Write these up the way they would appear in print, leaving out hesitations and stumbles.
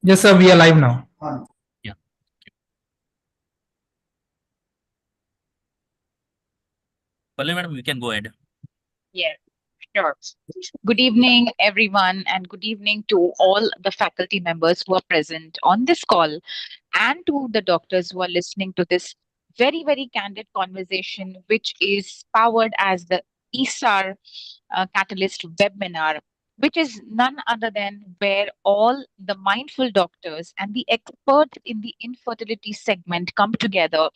Yes, sir, we are live now. Yeah. Pallavi madam, we can go ahead. Yeah, sure. Good evening, everyone, and good evening to all the faculty members who are present on this call and to the doctors who are listening to this very, very candid conversation, which is powered as the ISAR Catalyst webinar, which is none other than where all the mindful doctors and the experts in the infertility segment come together,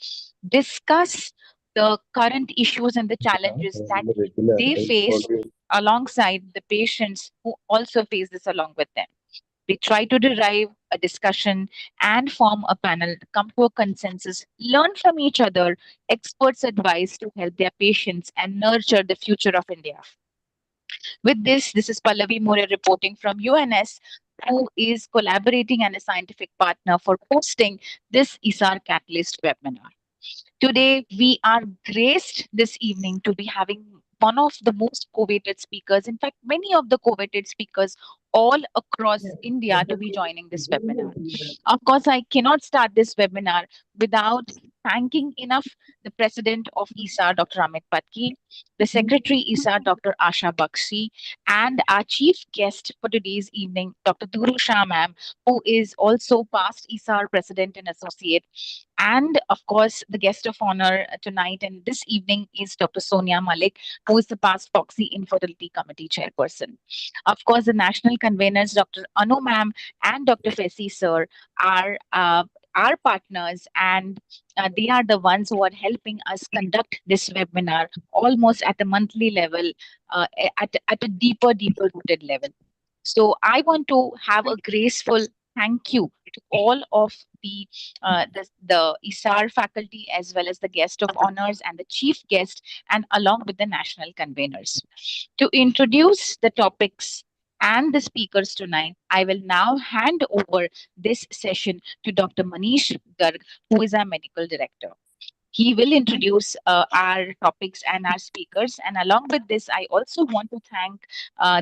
discuss the current issues and the challenges that they face alongside the patients who also face this along with them. We try to derive a discussion and form a panel, come to a consensus, learn from each other, experts' advice to help their patients and nurture the future of India. With this is Pallavi More reporting from UNS, who is collaborating and a scientific partner for hosting this ISAR Catalyst webinar. Today, we are graced this evening to be having one of the most coveted speakers, in fact, many of the coveted speakers all across India to be joining this webinar. Of course, I cannot start this webinar without thanking enough the president of ISAR, Dr. Amit Patki, the secretary ISAR, Dr. Asha Bakshi, and our chief guest for today's evening, Dr. Duru Shah ma'am, who is also past ISAR president and associate. And of course, the guest of honor tonight and this evening is Dr. Sonia Malik, who is the past Foxy Infertility Committee chairperson. Of course, the national conveners, Dr. Anu ma'am and Dr. Fesi sir, are our partners, and they are the ones who are helping us conduct this webinar almost at a monthly level, at a deeper rooted level. So I want to have a graceful thank you to all of the ISAR faculty as well as the guest of honors and the chief guest and along with the national conveners. To introduce the topics and the speakers tonight, I will now hand over this session to Dr. Manish Garg, who is our medical director. He will introduce our topics and our speakers. And along with this, I also want to thank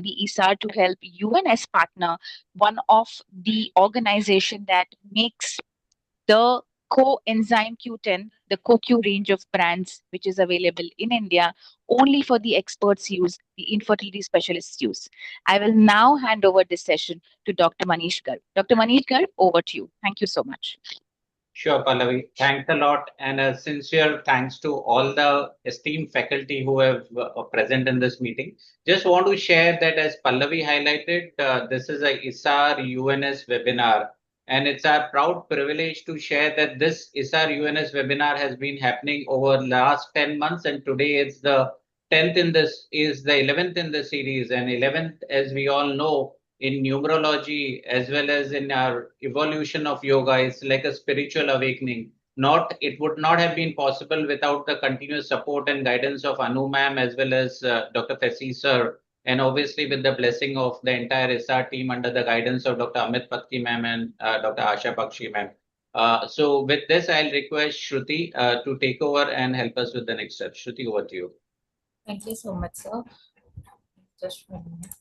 the ISAR to help UNS partner, one of the organization that makes the coenzyme Q10, the CoQ range of brands, which is available in India only for the experts use, the infertility specialists use. I will now hand over this session to Dr. Manish Garg. Dr. Manish Garg, over to you. Thank you so much. Sure, Pallavi. Thanks a lot, and a sincere thanks to all the esteemed faculty who have present in this meeting. Just want to share that as Pallavi highlighted, this is a ISAR UNS webinar, and it's our proud privilege to share that this ISAR UNS webinar has been happening over last 10 months, and today it's the 10th in this is the 11th in the series, and 11th, as we all know, in numerology as well as in our evolution of yoga is like a spiritual awakening. Not it would not have been possible without the continuous support and guidance of Anu ma'am as well as Dr. Fesi sir, and obviously with the blessing of the entire SR team under the guidance of Dr. Amit Patki ma'am and Dr. Asha Bakshi ma'am. So with this, I'll request Shruti to take over and help us with the next step. Shruti, over to you. Thank you so much, sir. Just 1 minute.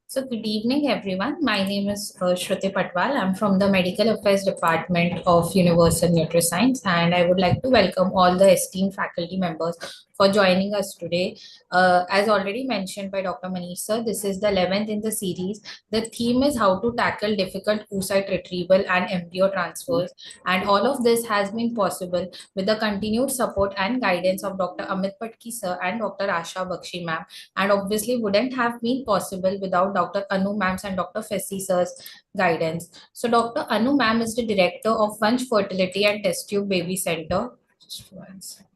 So good evening, everyone. My name is Shruti Patwal. I'm from the Medical Affairs Department of Universal Nutrascience, and I would like to welcome all the esteemed faculty members for joining us today. As already mentioned by Dr. Manish sir, this is the 11th in the series. The theme is how to tackle difficult oocyte retrieval and embryo transfers, and all of this has been possible with the continued support and guidance of Dr. Amit Patki sir and Dr. Asha Bakshi ma'am, and obviously wouldn't have been possible without Dr. Anu ma'am's and Dr. Fesi sir's guidance. So Dr. Anu ma'am is the director of Vanch Fertility and Test Tube Baby Center. Just 1 second.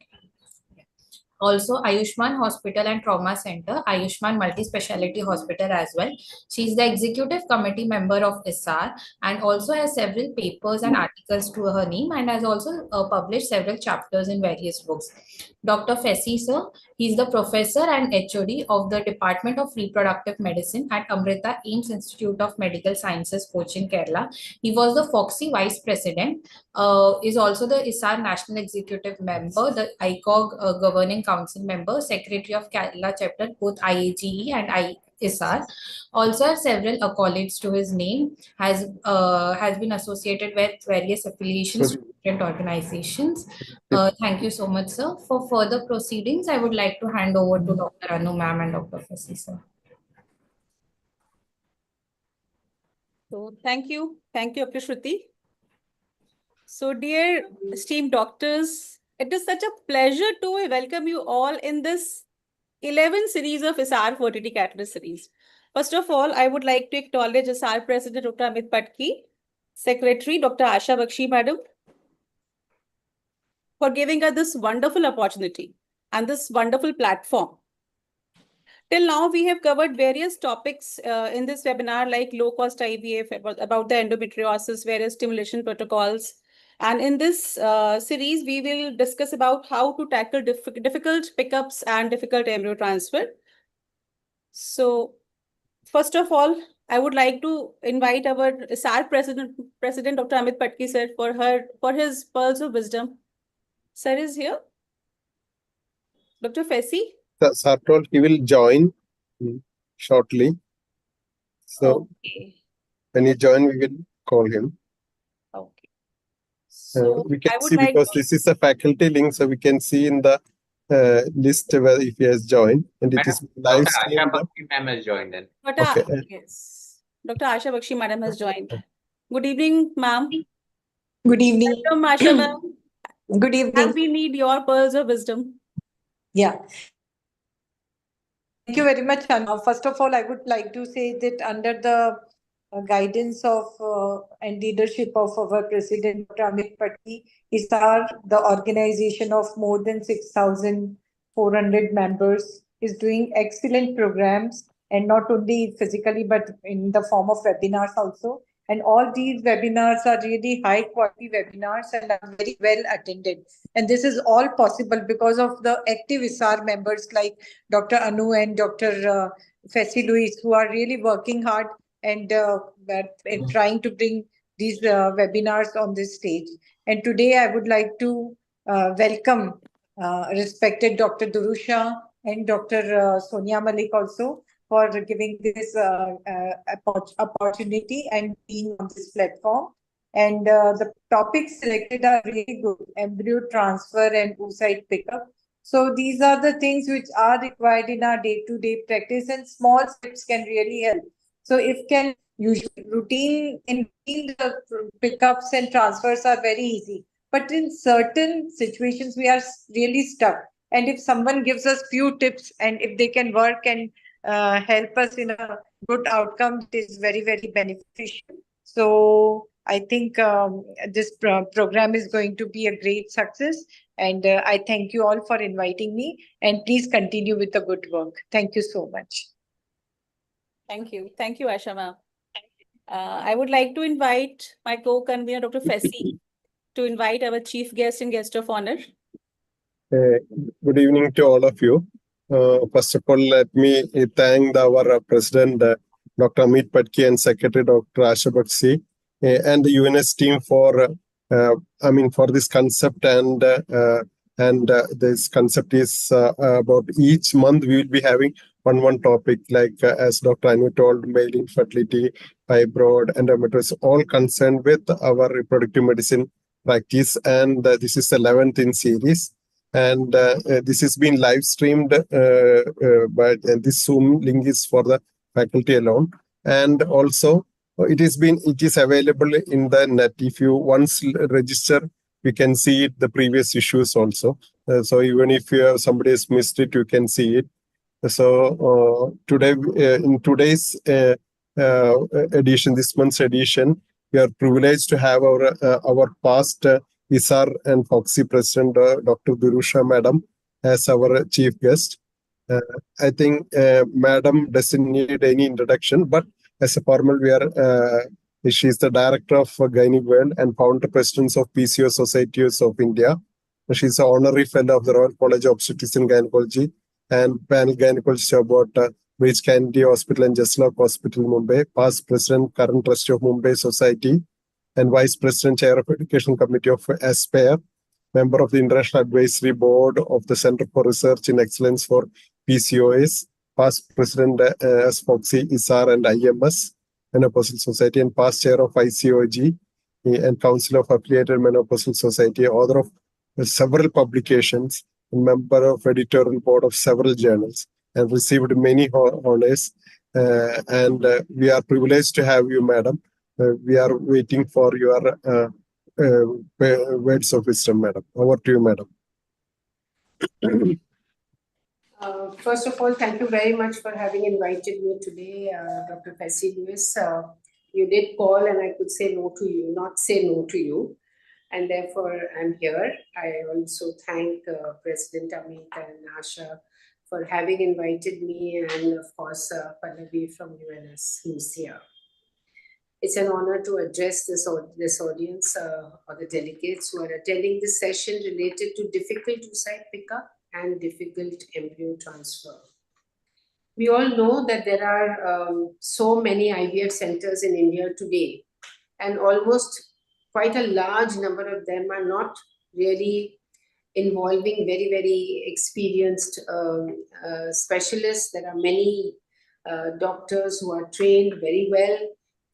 Also Ayushman Hospital and Trauma Center, Ayushman Multi-Speciality Hospital as well. She is the executive committee member of ISAR and also has several papers and articles to her name, and has also published several chapters in various books. Dr. Fesi sir, he is the professor and HOD of the Department of Reproductive Medicine at Amrita Ames Institute of Medical Sciences, Cochin, Kerala. He was the Foxy vice president, is also the ISAR national executive member, the ICOG governing council member, secretary of Kerala chapter, both IAGE and ISAR. Also have several accolades to his name, has been associated with various affiliations to different organizations. Thank you so much, sir. For further proceedings, I would like to hand over to Dr. Anu ma'am and Dr. Fesi, sir. So thank you, Shruti. So dear esteemed doctors, it is such a pleasure to welcome you all in this 11th series of ISAR Fertility Catalyst series. First of all, I would like to acknowledge ISAR President Dr. Amit Patki, Secretary Dr. Asha Bakshi Madam, for giving us this wonderful opportunity and this wonderful platform. Till now, we have covered various topics in this webinar, like low-cost IVF, about the endometriosis, various stimulation protocols. And in this series, we will discuss about how to tackle difficult pickups and difficult embryo transfer. So, first of all, I would like to invite our ISAR President Dr. Amit Patki, sir, for his pearls of wisdom. Sir is here. Dr. Fesi? Sir told he will join shortly. So when he join, we will call him. Okay. So we can see, because this is a faculty link, so we can see in the list where if he has joined, and it is live stream. Dr. Asha Bakshi ma'am has joined in. Okay. Yes. Dr. Asha Bakshi madam has joined. Good evening, ma'am. Good evening. Welcome, Asha ma'am. Good evening. And we need your pearls of wisdom. Yeah. Thank you very much, Anna. First of all, I would like to say that under the guidance of and leadership of our President, Dr. Amit Patki, ISAR, the organization of more than 6,400 members, is doing excellent programs, and not only physically, but in the form of webinars also. And all these webinars are really high quality webinars and are very well attended. And this is all possible because of the active ISAR members like Dr. Anu and Dr. Fesi Luis, who are really working hard and trying to bring these webinars on this stage. And today I would like to welcome respected Dr. Durusha and Dr. Sonia Malik also for giving this opportunity and being on this platform. And the topics selected are really good: embryo transfer and oocyte pickup. So these are the things which are required in our day-to-day practice, and small steps can really help. So if can usually routine the pickups and transfers are very easy, but in certain situations we are really stuck. And if someone gives us few tips, and if they can work and help us in a good outcome, it is very, very beneficial. So I think this program is going to be a great success. And I thank you all for inviting me. And please continue with the good work. Thank you so much. Thank you. Thank you, Asha ma'am. I would like to invite my co-convener, Dr. Fesi, to invite our chief guest and guest of honor. Good evening to all of you. First of all, let me thank our President, Dr. Amit Patki, and Secretary, Dr. Asha Bakshi, and the UNS team for this concept. And this concept is about each month we will be having one topic, like as Dr. Anu told, male infertility, fibroid, endometriosis, all concerned with our reproductive medicine practice. And this is the 11th in series. And this has been live streamed, but this Zoom link is for the faculty alone. And also it is available in the net. If you once register, you can see it, the previous issues also. So even if somebody has missed it, you can see it. So today, in today's edition, this month's edition, we are privileged to have our past ISAR and Foxy President, Dr. Durusha Madam, as our chief guest. I think Madam doesn't need any introduction, but as a formal, she is the director of Gynae World and founder president of PCO Societies of India. She is an honorary fellow of the Royal College of Obstetrics and Gynecology and panel gynecologist about British Kennedy Hospital and Jeslock Hospital, Mumbai. Past president, current trustee of Mumbai Society, and Vice President, Chair of Education Committee of ASPARE, member of the International Advisory Board of the Center for Research in Excellence for PCOS, past president as Foxy, ISAR and IMS, Menopausal Society, and past chair of ICOG and Council of Affiliated Menopausal Society, author of several publications, member of editorial board of several journals, and received many honors. We are privileged to have you, madam. We are waiting for your words of wisdom, madam. Over to you, madam. First of all, thank you very much for having invited me today, Dr. Percy Lewis. You did call and I could say no to you, not say no to you. And therefore, I'm here. I also thank President Amit and Asha for having invited me, and of course, Pallavi from UNS, who's here. It's an honor to address this audience or the delegates who are attending this session related to difficult oocyte pickup and difficult embryo transfer. We all know that there are so many IVF centers in India today, and almost quite a large number of them are not really involving very, very experienced specialists. There are many doctors who are trained very well,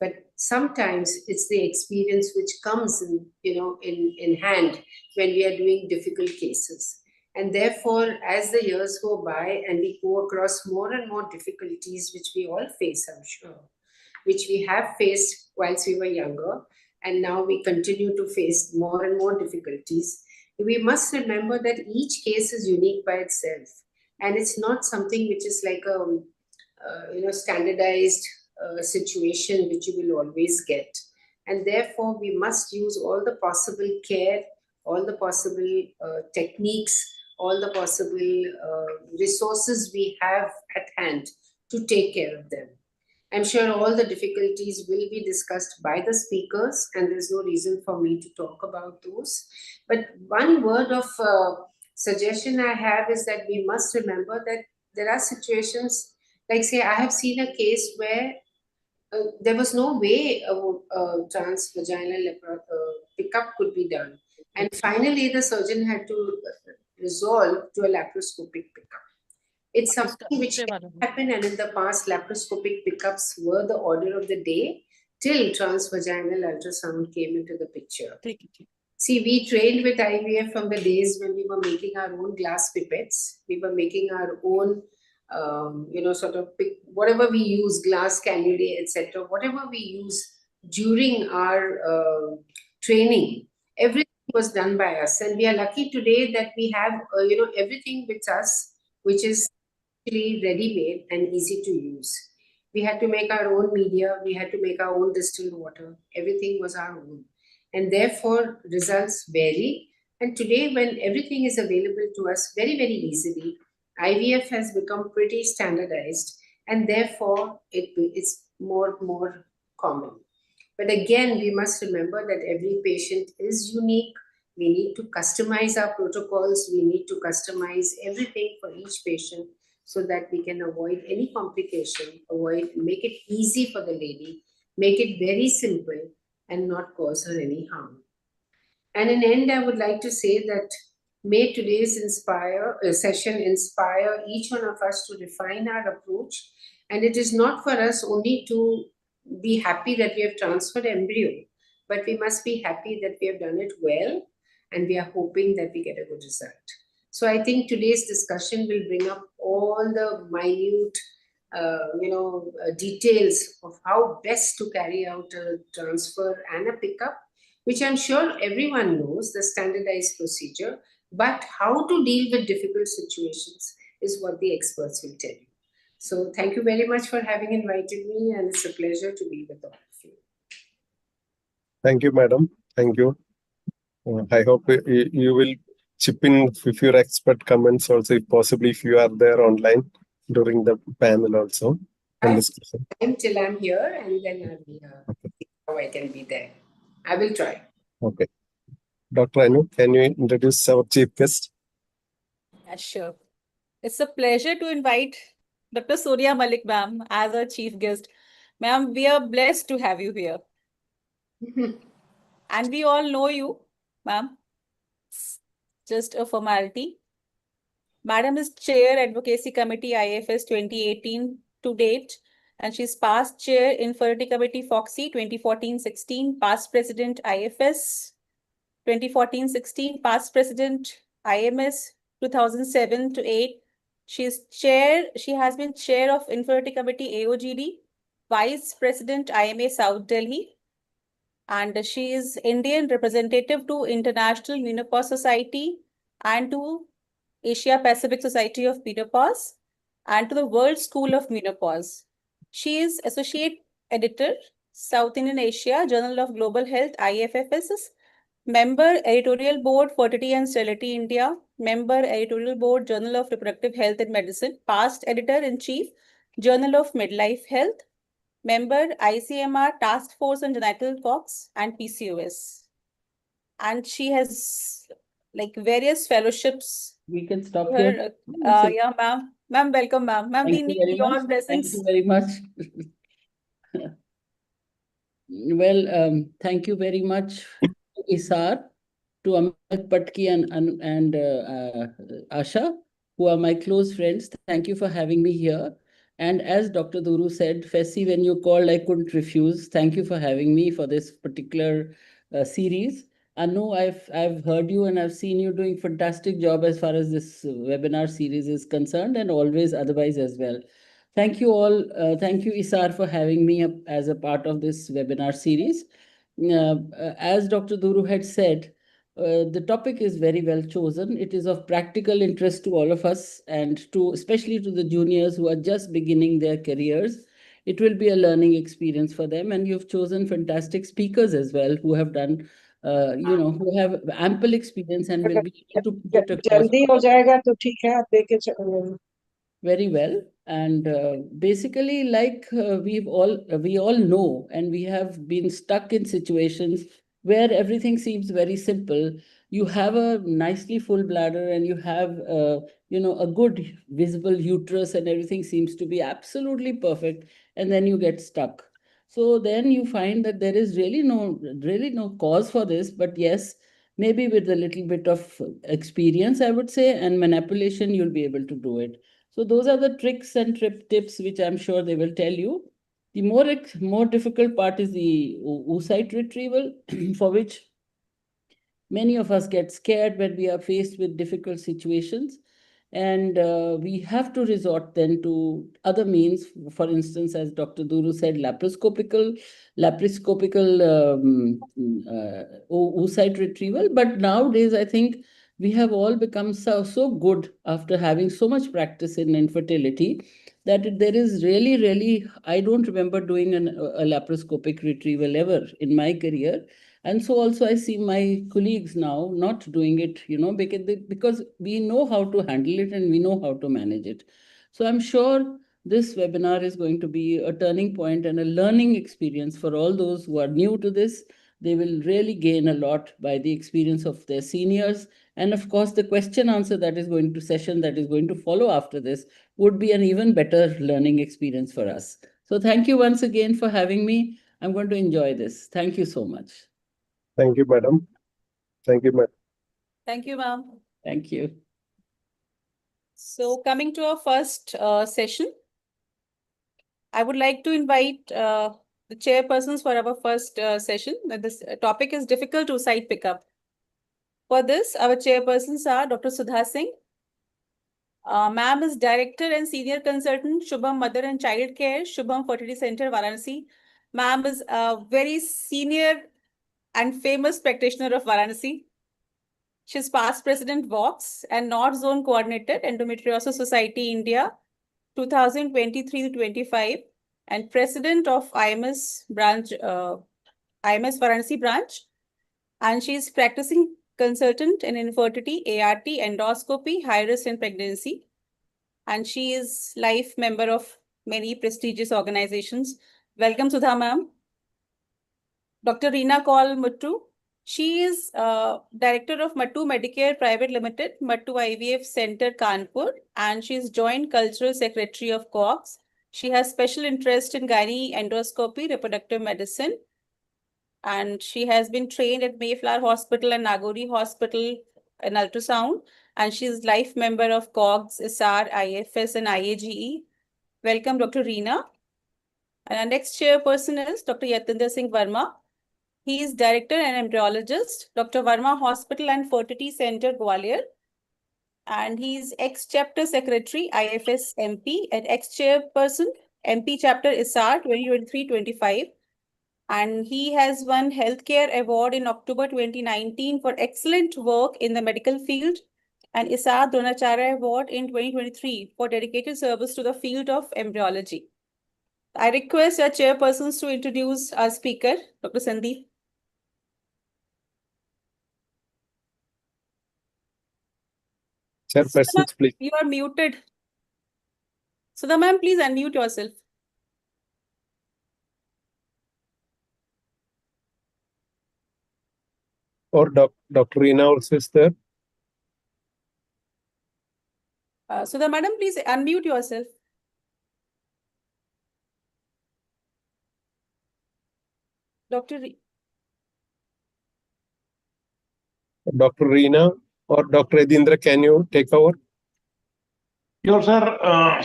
but sometimes it's the experience which comes in hand when we are doing difficult cases. And therefore, as the years go by and we go across more and more difficulties, which we all face, I'm sure, which we have faced whilst we were younger, and now we continue to face more and more difficulties, we must remember that each case is unique by itself. And it's not something which is like a standardized situation which you will always get. And therefore, we must use all the possible care, all the possible techniques, all the possible resources we have at hand to take care of them. I'm sure all the difficulties will be discussed by the speakers, and there's no reason for me to talk about those. But one word of suggestion I have is that we must remember that there are situations, like say, I have seen a case where there was no way a transvaginal pickup could be done. And finally, the surgeon had to resolve to a laparoscopic pickup. It's something which can happen, and in the past, laparoscopic pickups were the order of the day till transvaginal ultrasound came into the picture. See, we trained with IVF from the days when we were making our own glass pipettes. We were making our own, whatever we use, glass cannulae, etc. Whatever we use during our training, everything was done by us. And we are lucky today that we have, everything with us, which is ready-made and easy to use. We had to make our own media, we had to make our own distilled water, everything was our own. And therefore, results vary. And today, when everything is available to us very, very easily, IVF has become pretty standardized, and therefore, it's more common. But again, we must remember that every patient is unique. We need to customize our protocols. We need to customize everything for each patient, so that we can avoid any complication, make it easy for the lady, make it very simple, and not cause her any harm. And in the end, I would like to say that may today's session inspire each one of us to refine our approach. And it is not for us only to be happy that we have transferred embryo, but we must be happy that we have done it well, and we are hoping that we get a good result. So I think today's discussion will bring up all the minute, details of how best to carry out a transfer and a pickup, which I'm sure everyone knows, the standardized procedure, but how to deal with difficult situations is what the experts will tell you. So thank you very much for having invited me, and it's a pleasure to be with all of you. Thank you, madam. Thank you. I hope you will chip in with your expert comments also, if possibly, if you are there online during the panel also. Until I'm here, and then I'll see how I can be there. I will try. Okay. Dr. Anu, can you introduce our chief guest? Yeah, sure. It's a pleasure to invite Dr. Surya Malik ma'am as our chief guest. Ma'am, we are blessed to have you here. And we all know you, ma'am. Just a formality. Madam is Chair Advocacy Committee IFS 2018 to date, and she's past Chair Infertility Committee FOXY 2014-16, past President IFS 2014-16, past President IMS 2007 to 8. She has been Chair of Infertility Committee AOGD, Vice President IMA South Delhi, and she is Indian representative to International Menopause Society and to Asia Pacific Society of Menopause and to the World School of Menopause. She is Associate Editor, South Indian Asia, Journal of Global Health, IFFS, Member, Editorial Board, Fertility and Sterility India, Member, Editorial Board, Journal of Reproductive Health and Medicine, past Editor-in-Chief, Journal of Midlife Health, Member, ICMR Task Force on Genital Cox and PCOS. And she has like various fellowships. We can stop Her, here. yeah, ma'am. Ma'am, welcome, ma'am. Ma'am, we Thank you need very your much. presence. Thank you very much. Well, thank you very much, ISAR, to Amit Patki and Asha, who are my close friends. Thank you for having me here. And as Dr. Duru said, Fessi, when you called, I couldn't refuse. Thank you for having me for this particular series. Anu, I've heard you and I've seen you doing fantastic job as far as this webinar series is concerned, and always otherwise as well. Thank you all. Thank you, ISAR, for having me as a part of this webinar series. As Dr. Duru had said, the topic is very well chosen. It is of practical interest to all of us, and especially to the juniors who are just beginning their careers. It will be a learning experience for them, and you've chosen fantastic speakers as well who have done, who have ample experience and will be able to put it across. जल्दी हो जाएगा तो ठीक है आप देके चलो Very well. And basically, like we all know, and we have been stuck in situations where everything seems very simple. You have a nicely full bladder and you have, a good visible uterus, and everything seems to be absolutely perfect. And then you get stuck. So then you find that there is really no cause for this. But yes, maybe with a little bit of experience, I would say, and manipulation, you'll be able to do it. So those are the tricks and tips which I'm sure they will tell you. The more difficult part is the oocyte retrieval, for which many of us get scared when we are faced with difficult situations. And we have to resort then to other means. For instance, as Dr. Duru said, laparoscopical oocyte retrieval. But nowadays, I think we have all become so good after having so much practice in infertility that there is really, I don't remember doing a laparoscopic retrieval ever in my career. And so also I see my colleagues now not doing it, because we know how to handle it and we know how to manage it. So I'm sure this webinar is going to be a turning point and a learning experience for all those who are new to this. They will really gain a lot by the experience of their seniors. And of course, the question answer that is going to follow after this would be an even better learning experience for us. So thank you once again for having me. I'm going to enjoy this. Thank you so much. Thank you, madam. Thank you, madam. Thank you, ma'am. Thank you. So coming to our first session, I would like to invite the chairpersons for our first session. This topic is difficult oocyte pickup. For this, our chairpersons are Dr. Sudha Singh. Ma'am is Director and Senior Consultant, Shubham Mother and Child Care, Shubham Fertility Center, Varanasi. Ma'am is a very senior and famous practitioner of Varanasi. She's past President Vox and North Zone Coordinator, Endometriosis Society India, 2023 to 25, and President of IMS branch, IMS Varanasi branch. And she's practicing consultant in infertility, ART, endoscopy, high risk in pregnancy. And she is life member of many prestigious organizations. Welcome, Sudha ma'am. Dr. Reena Kaul Muttu. She is Director of Mattu Medicare Private Limited, Mattu IVF Center, Kanpur, and she is Joint Cultural Secretary of COX. She has special interest in gynae endoscopy, reproductive medicine, and she has been trained at Mayflower Hospital and Nagori Hospital in ultrasound. and she is life member of COGS, ISAR, IFS, and IAGE. Welcome, Dr. Reena. And our next chairperson is Dr. Yatinder Singh Verma. He is director and embryologist, Dr. Verma Hospital and Fertility Center, Gwalior. And he's ex-chapter secretary, IFS MP, and ex-chairperson, MP chapter ISAR 2023-25. And he has won Healthcare Award in October 2019 for excellent work in the medical field, and ISAR Dronacharya Award in 2023 for dedicated service to the field of embryology. I request our chairpersons to introduce our speaker, Dr. Sandeep. Chairpersons, please. You are muted. Sudha ma'am, please unmute yourself. Or Dr. Reena also is there. Sudha madam, please unmute yourself. Dr. Dr. Reena or Dr. Edindra, can you take over? Sure, sir.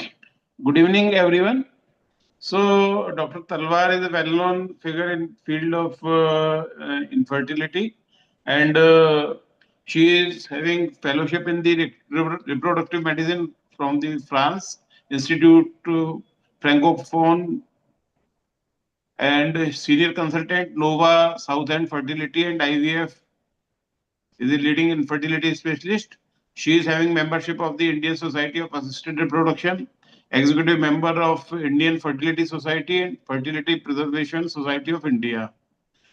Good evening, everyone. So, Dr. Talwar is a well-known figure in field of infertility, and she is having fellowship in the reproductive medicine from the France Institute Francophone, and senior consultant Nova Southend Fertility and IVF, is a leading infertility specialist. She is having membership of the Indian Society of Assisted Reproduction, executive member of Indian Fertility Society and Fertility Preservation Society of India.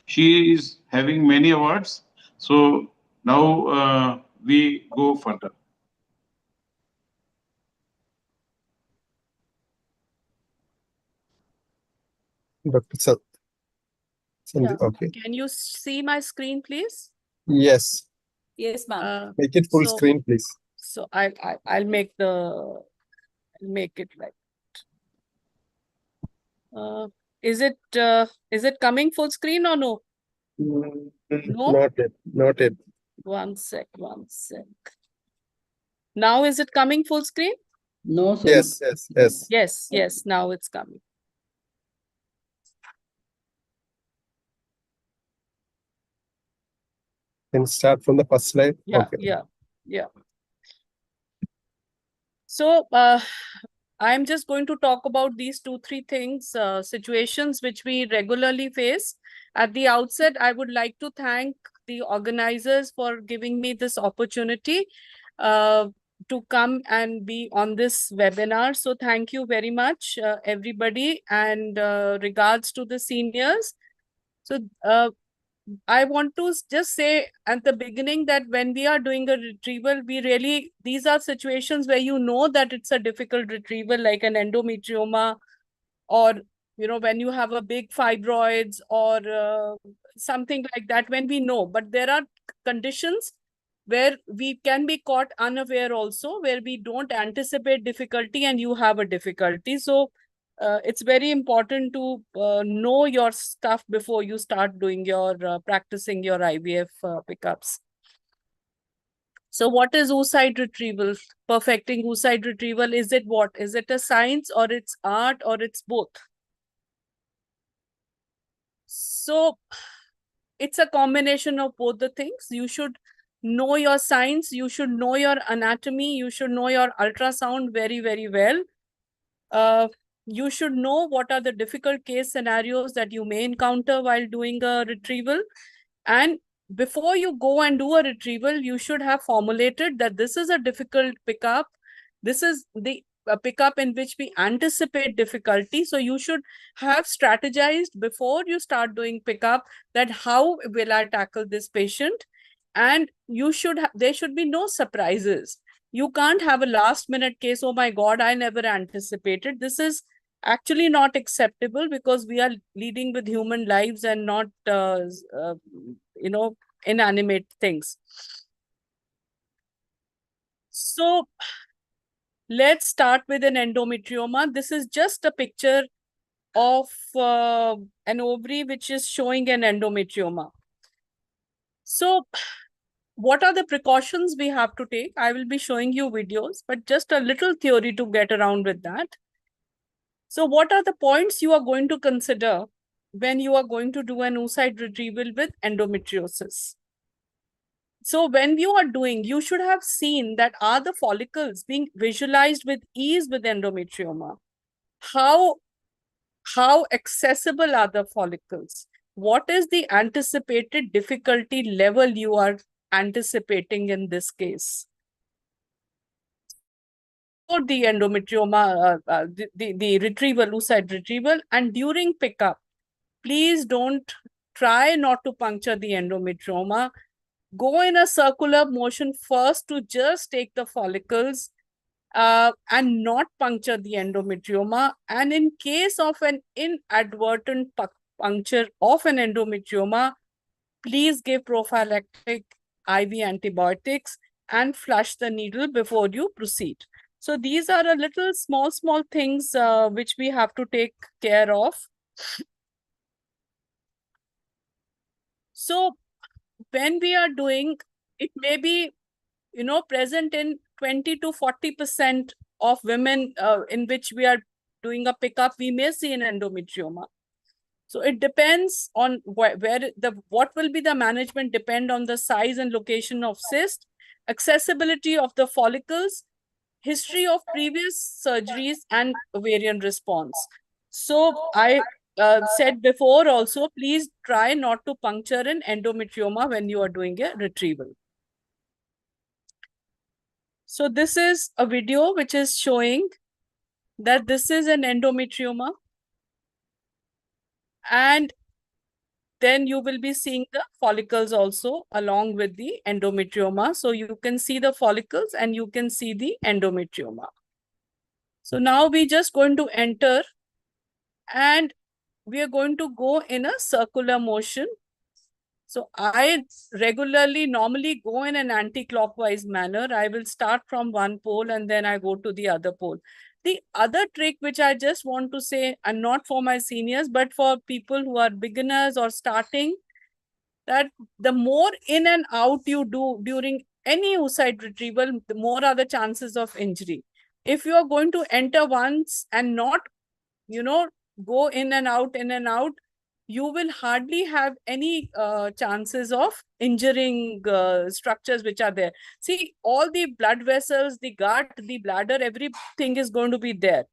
She is having many awards. So now we go further. Dr. Sandeep, Yeah. okay. Can you see my screen, please? Yes. Yes, ma'am. Make it full so- screen, please. So I'll make it like. Is it coming full screen or no? No? Not yet. Not yet. One sec. Now is it coming full screen? No, sir. Yes. Yes, now it's coming. Can start from the first slide. Yeah, Okay. yeah. So I'm just going to talk about these 2-3 things, situations which we regularly face. At the outset, I would like to thank the organizers for giving me this opportunity to come and be on this webinar. So thank you very much, everybody, and regards to the seniors. So I want to just say at the beginning that when we are doing a retrieval, these are situations where you know that it's a difficult retrieval, like an endometrioma, or, when you have a big fibroids or something like that, when we know. But there are conditions where we can be caught unaware also, where we don't anticipate difficulty and you have a difficulty. So it's very important to know your stuff before you start doing your practicing your IVF pickups. So what is oocyte retrieval? Perfecting oocyte retrieval, is it what? Is it a science or it's art or it's both? So it's a combination of both the things. You should know your science, you should know your anatomy, you should know your ultrasound very, very well. You should know what are the difficult case scenarios that you may encounter while doing a retrieval. And before you go and do a retrieval, you should have formulated that this is a difficult pickup. This is the pickup in which we anticipate difficulty. So you should have strategized before you start doing pickup that how will I tackle this patient? And there should be no surprises. You can't have a last minute case. Oh my God, I never anticipated. This is actually not acceptable because we are leading with human lives and not, inanimate things. So let's start with an endometrioma. This is just a picture of an ovary which is showing an endometrioma. So what are the precautions we have to take? I will be showing you videos, but just a little theory to get around with that. So what are the points you are going to consider when you are going to do an oocyte retrieval with endometriosis? So when you are doing, you should have seen that are the follicles being visualized with ease with endometrioma? How accessible are the follicles? What is the anticipated difficulty level you are anticipating in this case? For the endometrioma, the retrieval, oocyte retrieval, and during pickup, please don't try not to puncture the endometrioma. Go in a circular motion first to just take the follicles and not puncture the endometrioma. And in case of an inadvertent puncture of an endometrioma, please give prophylactic IV antibiotics and flush the needle before you proceed. So these are a little small things which we have to take care of. So when we are doing, it may be, present in 20 to 40% of women in which we are doing a pickup, we may see an endometrioma. So it depends on what will be the management depend on the size and location of cyst, accessibility of the follicles, history of previous surgeries, and ovarian response. So I said before also, please try not to puncture an endometrioma when you are doing a retrieval. So this is a video which is showing that this is an endometrioma. And then you will be seeing the follicles also along with the endometrioma. So you can see the follicles and you can see the endometrioma. So now we're just going to enter and we are going to go in a circular motion. So I normally go in an anti-clockwise manner. I will start from one pole and then I go to the other pole. The other trick which I just want to say, and not for my seniors, but for people who are beginners or starting, that the more in and out you do during any oocyte retrieval, the more are the chances of injury. If you are going to enter once and not, go in and out, you will hardly have any chances of injuring structures which are there. See, all the blood vessels, the gut, the bladder, everything is going to be there.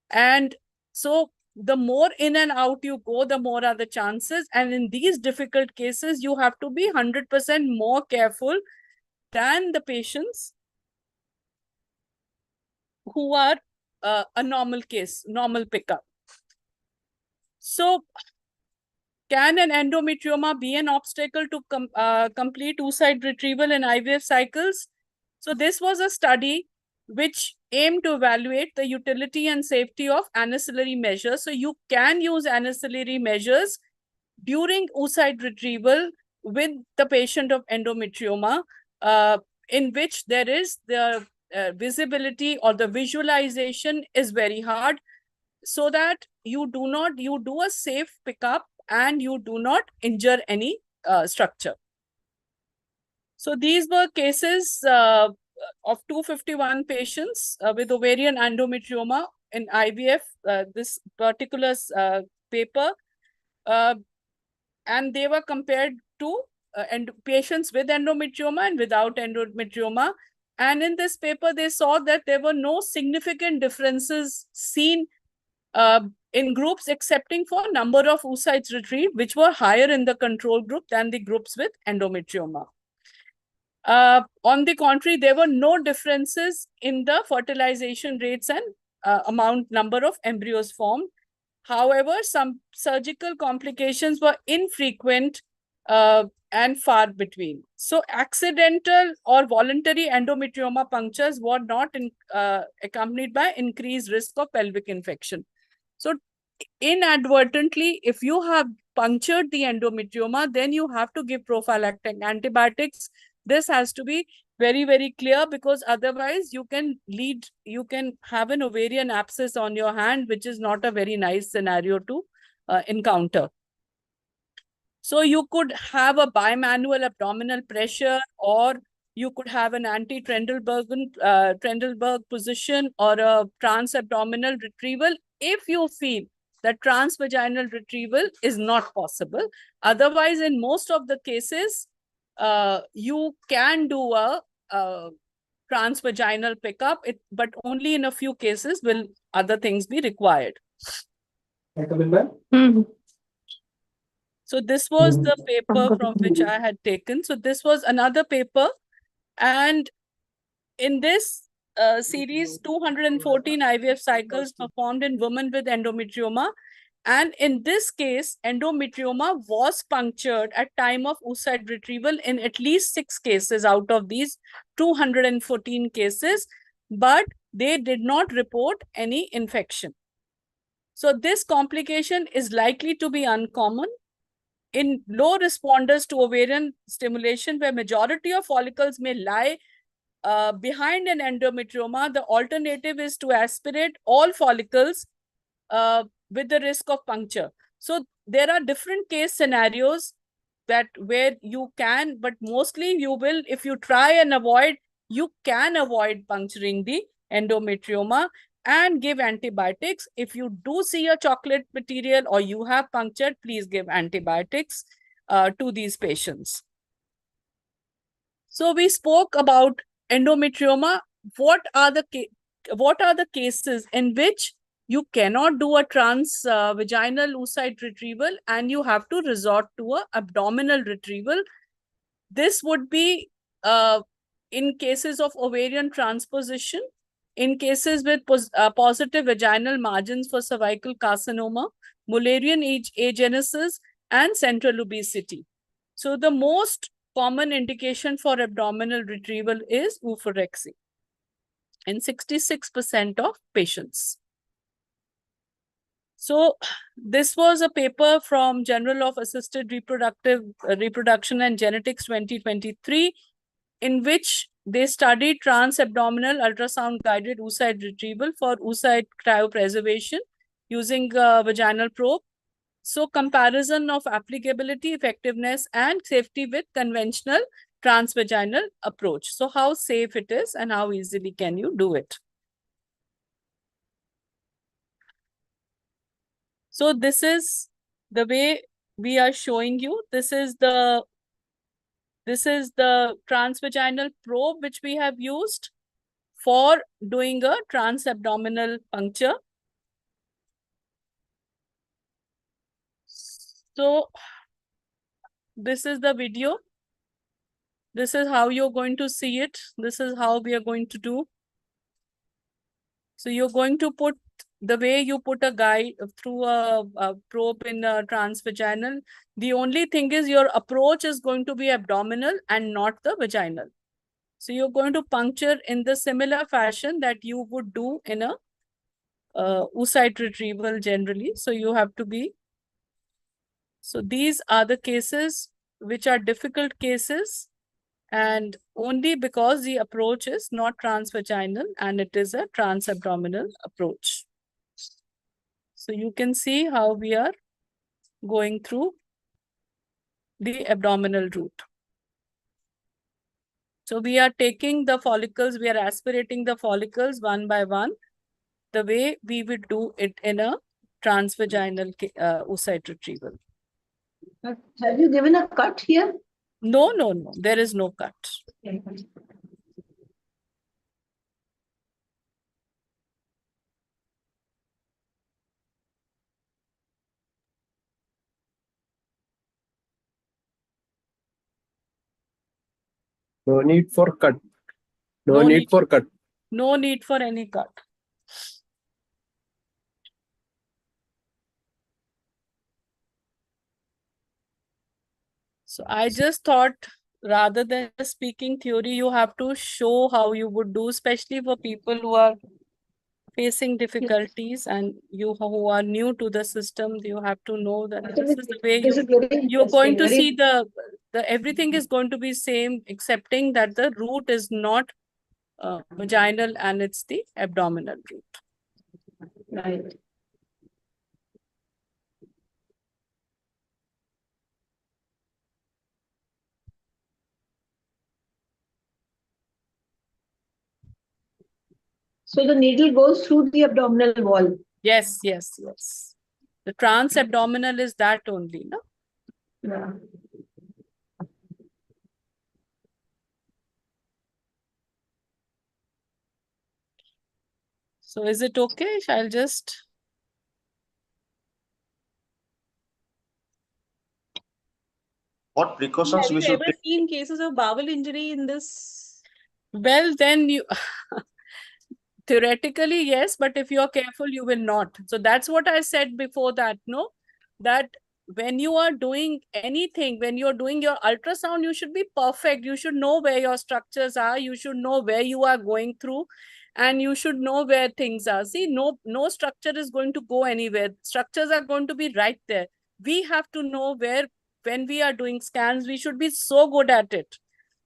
And so the more in and out you go, the more are the chances. And in these difficult cases, you have to be 100% more careful than the patients who are a normal case, normal pickup. So can an endometrioma be an obstacle to complete oocyte retrieval in IVF cycles? So this was a study which aimed to evaluate the utility and safety of ancillary measures. So you can use ancillary measures during oocyte retrieval with the patient of endometrioma, in which there is the visibility or the visualization is very hard, so that you do a safe pickup and you do not injure any structure. So these were cases of 251 patients with ovarian endometrioma in IVF, this particular paper, and they were compared to patients with endometrioma and without endometrioma. And in this paper, they saw that there were no significant differences seen in groups excepting for number of oocytes retrieved, which were higher in the control group than the groups with endometrioma. On the contrary, there were no differences in the fertilization rates and number of embryos formed. However, some surgical complications were infrequent and far between. So accidental or voluntary endometrioma punctures were not accompanied by increased risk of pelvic infection. So inadvertently, if you have punctured the endometrioma, then you have to give prophylactic antibiotics. This has to be very, very clear, because otherwise you can have an ovarian abscess on your hand, which is not a very nice scenario to encounter. So you could have a bimanual abdominal pressure, or you could have an anti-Trendelenburg position or a trans-abdominal retrieval if you feel that transvaginal retrieval is not possible. Otherwise, in most of the cases, you can do a transvaginal pickup, but only in a few cases will other things be required. So this was the paper from which I had taken. So this was another paper. And in this series, 214 IVF cycles performed in women with endometrioma. And in this case, endometrioma was punctured at time of oocyte retrieval in at least 6 cases out of these 214 cases, but they did not report any infection. So this complication is likely to be uncommon. In low responders to ovarian stimulation, where majority of follicles may lie behind an endometrioma, the alternative is to aspirate all follicles with the risk of puncture. So there are different case scenarios where you can, but mostly you will, if you try and avoid, you can avoid puncturing the endometrioma and give antibiotics. If you do see a chocolate material or you have punctured, please give antibiotics to these patients. So we spoke about endometrioma. What are the cases in which you cannot do a transvaginal oocyte retrieval and you have to resort to an abdominal retrieval? This would be in cases of ovarian transposition, in cases with positive vaginal margins for cervical carcinoma, Mullerian agenesis, and central obesity. So the most common indication for abdominal retrieval is oophorectomy in 66% of patients. So this was a paper from Journal of Assisted Reproduction and Genetics 2023, in which they studied trans-abdominal ultrasound-guided oocyte retrieval for oocyte cryopreservation using vaginal probe. So comparison of applicability, effectiveness, and safety with conventional transvaginal approach. So how safe it is and how easily can you do it? So this is the way we are showing you. This is the transvaginal probe which we have used for doing a transabdominal puncture. So this is the video. This is how you're going to see it. This is how we are going to do. So you're going to put the way you put a guide through a probe in a transvaginal. The only thing is your approach is going to be abdominal and not the vaginal. So you're going to puncture in the similar fashion that you would do in a oocyte retrieval generally. So you have to be. So these are the cases which are difficult cases, and only because the approach is not transvaginal and it is a transabdominal approach. So you can see how we are going through the abdominal route. So we are taking the follicles, we are aspirating the follicles one by one, the way we would do it in a transvaginal oocyte retrieval. Have you given a cut here? No, no, no, there is no cut. No need for cut. No No need need. for cut. No need for any cut. So I just thought, rather than just speaking theory, you have to show how you would do, especially for people who are facing difficulties and you who are new to the system. You have to know that this is the way you're going to see the everything is going to be same, excepting that the route is not vaginal and it's the abdominal route. Right. So the needle goes through the abdominal wall. Yes, yes, yes. The transabdominal is that only, no? Yeah. So is it okay? I'll just... What precautions Have we you should ever take? seen cases of bowel injury in this? Well, then you... Theoretically, yes, but if you're careful, you will not. So that's what I said before that, no? That when you are doing anything, when you're doing your ultrasound, you should be perfect. You should know where your structures are. You should know where you are going through, and you should know where things are. See, no structure is going to go anywhere. Structures are going to be right there. We have to know where, when we are doing scans, we should be so good at it.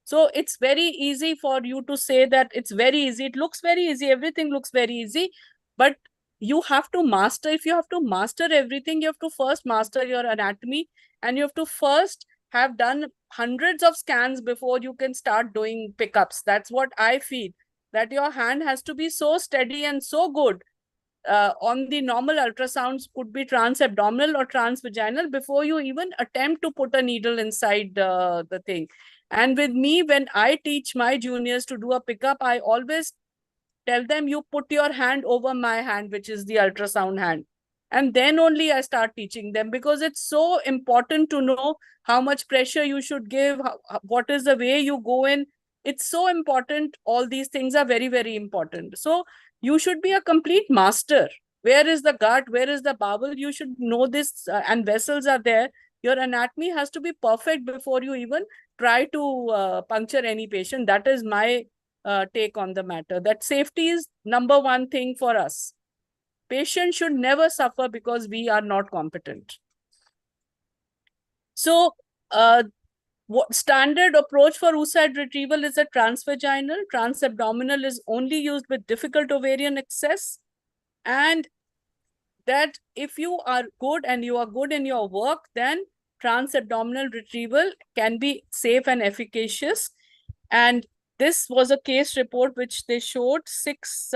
So it's very easy for you to say that it's very easy. It looks very easy. Everything looks very easy. But you have to master. If you have to master everything, you have to first master your anatomy. And you have to first have done hundreds of scans before you can start doing pickups. That's what I feel. That your hand has to be so steady and so good. On the normal ultrasounds could be transabdominal or transvaginal before you even attempt to put a needle inside the thing. And with me, when I teach my juniors to do a pickup, I always tell them, you put your hand over my hand, which is the ultrasound hand. And then only I start teaching them, because it's so important to know how much pressure you should give, what is the way you go in. It's so important. All these things are very, very important. So you should be a complete master. Where is the gut? Where is the bowel? You should know this, and vessels are there. Your anatomy has to be perfect before you even try to puncture any patient. That is my take on the matter. That safety is number one thing for us. Patients should never suffer because we are not competent. So, what standard approach for oocyte retrieval is a transvaginal. Transabdominal is only used with difficult ovarian access. And that if you are good and you are good in your work, then transabdominal retrieval can be safe and efficacious. And this was a case report which they showed 6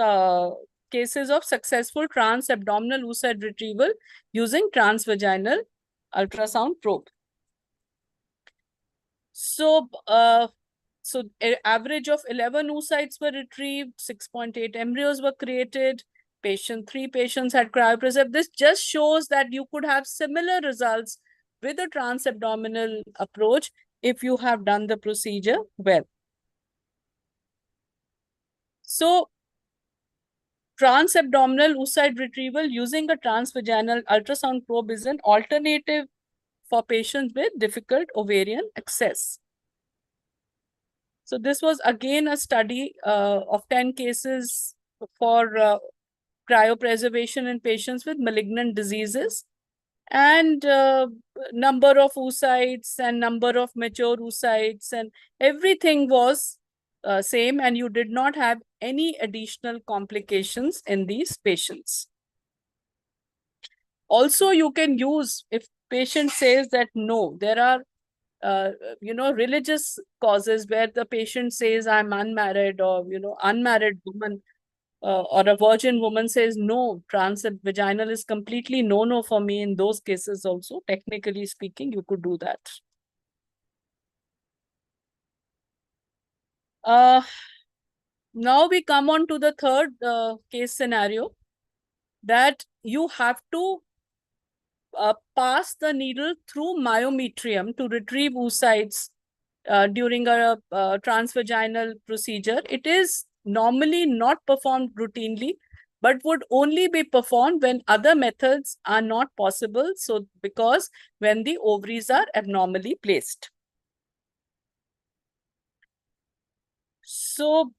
cases of successful transabdominal oocyte retrieval using transvaginal ultrasound probe. So, average of 11 oocytes were retrieved, 6.8 embryos were created. 3 patients had cryopreserved. This just shows that you could have similar results with a transabdominal approach if you have done the procedure well. So, transabdominal oocyte retrieval using a transvaginal ultrasound probe is an alternative for patients with difficult ovarian access. So this was again a study of 10 cases for cryopreservation in patients with malignant diseases, and number of oocytes and number of mature oocytes, and everything was same, and you did not have any additional complications in these patients. Also, you can use, if patient says that no, there are religious causes where the patient says I'm unmarried, or unmarried woman or a virgin woman says no, transvaginal is completely no for me. In those cases also, technically speaking, you could do that. Now we come on to the third case scenario, that you have to pass the needle through myometrium to retrieve oocytes during a transvaginal procedure. It is normally not performed routinely, but would only be performed when other methods are not possible. So, because when the ovaries are abnormally placed. So,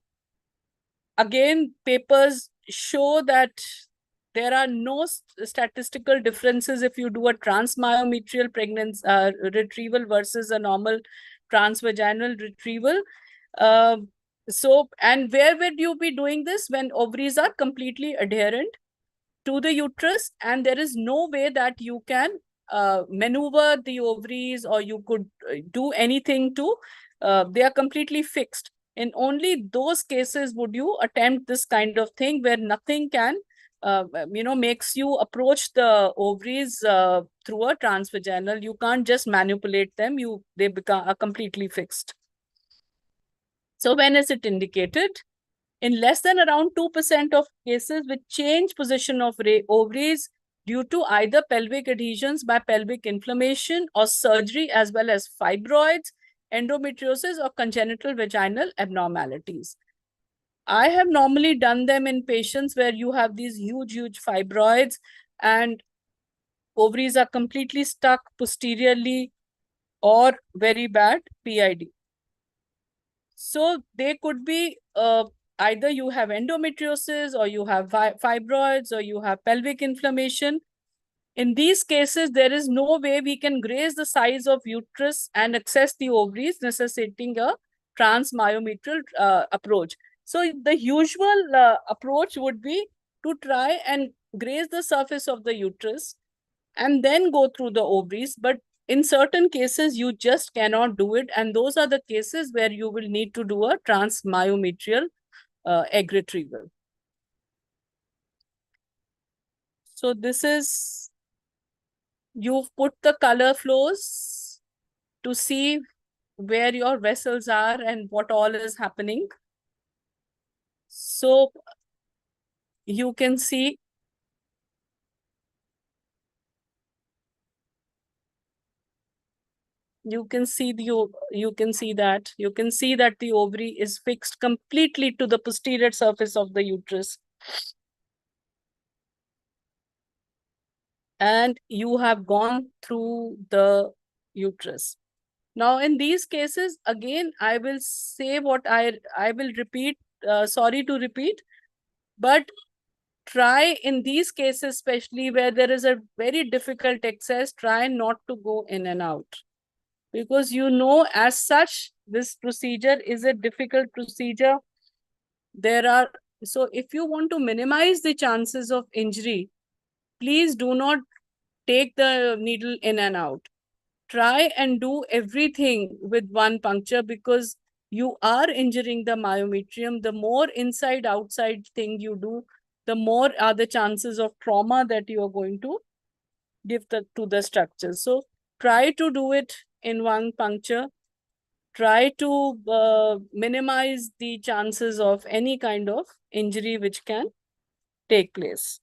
again, papers show that there are no statistical differences if you do a transmyometrial pregnancy retrieval versus a normal transvaginal retrieval. And where would you be doing this? When ovaries are completely adherent to the uterus, and there is no way that you can maneuver the ovaries, or you could do anything to, they are completely fixed. In only those cases would you attempt this kind of thing where nothing can, makes you approach the ovaries through a transvaginal. You can't just manipulate them. They are completely fixed. So when is it indicated? In less than around 2% of cases with change position of ovaries due to either pelvic adhesions by pelvic inflammation or surgery, as well as fibroids, endometriosis, or congenital vaginal abnormalities. I have normally done them in patients where you have these huge fibroids and ovaries are completely stuck posteriorly or very bad PID. So they could be either you have endometriosis or you have fibroids or you have pelvic inflammation. In these cases, there is no way we can graze the size of uterus and access the ovaries, necessitating a transmyometrial approach. So the usual approach would be to try and graze the surface of the uterus and then go through the ovaries. But in certain cases, you just cannot do it. And those are the cases where you will need to do a transmyometrial egg retrieval. So this is, you've put the color flows to see where your vessels are and what all is happening. So you can see you can see that the ovary is fixed completely to the posterior surface of the uterus. And you have gone through the uterus. Now, in these cases, again, I will say what I will repeat, sorry to repeat, but try in these cases, especially where there is a very difficult access, try not to go in and out. Because as such, this procedure is a difficult procedure. So if you want to minimize the chances of injury, please do not take the needle in and out. Try and do everything with one puncture, because you are injuring the myometrium. The more inside-outside thing you do, the more are the chances of trauma that you are going to give to the structure. So try to do it in one puncture. Try to minimize the chances of any kind of injury which can take place.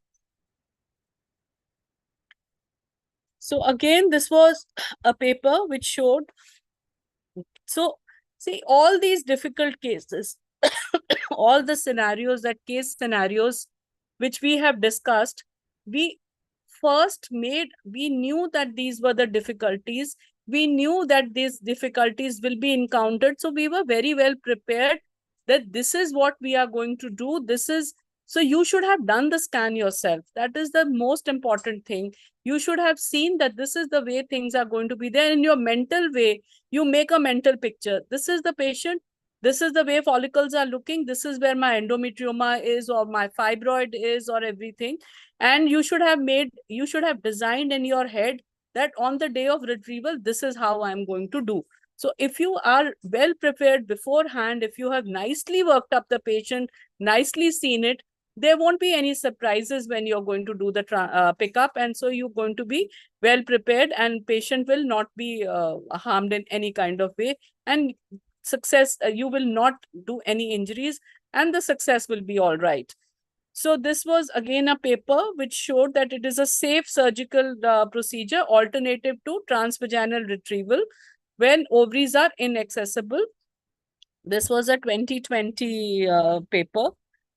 So again, this was a paper which showed. So see, all these difficult cases, all the case scenarios which we have discussed, we knew that these were the difficulties. We knew that these difficulties will be encountered. So we were very well prepared that this is what we are going to do. So you should have done the scan yourself. That is the most important thing. You should have seen that this is the way things are going to be there. In your mental way, you make a mental picture. This is the patient. This is the way follicles are looking. This is where my endometrioma is, or my fibroid is, or everything. And you should have designed in your head that on the day of retrieval, this is how I'm going to do. So if you are well prepared beforehand, if you have nicely worked up the patient, nicely seen it, there won't be any surprises when you're going to do the pickup. And so you're going to be well prepared, and patient will not be harmed in any kind of way. And you will not do any injuries, and the success will be all right. So this was again a paper which showed that it is a safe surgical procedure alternative to transvaginal retrieval when ovaries are inaccessible. This was a 2020 paper.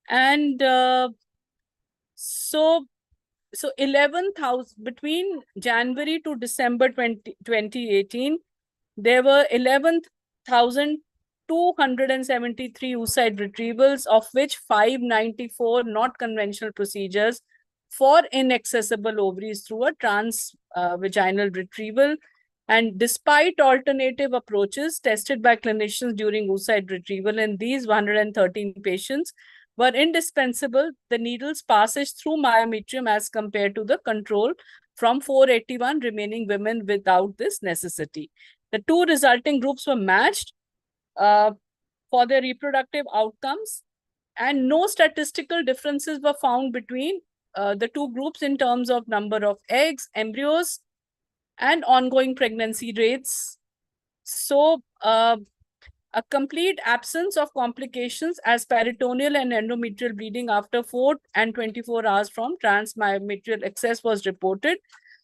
And so 11,000 between January to December 2018, there were 11,273 oocyte retrievals, of which 594 not conventional procedures for inaccessible ovaries through a transvaginal retrieval. And despite alternative approaches tested by clinicians during oocyte retrieval in these 113 patients were indispensable, the needle's passage through myometrium as compared to the control from 481 remaining women without this necessity. The two resulting groups were matched. for their reproductive outcomes, and no statistical differences were found between the two groups in terms of number of eggs, embryos, and ongoing pregnancy rates. So a complete absence of complications as peritoneal and endometrial bleeding after 4 and 24 hours from transmyometrial excess was reported.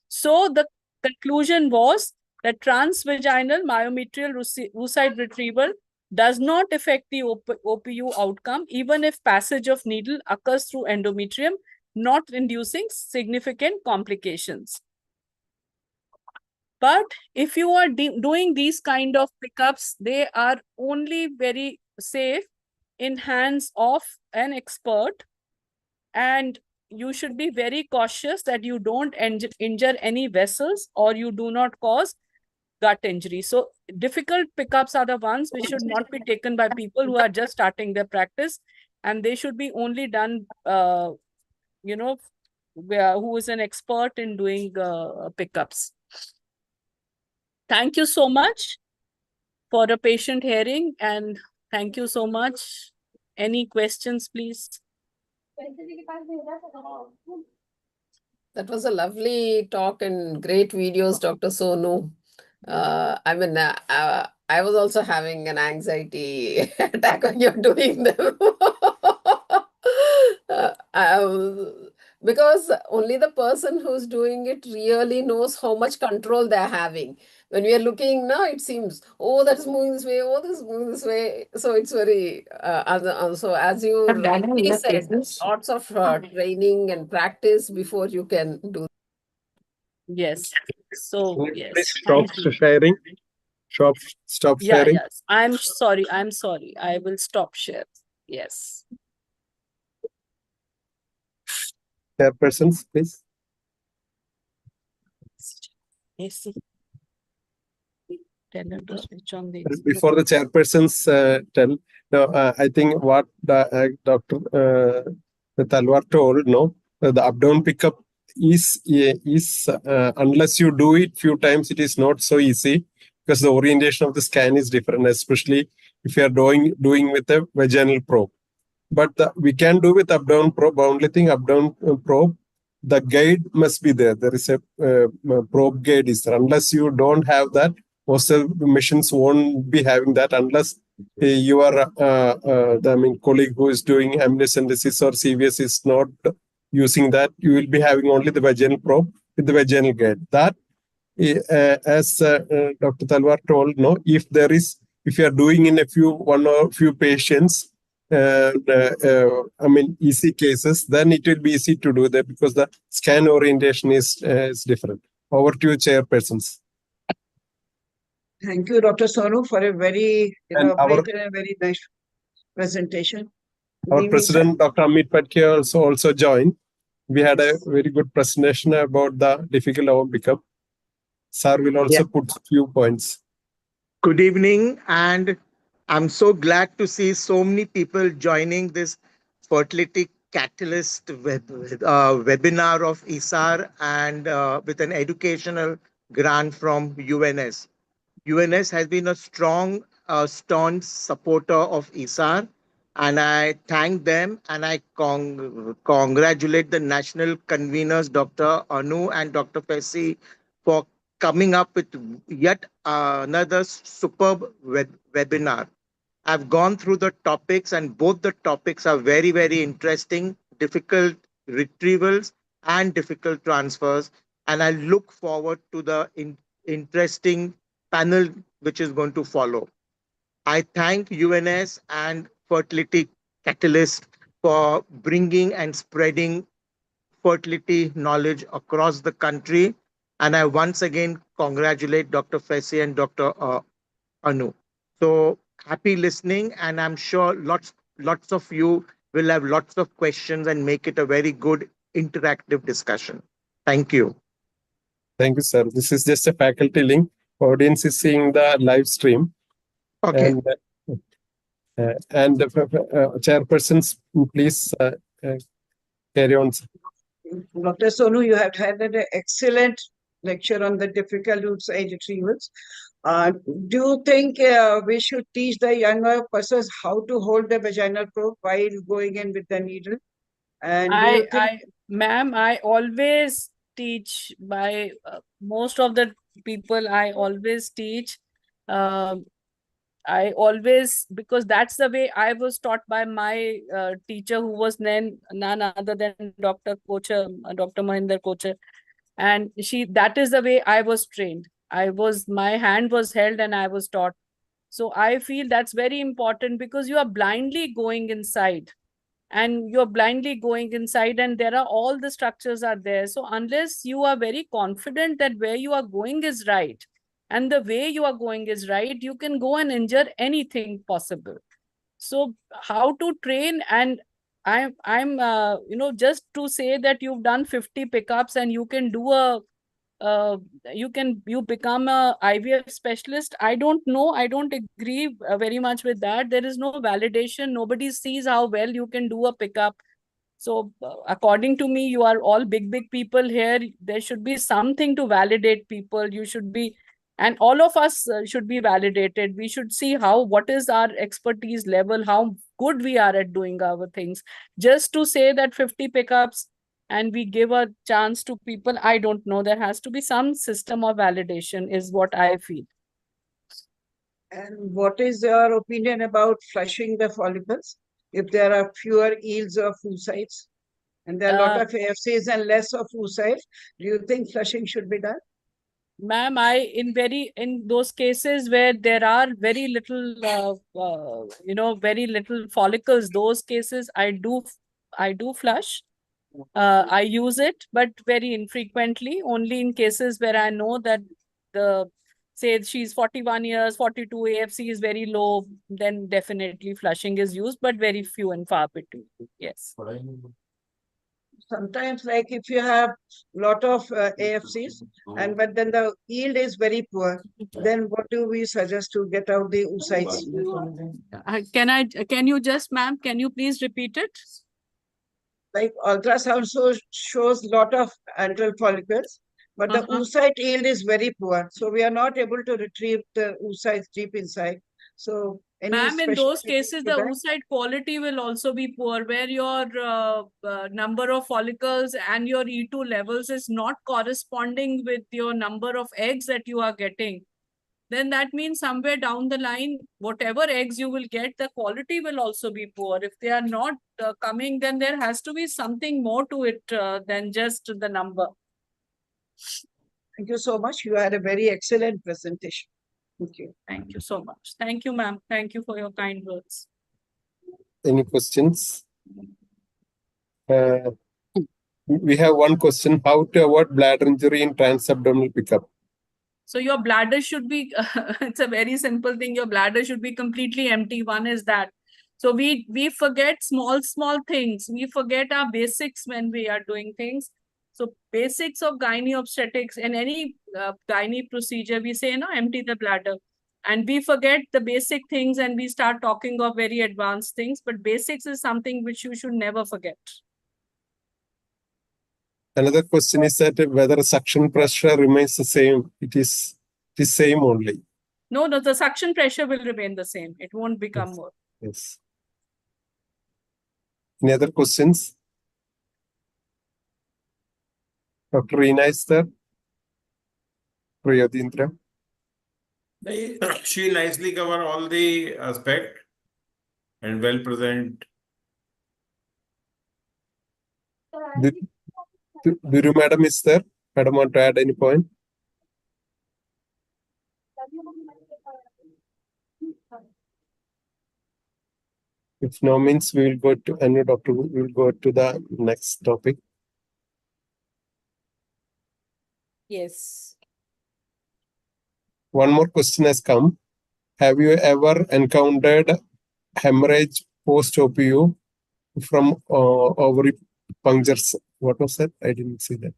So the conclusion was that transvaginal myometrial oocyte retrieval does not affect the OPU outcome, even if passage of needle occurs through endometrium, not inducing significant complications. But if you are doing these kind of pickups, they are only very safe in hands of an expert. And you should be very cautious that you don't injure any vessels or you do not cause gut injury. So difficult pickups are the ones which should not be taken by people who are just starting their practice. And they should be only done, you know, who is an expert in doing pickups. Thank you so much for a patient hearing, and thank you so much. Any questions, please? That was a lovely talk and great videos, Dr. Sonu. I was also having an anxiety attack when you're doing them. Because only the person who's doing it really knows how much control they're having. When we are looking now, it seems, oh, that's moving this way, oh, this is moving this way. So it's very, so as you rightly said, lots of training and practice before you can do. Yes. So, yes. Please stop sharing. Stop sharing. Yes. I'm sorry. I will stop share. Yes. Chairpersons, please. Yes. Before the chairpersons tell, no, I think what Dr. Talwar told, no, the abdomen pickup is unless you do it few times, it is not so easy because the orientation of the scan is different, especially if you are doing with a vaginal probe. But we can do with abdomen probe. Only thing, abdomen probe, the guide must be there. There is a probe guide is there. Unless you don't have that, most of the machines won't be having that unless your colleague who is doing amniocentesis or CVS is not using that. You will be having only the vaginal probe with the vaginal guide. That, as Dr. Talwar told, no, if you are doing in one or few patients, easy cases, then it will be easy to do that because the scan orientation is different. Over to you, chairpersons. Thank you, Dr. Sonu, for a very And brief and a very nice presentation. Our president, Dr. Amit Patke, also joined. We had a very good presentation about the difficult ovum pickup. Sir will also put a few points. Good evening, and I'm so glad to see so many people joining this Fertility Catalyst webinar of ISAR and with an educational grant from UNS. UNS has been a strong, staunch supporter of ISAR, and I thank them and I congratulate the national conveners, Dr. Anu and Dr. Fesi, for coming up with yet another superb webinar. I've gone through the topics, and both the topics are very, very interesting, difficult retrievals and difficult transfers. And I look forward to the interesting panel which is going to follow. I thank UNS and Fertility Catalyst for bringing and spreading fertility knowledge across the country. And I once again congratulate Dr. Fesi and Dr. Anu. So happy listening, and I'm sure lots of you will have lots of questions and make it a very good interactive discussion. Thank you. Thank you, sir. This is just a faculty link. Audience is seeing the live stream. Okay. And chairpersons, please carry on. Dr. Sonu, you have had an excellent lecture on the difficult oocyte retrievals. Do you think we should teach the younger persons how to hold the vaginal probe while going in with the needle? And do you think, Ma'am, I always teach most of the people I always teach. I always, because that's the way I was taught by my teacher, who was none other than Dr. Kocher, Dr. Mahinder Kocher. And that is the way I was trained. My hand was held and I was taught. So I feel that's very important, because you are blindly going inside and there are all the structures are there. So unless you are very confident that where you are going is right and the way you are going is right, you can go and injure anything possible. So how to train? And I'm just to say that you've done 50 pickups and you can do you become a IVF specialist. I don't know. I don't agree very much with that. There is no validation. Nobody sees how well you can do a pickup. So according to me, you are all big people here. There should be something to validate people. You should be, and all of us should be validated. We should see what is our expertise level, how good we are at doing our things. Just to say that 50 pickups and we give a chance to people, I don't know. There has to be some system of validation is what I feel. and what is your opinion about flushing the follicles if there are fewer yields of oocytes and there are a lot of AFCs and less of oocytes? Do you think flushing should be done? Ma'am, in those cases where there are very little, very little follicles, those cases I do flush. I use it, but very infrequently, only in cases where I know that say she's 41 years, 42, AFC is very low, then definitely flushing is used, but very few and far between. Yes. Sometimes, like if you have a lot of AFCs, but then the yield is very poor, then what do we suggest to get out the oocytes? Can you just, ma'am, can you please repeat it? Like ultrasound shows a lot of antral follicles, but the oocyte yield is very poor. So we are not able to retrieve the oocytes deep inside. So ma'am, in those cases, the oocyte quality will also be poor, where your number of follicles and your E2 levels is not corresponding with your number of eggs that you are getting. Then that means somewhere down the line, whatever eggs you will get, the quality will also be poor. If they are not coming, then there has to be something more to it than just the number. Thank you so much. You had a very excellent presentation. Thank you. Thank you so much. Thank you, ma'am. Thank you for your kind words. Any questions? We have one question: how to avoid bladder injury in transabdominal pickup? So your bladder should be, it's a very simple thing. Your bladder should be completely empty. One is that. So we forget small things. We forget our basics when we are doing things. So basics of gynae obstetrics, in any gynae procedure, we say, empty the bladder. And we forget the basic things and we start talking of very advanced things. But basics is something which you should never forget. Another question is that whether suction pressure remains the same. It is same only. No, the suction pressure will remain the same. It won't become more. Yes. Any other questions? Dr. Reena is there? Priyadindra? She nicely covered all the aspect and well present. Guru Madam is there? Madam, want to add any point? If no, means we will go to any doctor. We will go to the next topic. Yes. One more question has come. Have you ever encountered hemorrhage post-OPU from ovary punctures? What was that? I didn't see that.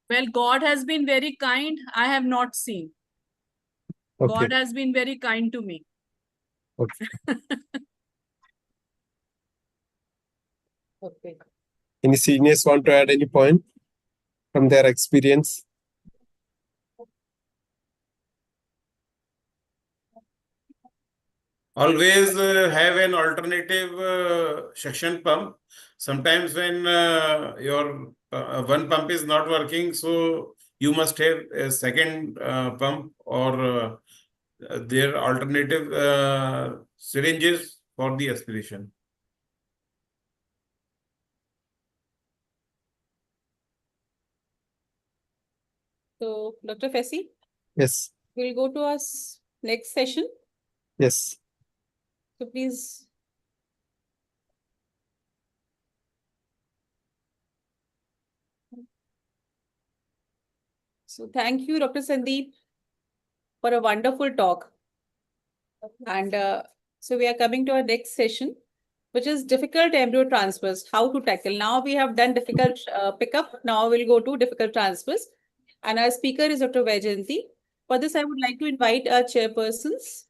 Well, God has been very kind. I have not seen. Okay. God has been very kind to me. Okay. Okay. Any seniors want to add any point from their experience? always have an alternative suction pump. Sometimes when your one pump is not working, so you must have a second pump or their alternative syringes for the aspiration. So, Dr. Fessy, Yes. we'll go to our next session. Yes. So please. So thank you, Dr. Sandeep, for a wonderful talk. And so we are coming to our next session, which is difficult embryo transfers, how to tackle. Now we have done difficult pickup. Now we'll go to difficult transfers. And our speaker is Dr. Vaijayanti. For this, I would like to invite our chairpersons.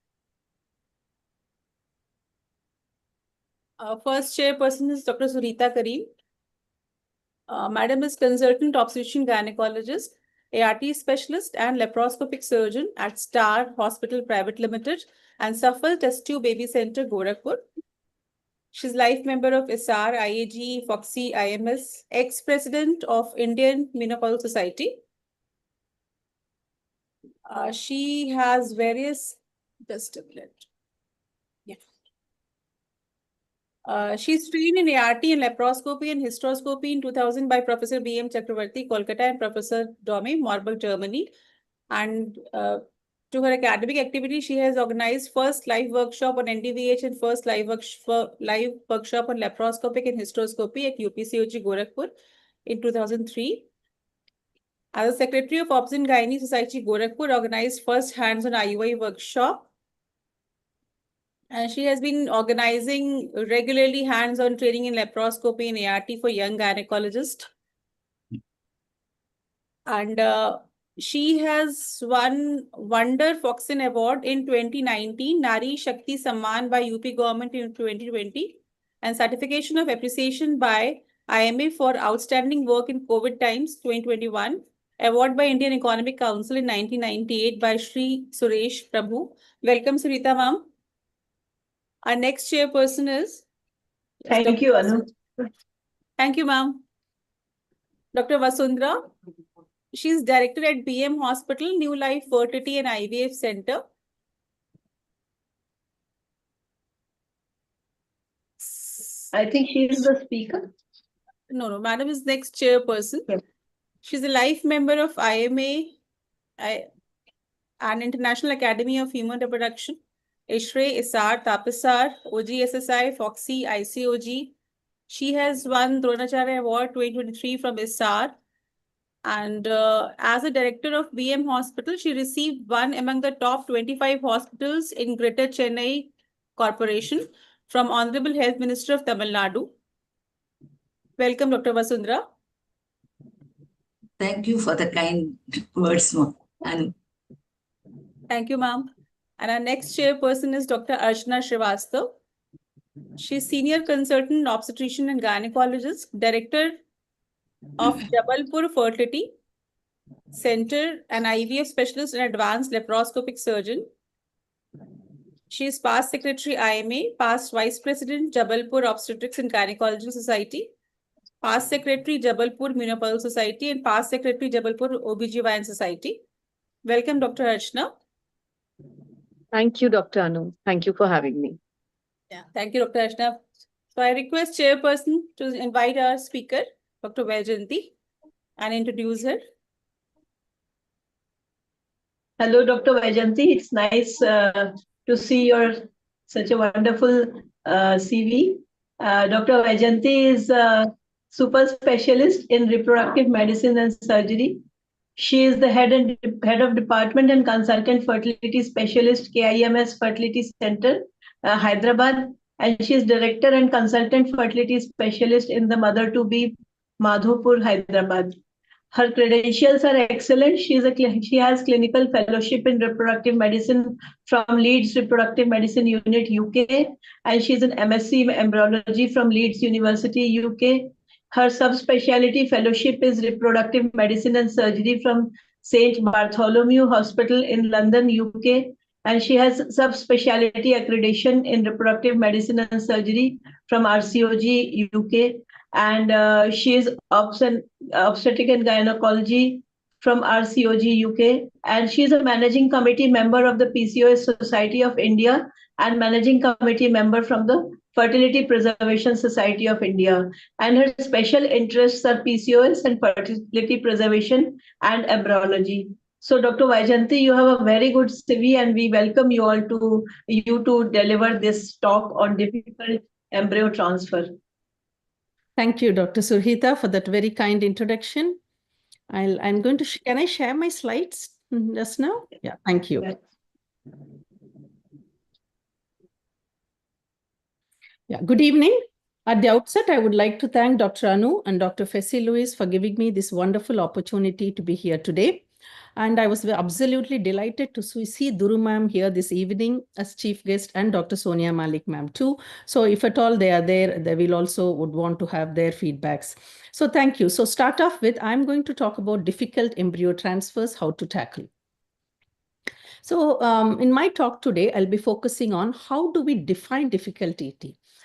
Our first chairperson is Dr. Surita Karim. Madam is consultant obstetrician gynecologist, ART specialist and laparoscopic surgeon at Star Hospital Private Limited and Safal Test Tube Baby Center, Gorakhpur. She's life member of ISAR, IAG, Foxy, IMS, ex-president of Indian Menopause Society. She has various, just a minute. Yeah. She's trained in ART and laparoscopy and hysteroscopy in 2000 by Professor B.M. Chakravarti, Kolkata, and Professor Dome, Marburg, Germany. And to her academic activity, she has organized first live workshop on NDVH and first live workshop on laparoscopic and hysteroscopy at UPCOG Gorakhpur in 2003. As a secretary of Obs and Gynae Society Gorakhpur, organized first hands-on IUI workshop. And she has been organizing regularly hands-on training in laparoscopy and ART for young gynecologists. And she has won Wonder Foxen Award in 2019, Nari Shakti Samman by UP government in 2020, and certification of appreciation by IMA for outstanding work in COVID times 2021, award by Indian Economic Council in 1998 by Shri Suresh Prabhu. Welcome, Surita ma'am. Our next chairperson is. Thank you, Anu. Thank you, ma'am. Dr. Vasundhara. She's director at BM Hospital, New Life Fertility and IVF Center. I think she is the speaker. No, madam is next chairperson. Yes. She's a life member of IMA and International Academy of Human Reproduction, ISRE, ISAR, TAPISAR, OGSSI, Foxy, ICOG. She has won Dronacharya Award 2023 from ISAR. And as a director of BM Hospital, she received one among the top 25 hospitals in Greater Chennai Corporation from Honorable Health Minister of Tamil Nadu. Welcome, Dr. Vasundhara. Thank you for the kind words, ma'am. Thank you, ma'am. And our next chairperson is Dr. Archana Srivastav. She's senior consultant obstetrician and gynecologist, director of Jabalpur Fertility Center, an IVF specialist and advanced laparoscopic surgeon. She is past secretary IMA, past vice president Jabalpur Obstetrics and Gynecology Society, past secretary Jabalpur Menopause Society, and past secretary Jabalpur OBGYN Society. Welcome, Dr. Archana. Thank you, Dr. Anu. Thank you for having me. Yeah, thank you, Dr. Archana. So I request chairperson to invite our speaker, Dr. Vaijayanti, and introduce her. Hello, Dr. Vaijayanti. It's nice to see your such a wonderful CV. Dr. Vaijayanti is a super specialist in reproductive medicine and surgery. She is the head of department and consultant fertility specialist, KIMS Fertility Center, Hyderabad, and she is director and consultant fertility specialist in the Mother-to-Be, Madhopur, Hyderabad. Her credentials are excellent. She has clinical fellowship in reproductive medicine from Leeds Reproductive Medicine Unit, UK, and she's an MSc Embryology from Leeds University, UK. Her subspecialty fellowship is reproductive medicine and surgery from St. Bartholomew Hospital in London, UK, and she has subspecialty accreditation in reproductive medicine and surgery from RCOG UK, and she is obstetric and gynecology from RCOG UK, and she is a managing committee member of the PCOS Society of India and managing committee member from the Fertility Preservation Society of India. And her special interests are PCOS and fertility preservation and embryology. So, Dr. Vaijayanti, you have a very good CV, and we welcome you all to deliver this talk on difficult embryo transfer. Thank you, Dr. Surhita, for that very kind introduction. I'm going to, can I share my slides just now? Yeah, thank you. Yeah, good evening. At the outset, I would like to thank Dr. Anu and Dr. Fessie Lewis for giving me this wonderful opportunity to be here today. And I was absolutely delighted to see Duru ma'am here this evening as chief guest, and Dr. Sonia Malik ma'am too. So if at all they are there, they will also would want to have their feedbacks. So thank you. So start off with, I'm going to talk about difficult embryo transfers, how to tackle. So in my talk today, I'll be focusing on how do we define difficult ET,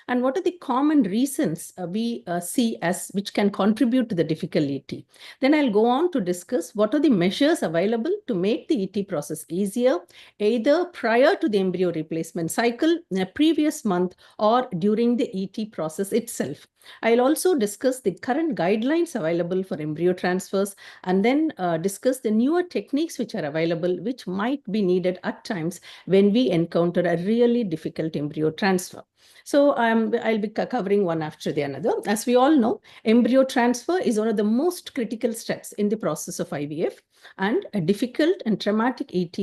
and what are the common reasons we see as which can contribute to the difficult ET. Then I'll go on to discuss what are the measures available to make the ET process easier, either prior to the embryo replacement cycle, in a previous month, or during the ET process itself. I'll also discuss the current guidelines available for embryo transfers, and then discuss the newer techniques which are available, which might be needed at times when we encounter a really difficult embryo transfer. So I'll be covering one after the another. As we all know, embryo transfer is one of the most critical steps in the process of IVF, and a difficult and traumatic ET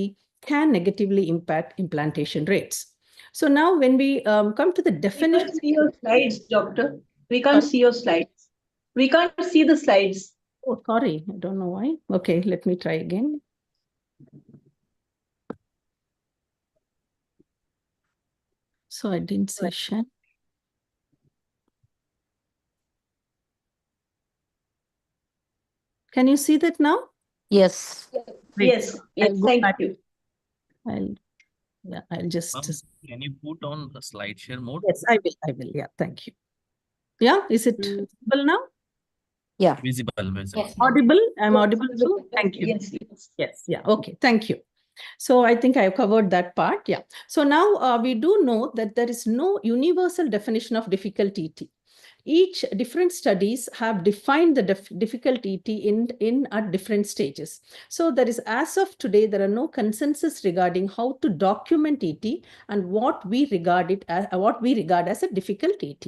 can negatively impact implantation rates. So now when we come to the definition. We can't see your slides, doctor. We can't see your slides. We can't see the slides. Oh, sorry. I don't know why. Okay, let me try again. So I didn't say share. Can you see that now? Yes. Yes. Yes. Thank you. I'll just. Can you put on the slide share mode? Yes, I will. Yeah, thank you. Yeah, is it visible now? Yeah. Visible. Yes. Audible? I'm audible too? Thank you. Yes. Yeah. Okay. Thank you. So I think I've covered that part. Yeah. So now we do know that there is no universal definition of difficult ET. Each different studies have defined the difficult ET in at different stages. So there is, as of today, there are no consensus regarding how to document ET and what we regard as a difficult ET.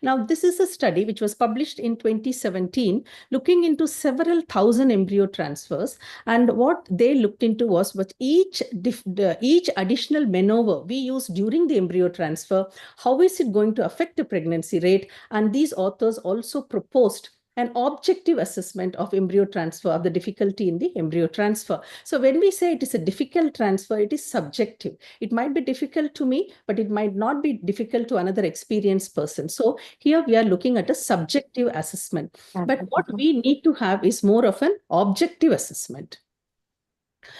Now, this is a study which was published in 2017, looking into several thousand embryo transfers. And what they looked into was what each additional maneuver we use during the embryo transfer, how is it going to affect the pregnancy rate? And these authors also proposed an objective assessment of embryo transfer, of the difficulty in the embryo transfer. So when we say it is a difficult transfer, it is subjective. It might be difficult to me, but it might not be difficult to another experienced person. So here we are looking at a subjective assessment. But what we need to have is more of an objective assessment.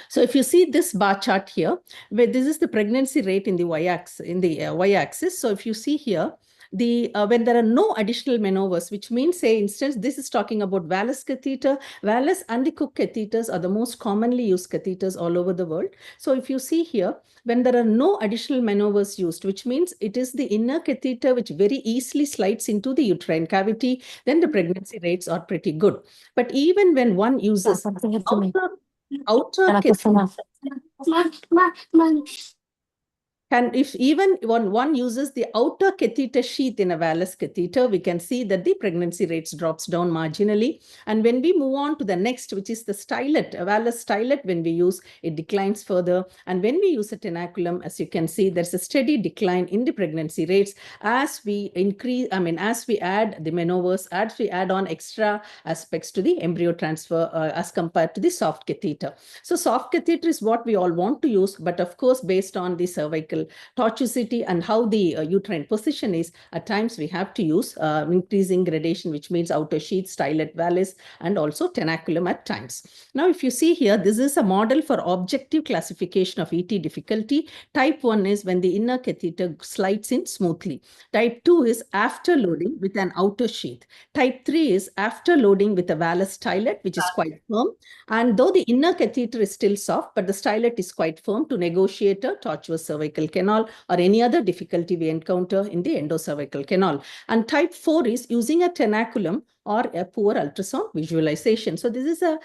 So if you see this bar chart here, where this is the pregnancy rate in the y-axis. So if you see here, when there are no additional maneuvers, which means, say, instance, this is talking about Wallace catheter. Wallace and the Cook catheters are the most commonly used catheters all over the world. So if you see here, when there are no additional maneuvers used, which means it is the inner catheter which very easily slides into the uterine cavity, then the pregnancy rates are pretty good. But even when one uses outer catheter, and if even one uses the outer catheter sheath in a Wallace catheter, we can see that the pregnancy rates drops down marginally. And when we move on to the next, which is the stylet, a Wallace stylet, when we use, it declines further. And when we use a tenaculum, as you can see, there's a steady decline in the pregnancy rates as we increase, as we add the maneuvers, as we add on extra aspects to the embryo transfer as compared to the soft catheter. So soft catheter is what we all want to use, but of course, based on the cervical cervical tortuosity and how the uterine position is, at times we have to use increasing gradation, which means outer sheath, stylet vallis, and also tenaculum at times. Now, if you see here, this is a model for objective classification of ET difficulty. Type 1 is when the inner catheter slides in smoothly. Type 2 is after loading with an outer sheath. Type 3 is after loading with a vallus stylet, which is quite firm. And though the inner catheter is still soft, but the stylet is quite firm to negotiate a tortuous cervical canal or any other difficulty we encounter in the endocervical canal. And type 4 is using a tenaculum or a poor ultrasound visualization. So this is a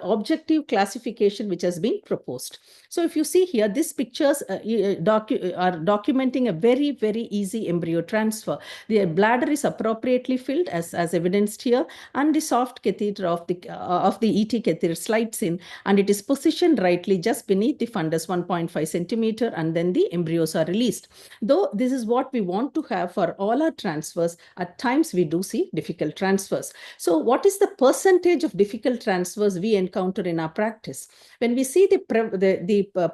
objective classification which has been proposed. So if you see here, these pictures are documenting a very, very easy embryo transfer. The bladder is appropriately filled as evidenced here, and the soft catheter of the ET catheter slides in, and it is positioned rightly just beneath the fundus 1.5 centimeter, and then the embryos are released. Though this is what we want to have for all our transfers, at times we do see difficult transfers. So what is the percentage of difficult transfers we encounter in our practice? When we see the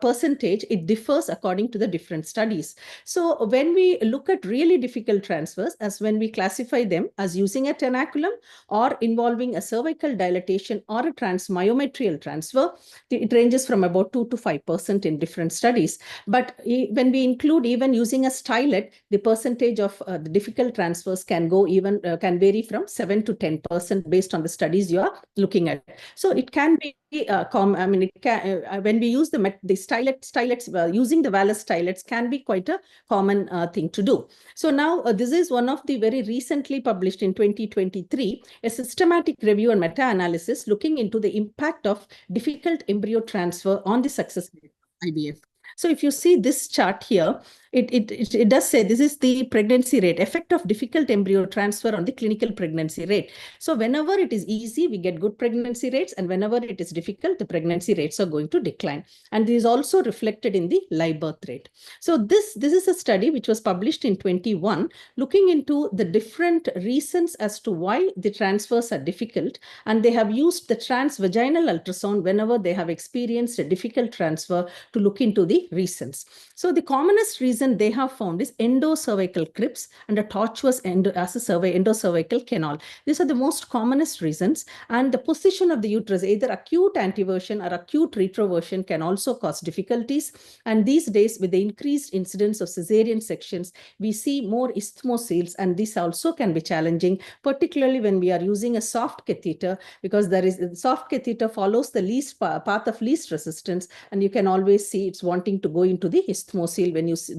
percentage, it differs according to the different studies. So when we look at really difficult transfers, as when we classify them as using a tenaculum or involving a cervical dilatation or a transmyometrial transfer, it ranges from about 2 to 5% in different studies. But when we include even using a stylet, the percentage of the difficult transfers can go even can vary from 7 to 10% based on the studies you are looking at. So it can be when we use the stylets, using the vallus stylets can be quite a common thing to do. So now this is one of the very recently published in 2023, a systematic review and meta-analysis looking into the impact of difficult embryo transfer on the success rate of IVF. So if you see this chart here, it does say this is the pregnancy rate, effect of difficult embryo transfer on the clinical pregnancy rate. So whenever it is easy, we get good pregnancy rates, and whenever it is difficult, the pregnancy rates are going to decline. And this is also reflected in the live birth rate. So this is a study which was published in 21, looking into the different reasons as to why the transfers are difficult, and they have used the transvaginal ultrasound whenever they have experienced a difficult transfer to look into the reasons. So the commonest reason they have found is endocervical crypts and a tortuous endocervical canal. These are the most commonest reasons, and the position of the uterus, either acute anteversion or acute retroversion, can also cause difficulties. And these days, with the increased incidence of cesarean sections, we see more isthmoseals, and this also can be challenging, particularly when we are using a soft catheter, because the soft catheter follows the least path of least resistance, and you can always see it's wanting to go into the isthmosele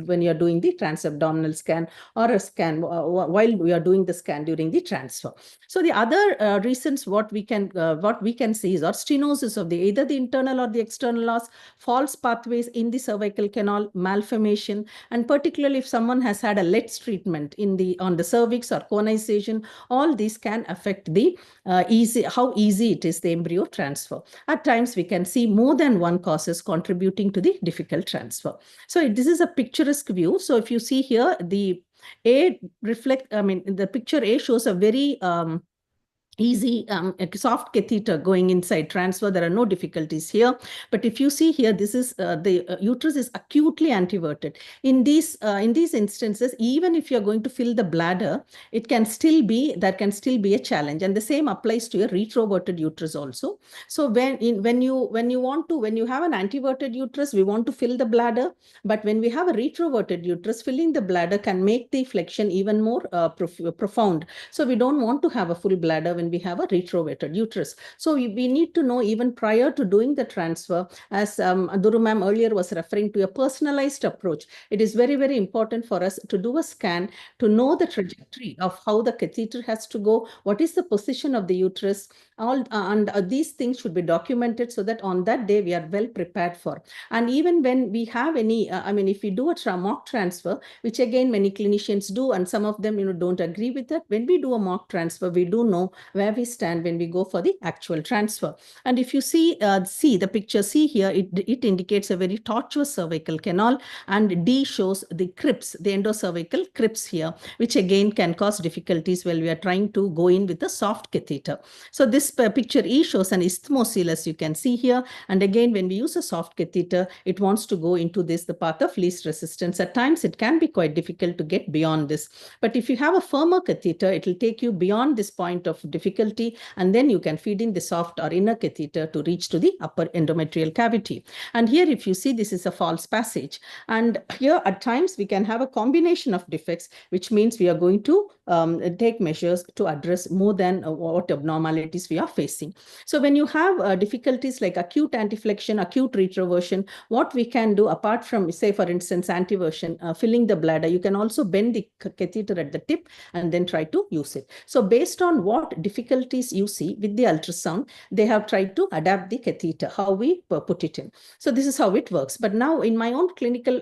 when you are doing the transabdominal scan or a scan while we are doing the scan during the transfer. So the other reasons what we can see is stenosis of either the internal or the external os, false pathways in the cervical canal, malformation, and particularly if someone has had a LETS treatment on the cervix or conization, all these can affect the how easy it is the embryo transfer. At times we can see more than one causes contributing to the difficult transfer. So this is a picturesque view. So if you see here, the picture A shows a very easy soft catheter going inside transfer. There are no difficulties here. But if you see here, this is the uterus is acutely anteverted. In these instances, even if you're going to fill the bladder, there can still be a challenge. And the same applies to a retroverted uterus also. So when you have an anteverted uterus, we want to fill the bladder. But when we have a retroverted uterus, filling the bladder can make the flexion even more profound. So we don't want to have a full bladder when we have a retroverted uterus. So we need to know even prior to doing the transfer, as Duru ma'am earlier was referring to, a personalized approach. It is very, very important for us to do a scan to know the trajectory of how the catheter has to go, what is the position of the uterus, and these things should be documented so that on that day we are well prepared for. And even when we have any, if we do a mock transfer, which again many clinicians do, and some of them don't agree with that, when we do a mock transfer, we do know where we stand when we go for the actual transfer. And if you see the picture C here, it indicates a very tortuous cervical canal, and D shows the crypts, the endocervical crypts here, which again can cause difficulties while we are trying to go in with a soft catheter. So this picture E shows an isthmocele, as you can see here. And again, when we use a soft catheter, it wants to go into this, the path of least resistance. At times, it can be quite difficult to get beyond this. But if you have a firmer catheter, it will take you beyond this point of difficulty, and then you can feed in the soft or inner catheter to reach to the upper endometrial cavity. And here, if you see, this is a false passage. And here, at times, we can have a combination of defects, which means we are going to take measures to address more than what abnormalities we are facing. So when you have difficulties like acute antiflexion, acute retroversion, what we can do, apart from, say, for instance, antiversion, filling the bladder, you can also bend the catheter at the tip and then try to use it. So based on what difficulties you see with the ultrasound, they have tried to adapt the catheter, how we put it in. So this is how it works. But now in my own clinical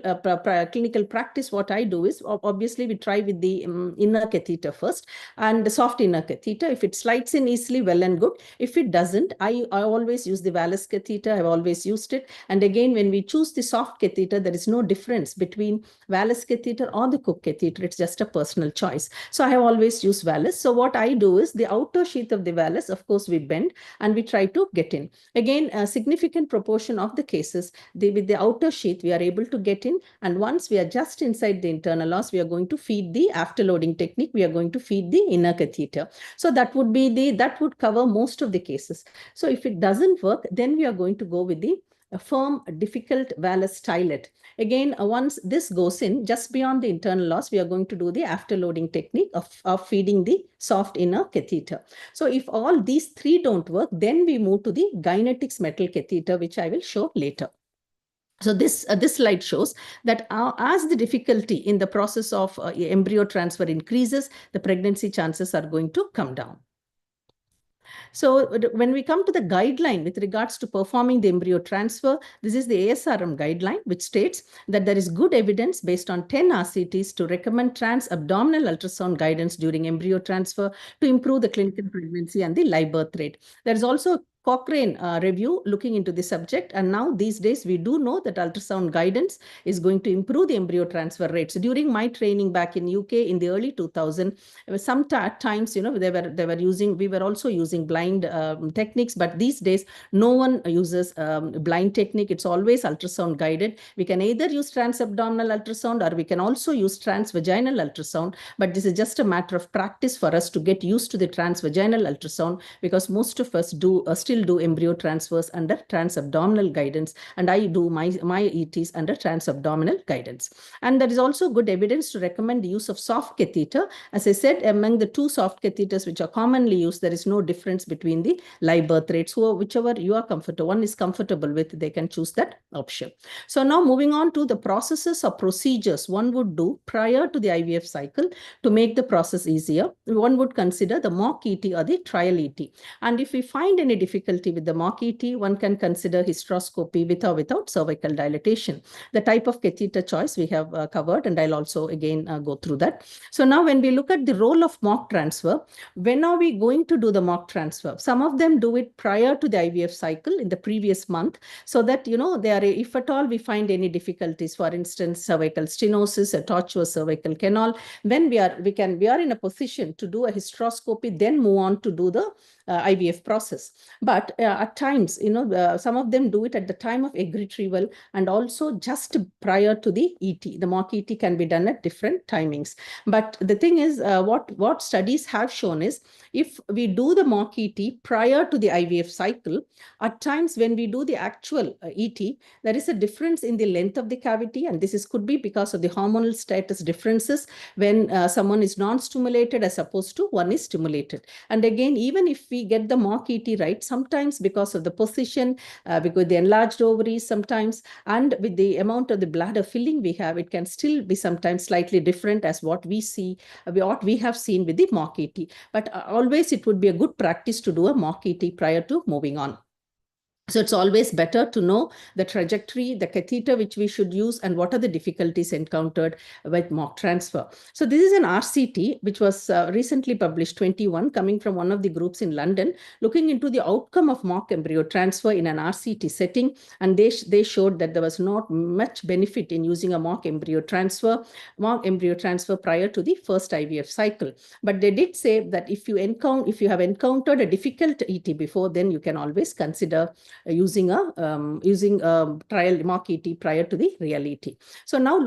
practice, what I do is, obviously we try with the inner catheter first, and the soft inner catheter. If it slides in easily, well and good. If it doesn't, I always use the Wallace catheter. I've always used it. And again, when we choose the soft catheter, there is no difference between Wallace catheter or the Cook catheter. It's just a personal choice. So I have always used Wallace. So what I do is, the outer sheath of the Wallace, of course, we bend and we try to get in. Again, a significant proportion of the cases, with the outer sheath, we are able to get in. And once we are just inside the internal os, we are going to feed the afterloading technique. We are going to feed the inner catheter. So that would cover most of the cases. So if it doesn't work, then we are going to go with the firm, difficult Wallace stylet. Again, once this goes in, just beyond the internal os, we are going to do the afterloading technique of feeding the soft inner catheter. So if all these three don't work, then we move to the Gynetics metal catheter, which I will show later. So this slide shows that as the difficulty in the process of embryo transfer increases, the pregnancy chances are going to come down. So when we come to the guideline with regards to performing the embryo transfer, this is the ASRM guideline, which states that there is good evidence based on 10 RCTs to recommend trans-abdominal ultrasound guidance during embryo transfer to improve the clinical pregnancy and the live birth rate. There is also Cochrane review looking into the subject, and now these days we do know that ultrasound guidance is going to improve the embryo transfer rates. So during my training back in UK in the early 2000s, sometimes we were also using blind techniques, but these days no one uses blind technique. It's always ultrasound guided. We can either use transabdominal ultrasound or we can also use transvaginal ultrasound, but this is just a matter of practice for us to get used to the transvaginal ultrasound, because most of us still do embryo transfers under transabdominal guidance, and I do my ETs under transabdominal guidance. And there is also good evidence to recommend the use of soft catheter. As I said, among the two soft catheters which are commonly used, there is no difference between the live birth rates. So whichever you are comfortable, one is comfortable with, they can choose that option. So now moving on to the processes or procedures one would do prior to the IVF cycle to make the process easier. One would consider the mock ET or the trial ET. And if we find any difficulty with the mock ET, one can consider hysteroscopy with or without cervical dilatation. The type of catheter choice we have covered, and I'll also again go through that. So now when we look at the role of mock transfer, when are we going to do the mock transfer? Some of them do it prior to the IVF cycle in the previous month, so that, if at all we find any difficulties, for instance, cervical stenosis, a tortuous cervical canal, then we are in a position to do a hysteroscopy, then move on to do the IVF process. But at times, some of them do it at the time of egg retrieval and also just prior to the ET. The mock ET can be done at different timings. But the thing is, what studies have shown is, if we do the mock ET prior to the IVF cycle, at times when we do the actual ET, there is a difference in the length of the cavity, and this could be because of the hormonal status differences when someone is non-stimulated as opposed to one is stimulated. And again, even if we get the mock ET right, sometimes because of the position, because the enlarged ovaries sometimes, and with the amount of the bladder filling we have, it can still be sometimes slightly different as what we have seen with the mock ET. But always it would be a good practice to do a mock ET prior to moving on. So it's always better to know the trajectory, the catheter which we should use, and what are the difficulties encountered with mock transfer. So this is an RCT which was recently published, 21, coming from one of the groups in London, looking into the outcome of mock embryo transfer in an RCT setting. And they showed that there was not much benefit in using a mock embryo transfer prior to the first IVF cycle. But they did say that if you have encountered a difficult ET before, then you can always consider using a trial mock ET prior to the real ET. So now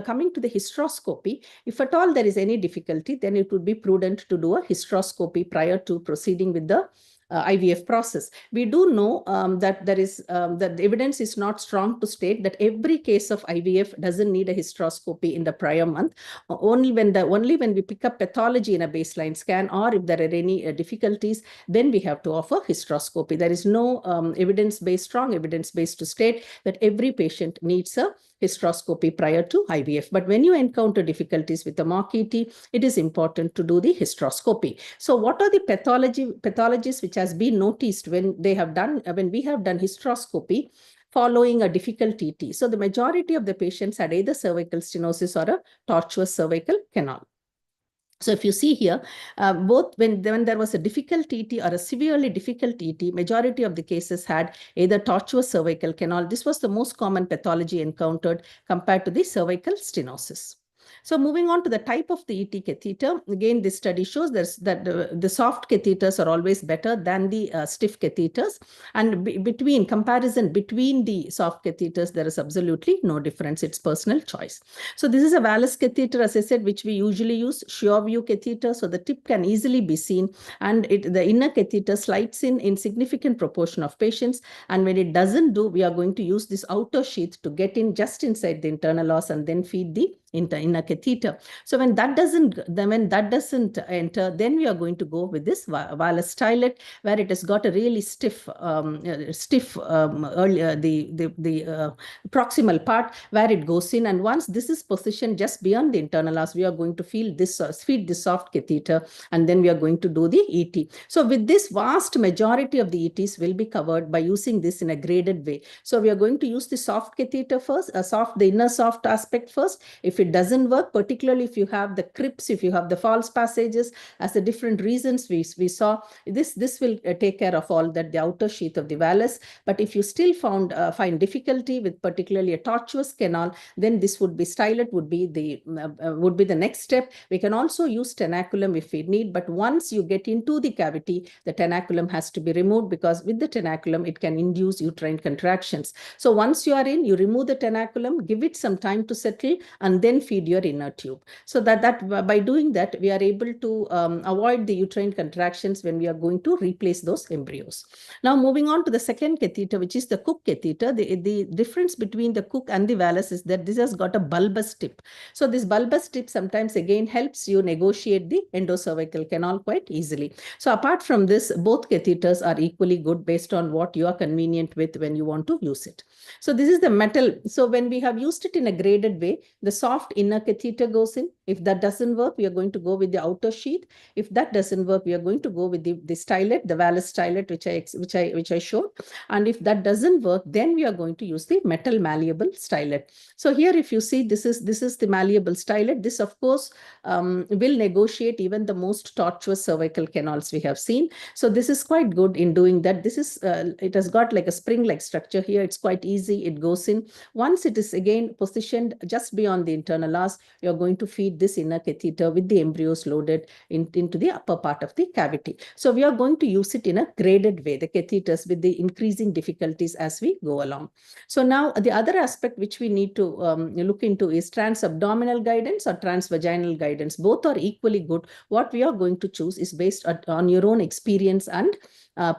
coming to the hysteroscopy, if at all there is any difficulty, then it would be prudent to do a hysteroscopy prior to proceeding with the IVF process. We do know that that the evidence is not strong to state that every case of IVF doesn't need a hysteroscopy in the prior month. Only when we pick up pathology in a baseline scan, or if there are any difficulties, then we have to offer hysteroscopy. There is no strong evidence-based to state that every patient needs a hysteroscopy prior to IVF. But when you encounter difficulties with the mock ET, it is important to do the hysteroscopy. So what are the pathologies which has been noticed when we have done hysteroscopy following a difficult ET? So the majority of the patients had either cervical stenosis or a tortuous cervical canal. So if you see here, both when there was a difficult ET or a severely difficult ET, majority of the cases had either tortuous cervical canal. This was the most common pathology encountered compared to the cervical stenosis. So moving on to the type of the ET catheter, again, this study shows that the soft catheters are always better than the stiff catheters. And comparison between the soft catheters, there is absolutely no difference. It's personal choice. So this is a Wallace catheter, as I said, which we usually use, sure view catheter. So the tip can easily be seen, and the inner catheter slides in significant proportion of patients. And when it doesn't do, we are going to use this outer sheath to get in just inside the internal os and then feed the inner catheter. So when that doesn't enter, then we are going to go with this Wallace stylet, where it has got a really stiff proximal part where it goes in. And once this is positioned just beyond the internal os, we are going to feed this soft catheter, and then we are going to do the ET. So with this, vast majority of the ETs will be covered by using this in a graded way. So we are going to use the soft catheter first, the inner soft aspect first. If it doesn't work, particularly if you have the crypts, if you have the false passages, as the different reasons we saw, this will take care of all that, the outer sheath of the Wallace. But if you still find difficulty with particularly a tortuous canal, then this stylet would be the next step. We can also use tenaculum if we need, but once you get into the cavity, the tenaculum has to be removed, because with the tenaculum, it can induce uterine contractions. So once you are in, you remove the tenaculum, give it some time to settle, and then feed your inner tube. So that by doing that, we are able to avoid the uterine contractions when we are going to replace those embryos. Now moving on to the second catheter, which is the Cook catheter. The difference between the Cook and the Wallace is that this has got a bulbous tip. So this bulbous tip sometimes again helps you negotiate the endocervical canal quite easily. So apart from this, both catheters are equally good based on what you are convenient with when you want to use it. So this is the metal. So when we have used it in a graded way, the soft inner catheter goes in. If that doesn't work, we are going to go with the outer sheath. If that doesn't work, we are going to go with the stylet, the Wallace stylet, which I showed. And if that doesn't work, then we are going to use the metal malleable stylet. So here, if you see, this is the malleable stylet. This, of course, will negotiate even the most tortuous cervical canals we have seen. So this is quite good in doing that. This is it has got like a spring-like structure here. It's quite easy. It goes in. Once it is again positioned just beyond the internal os, you're going to feed this inner catheter with the embryos loaded into the upper part of the cavity. So we are going to use it in a graded way, the catheters, with the increasing difficulties as we go along. So now the other aspect which we need to look into is transabdominal guidance or transvaginal guidance. Both are equally good. What we are going to choose is based on your own experience and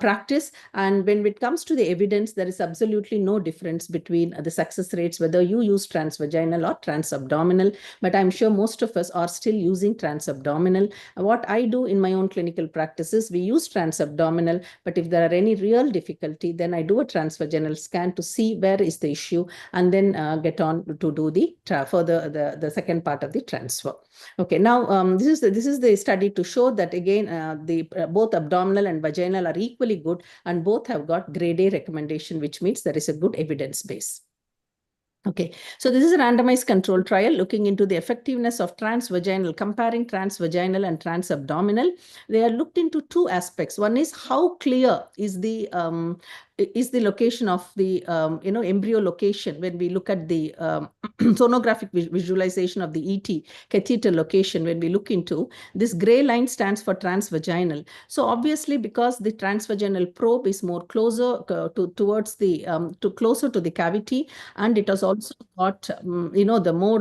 practice. And when it comes to the evidence, there is absolutely no difference between the success rates, whether you use transvaginal or transabdominal. But I'm sure most of us are still using transabdominal. What I do in my own clinical practices, we use transabdominal, but if there are any real difficulty, then I do a transvaginal scan to see where is the issue, and then get on to do the second part of the transfer. Okay, now this is the study to show that again, both abdominal and vaginal are equally good, and both have got grade A recommendation, which means there is a good evidence base. Okay, so this is a randomized control trial looking into the effectiveness of transvaginal, comparing transvaginal and transabdominal. They are looked into two aspects. One is how clear is the location of the embryo location when we look at the sonographic visualization of the ET catheter location. When we look into this, gray line stands for transvaginal. So obviously, because the transvaginal probe is more closer towards the closer to the cavity, and it has also got the more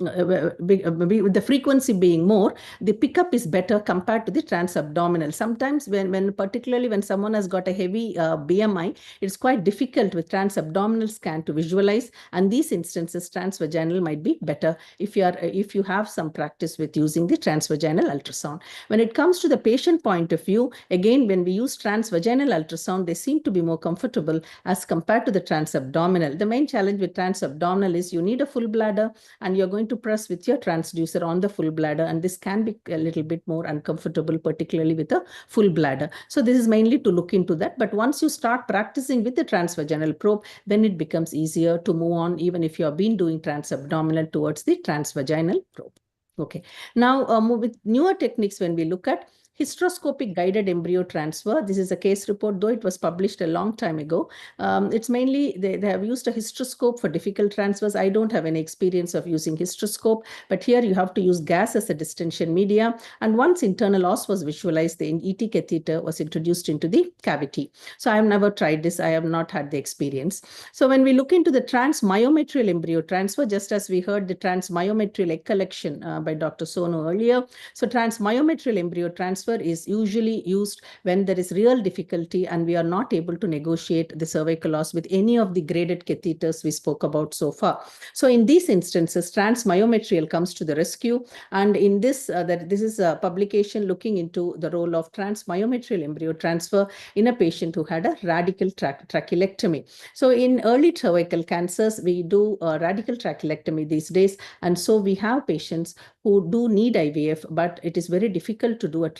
the frequency being more, the pickup is better compared to the transabdominal. Sometimes particularly when someone has got a heavy BMI, it's quite difficult with transabdominal scan to visualize, and these instances transvaginal might be better if you have some practice with using the transvaginal ultrasound. When it comes to the patient point of view, again, when we use transvaginal ultrasound, they seem to be more comfortable as compared to the transabdominal. The main challenge with transabdominal is you need a full bladder, and you're going to press with your transducer on the full bladder, and this can be a little bit more uncomfortable, particularly with a full bladder. So this is mainly to look into that. But once you start practicing with the transvaginal probe, then it becomes easier to move on, even if you have been doing transabdominal, towards the transvaginal probe. Okay, now with newer techniques, when we look at hysteroscopic guided embryo transfer. This is a case report, though it was published a long time ago. It's mainly, they have used a hysteroscope for difficult transfers. I don't have any experience of using hysteroscope, but here you have to use gas as a distension media. And once internal os was visualized, the ET catheter was introduced into the cavity. So I have never tried this. I have not had the experience. So when we look into the transmyometrial embryo transfer, just as we heard the transmyometrial egg collection by Dr. Sonu earlier. So transmyometrial embryo transfer is usually used when there is real difficulty and we are not able to negotiate the cervical os with any of the graded catheters we spoke about so far. So in these instances, transmyometrial comes to the rescue. And in this, this is a publication looking into the role of transmyometrial embryo transfer in a patient who had a radical trachelectomy. So in early cervical cancers, we do radical trachelectomy these days. And so we have patients who do need IVF, but it is very difficult to do a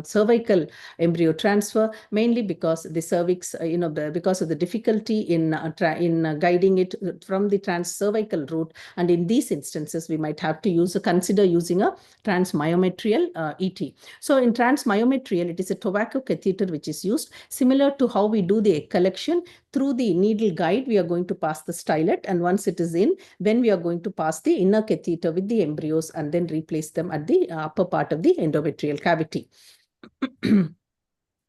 cervical embryo transfer, mainly because the cervix, because of the difficulty in guiding it from the transcervical route. And in these instances, we might have to consider using a transmyometrial ET. So in transmyometrial, it is a tobacco catheter which is used, similar to how we do the egg collection. Through the needle guide, we are going to pass the stylet, and once it is in, then we are going to pass the inner catheter with the embryos and then replace them at the upper part of the endometrial cavity.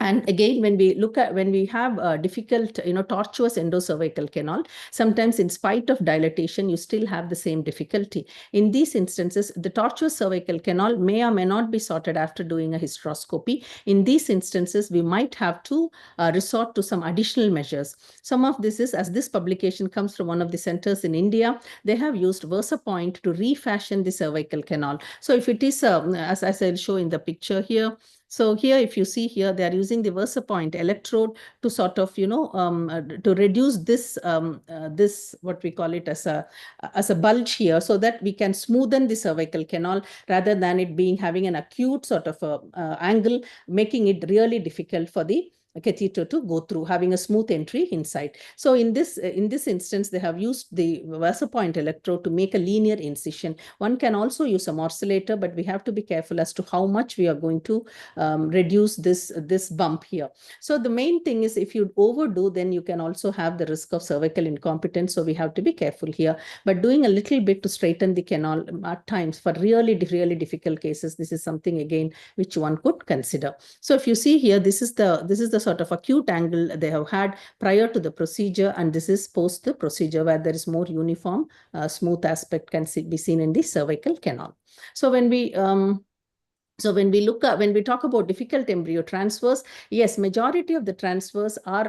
And again, when we have difficult, tortuous endocervical canal, sometimes in spite of dilatation, you still have the same difficulty. In these instances, the tortuous cervical canal may or may not be sorted after doing a hysteroscopy. In these instances, we might have to resort to some additional measures. Some of this is, as this publication comes from one of the centers in India, they have used VersaPoint to refashion the cervical canal. So if it is, as I'll show in the picture here, so here, if you see here, they are using the VersaPoint electrode to sort of, to reduce this, what we call it as a bulge here, so that we can smoothen the cervical canal rather than it having an acute sort of angle, making it really difficult for the catheter to go through, having a smooth entry inside. So in this instance, they have used the VersaPoint electrode to make a linear incision. One can also use a morcellator, but we have to be careful as to how much we are going to reduce this bump here. So the main thing is, if you overdo, then you can also have the risk of cervical incompetence. So we have to be careful here. But doing a little bit to straighten the canal at times for really difficult cases, this is something again which one could consider. So if you see here, this is the sort of acute angle they have had prior to the procedure, and this is post the procedure, where there is more uniform, smooth aspect can be seen in the cervical canal. So when we when we talk about difficult embryo transfers, yes, majority of the transfers are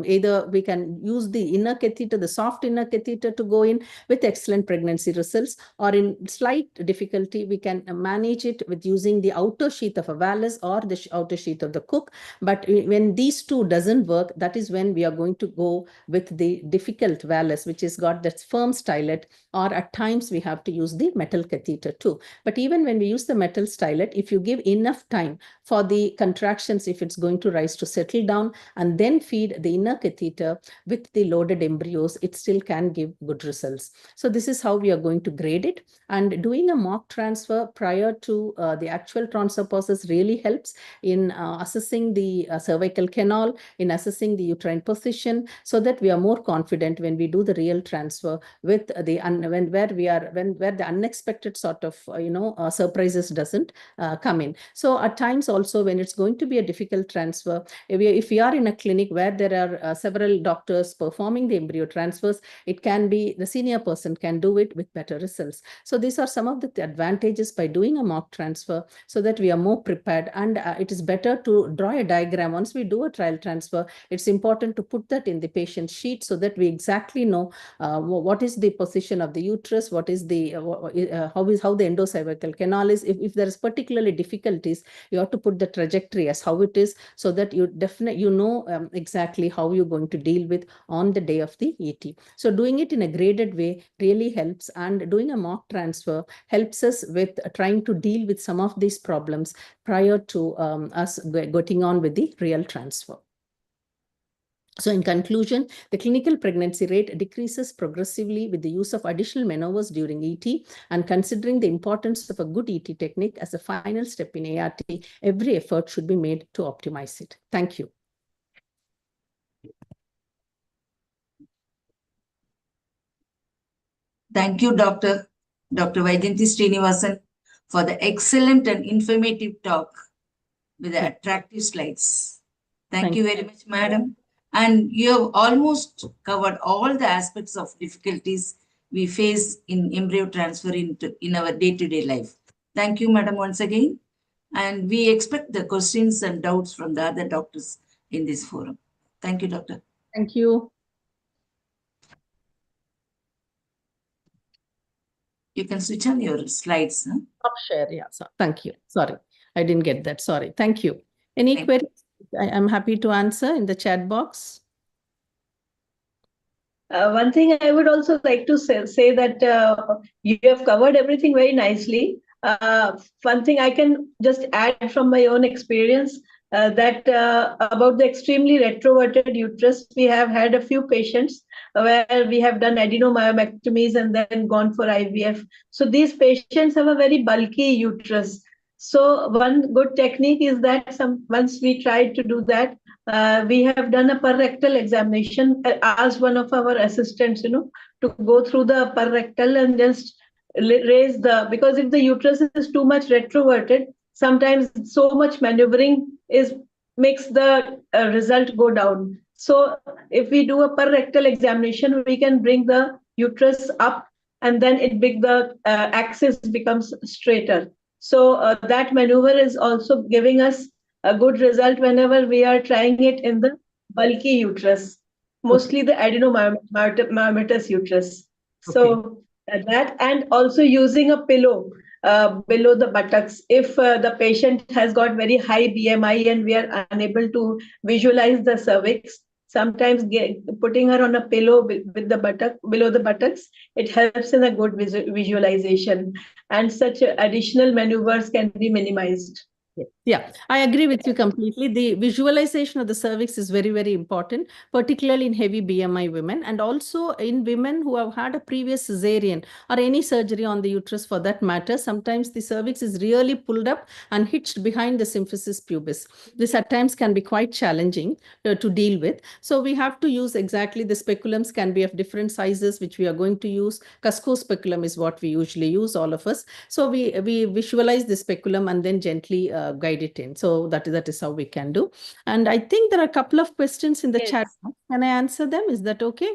either we can use the inner catheter, the soft inner catheter, to go in with excellent pregnancy results, or in slight difficulty, we can manage it with using the outer sheath of a vallus or the outer sheath of the Cook. But when these two doesn't work, that is when we are going to go with the difficult vallus, which has got that firm stylet, or at times we have to use the metal catheter too. But even when we use the metal metal stylet, if you give enough time for the contractions, if it's going to rise, to settle down, and then feed the inner catheter with the loaded embryos, it still can give good results. So this is how we are going to grade it. And doing a mock transfer prior to the actual transfer process really helps in assessing the cervical canal, in assessing the uterine position, so that we are more confident when we do the real transfer with the where the unexpected sort of surprises doesn't come in. So at times also, when it's going to be a difficult transfer, if we are in a clinic where there are several doctors performing the embryo transfers, it can be the senior person can do it with better results. So these are some of the advantages by doing a mock transfer, so that we are more prepared. And it is better to draw a diagram. Once we do a trial transfer, it's important to put that in the patient sheet, so that we exactly know what is the position of the uterus, what is the how the endocervical canal is. If there is particularly difficulties, you have to put the trajectory as how it is, so that you definitely know exactly how you're going to deal with on the day of the ET. So doing it in a graded way really helps, and doing a mock transfer helps us with trying to deal with some of these problems prior to us getting on with the real transfer. So in conclusion, the clinical pregnancy rate decreases progressively with the use of additional maneuvers during ET, and considering the importance of a good ET technique as a final step in ART, every effort should be made to optimize it. Thank you. Thank you, Dr. Vaijayanti Srinivasan, for the excellent and informative talk with the attractive slides. Thank you very much, madam. And you have almost covered all the aspects of difficulties we face in embryo transfer in our day-to-day life. Thank you, madam, once again. And we expect the questions and doubts from the other doctors in this forum. Thank you, doctor. Thank you. You can switch on your slides. Huh? Stop share. Yeah. So, thank you. Sorry, I didn't get that. Sorry. Thank you. Any queries? I'm happy to answer in the chat box. One thing I would also like to say that you have covered everything very nicely. One thing I can just add from my own experience, that about the extremely retroverted uterus, we have had a few patients where we have done adenomyomectomies and then gone for IVF. So these patients have a very bulky uterus. So one good technique is that once we tried to do that, we have done a perrectal examination. Asked one of our assistants, to go through the perrectal and just raise because if the uterus is too much retroverted, sometimes so much maneuvering makes the result go down. So if we do a perrectal examination, we can bring the uterus up, and then the axis becomes straighter. So that maneuver is also giving us a good result whenever we are trying it in the bulky uterus, mostly the adenomyomatous uterus. So that, and also using a pillow below the buttocks. If the patient has got very high BMI and we are unable to visualize the cervix, sometimes putting her on a pillow with the below the buttocks, it helps in a good visualization, and such additional maneuvers can be minimized. Yeah, I agree with you completely. The visualization of the cervix is very, very important, particularly in heavy BMI women, and also in women who have had a previous cesarean or any surgery on the uterus for that matter. Sometimes the cervix is really pulled up and hitched behind the symphysis pubis. This at times can be quite challenging to deal with. So we have to use exactly, the speculums can be of different sizes, which we are going to use. Cusco speculum is what we usually use, all of us. So we visualize the speculum and then gently guide it in. So that is how we can do. And I think there are a couple of questions in the chat. Can I answer them? Is that okay?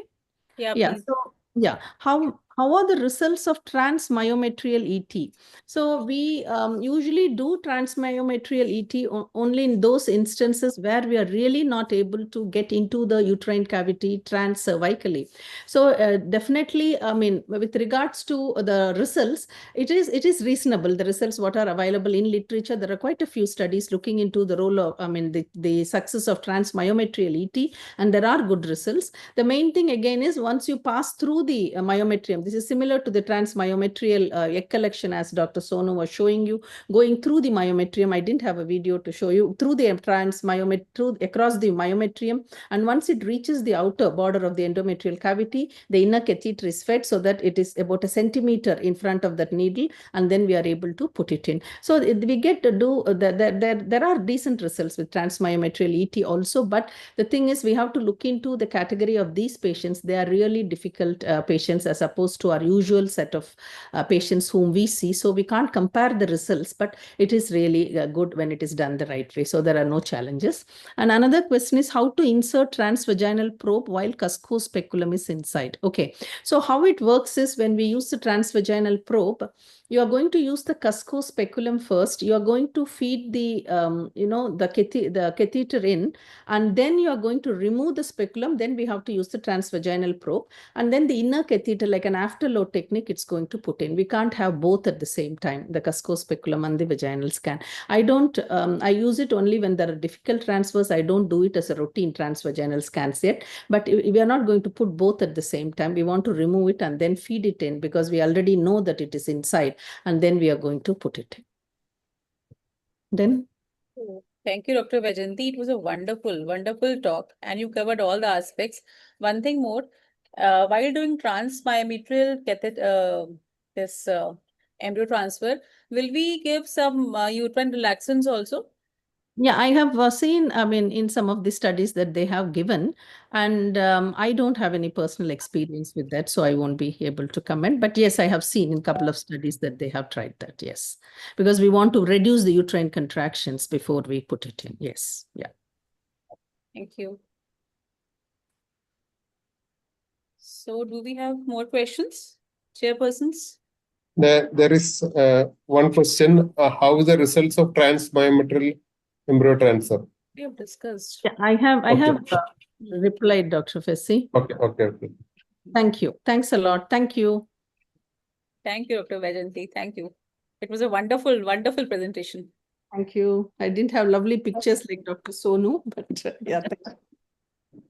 Yeah, Yeah. please. So yeah, how are the results of transmyometrial ET? So we usually do transmyometrial ET only in those instances where we are really not able to get into the uterine cavity transcervically. So definitely, I mean, with regards to the results, it is reasonable. The results what are available in literature, there are quite a few studies looking into the role of, I mean, the success of transmyometrial ET, and there are good results. The main thing again is once you pass through the myometrium, This is similar to the transmyometrial egg collection, as Dr. Sonu was showing you, going through the myometrium. I didn't have a video to show you through the across the myometrium. And once it reaches the outer border of the endometrial cavity, the inner catheter is fed so that it is about a centimeter in front of that needle, and then we are able to put it in. So we get to do, there are decent results with transmyometrial ET also, but the thing is we have to look into the category of these patients. They are really difficult patients as opposed to our usual set of patients whom we see. So we can't compare the results, but it is really good when it is done the right way. So there are no challenges. And another question is how to insert transvaginal probe while cusco speculum is inside. Okay, so how it works is when we use the transvaginal probe, you are going to use the cusco speculum first. You are going to feed the, the catheter in, and then you are going to remove the speculum. Then we have to use the transvaginal probe, and then the inner catheter, like an afterload technique, it's going to put in. We can't have both at the same time, the cusco speculum and the vaginal scan. I don't, I use it only when there are difficult transfers. I don't do it as a routine transvaginal scans yet, but we are not going to put both at the same time. We want to remove it and then feed it in, because we already know that it is inside, and then we are going to put it in. Then. Thank you, Dr. Vajanti. It was a wonderful, wonderful talk, and you covered all the aspects. One thing more, while doing transmyometrial catheter, this embryo transfer, will we give some uterine relaxants also? Yeah, I have seen, I mean, in some of the studies that they have given, and I don't have any personal experience with that, so I won't be able to comment. But yes, I have seen in a couple of studies that they have tried that, yes. Because we want to reduce the uterine contractions before we put it in, yes, yeah. Thank you. So do we have more questions, chairpersons? There is one question. How is the results of transmyometrial embryo transfer? We have discussed. Yeah, I have replied, Dr. Fessi. Okay. Thank you. Thanks a lot. Thank you. Thank you, Dr. Vajanti. Thank you. It was a wonderful, wonderful presentation. Thank you. I didn't have lovely pictures like Dr. Sonu, but yeah, thank you.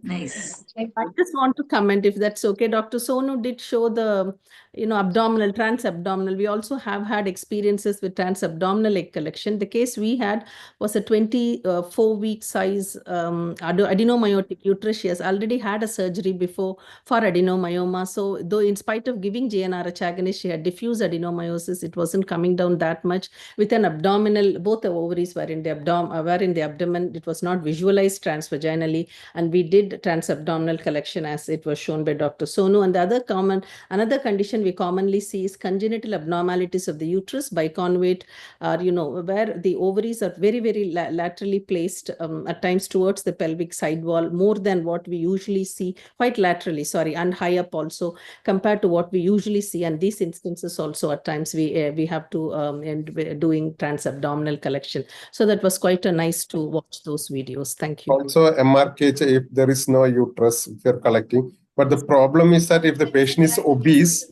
Nice. I just want to comment, if that's okay. Dr. Sonu did show the, abdominal, transabdominal. We also have had experiences with transabdominal egg collection. The case we had was a 24-week size adenomyotic uterus. She has already had a surgery before for adenomyoma. So though in spite of giving GnRH agonist, she had diffuse adenomyosis. It wasn't coming down that much. With an abdominal, both the ovaries were in the abdomen. It was not visualized transvaginally, and we did transabdominal collection as it was shown by Dr. Sonu. And the another condition we commonly see is congenital abnormalities of the uterus, biconvate, where the ovaries are very, very laterally placed at times towards the pelvic side wall, more than what we usually see, quite laterally, and high up also compared to what we usually see. And these instances also at times we have to end doing transabdominal collection. So that was quite nice to watch those videos. Thank you. Also MRKH if there is no uterus if you're collecting. But the problem is that if the patient is obese,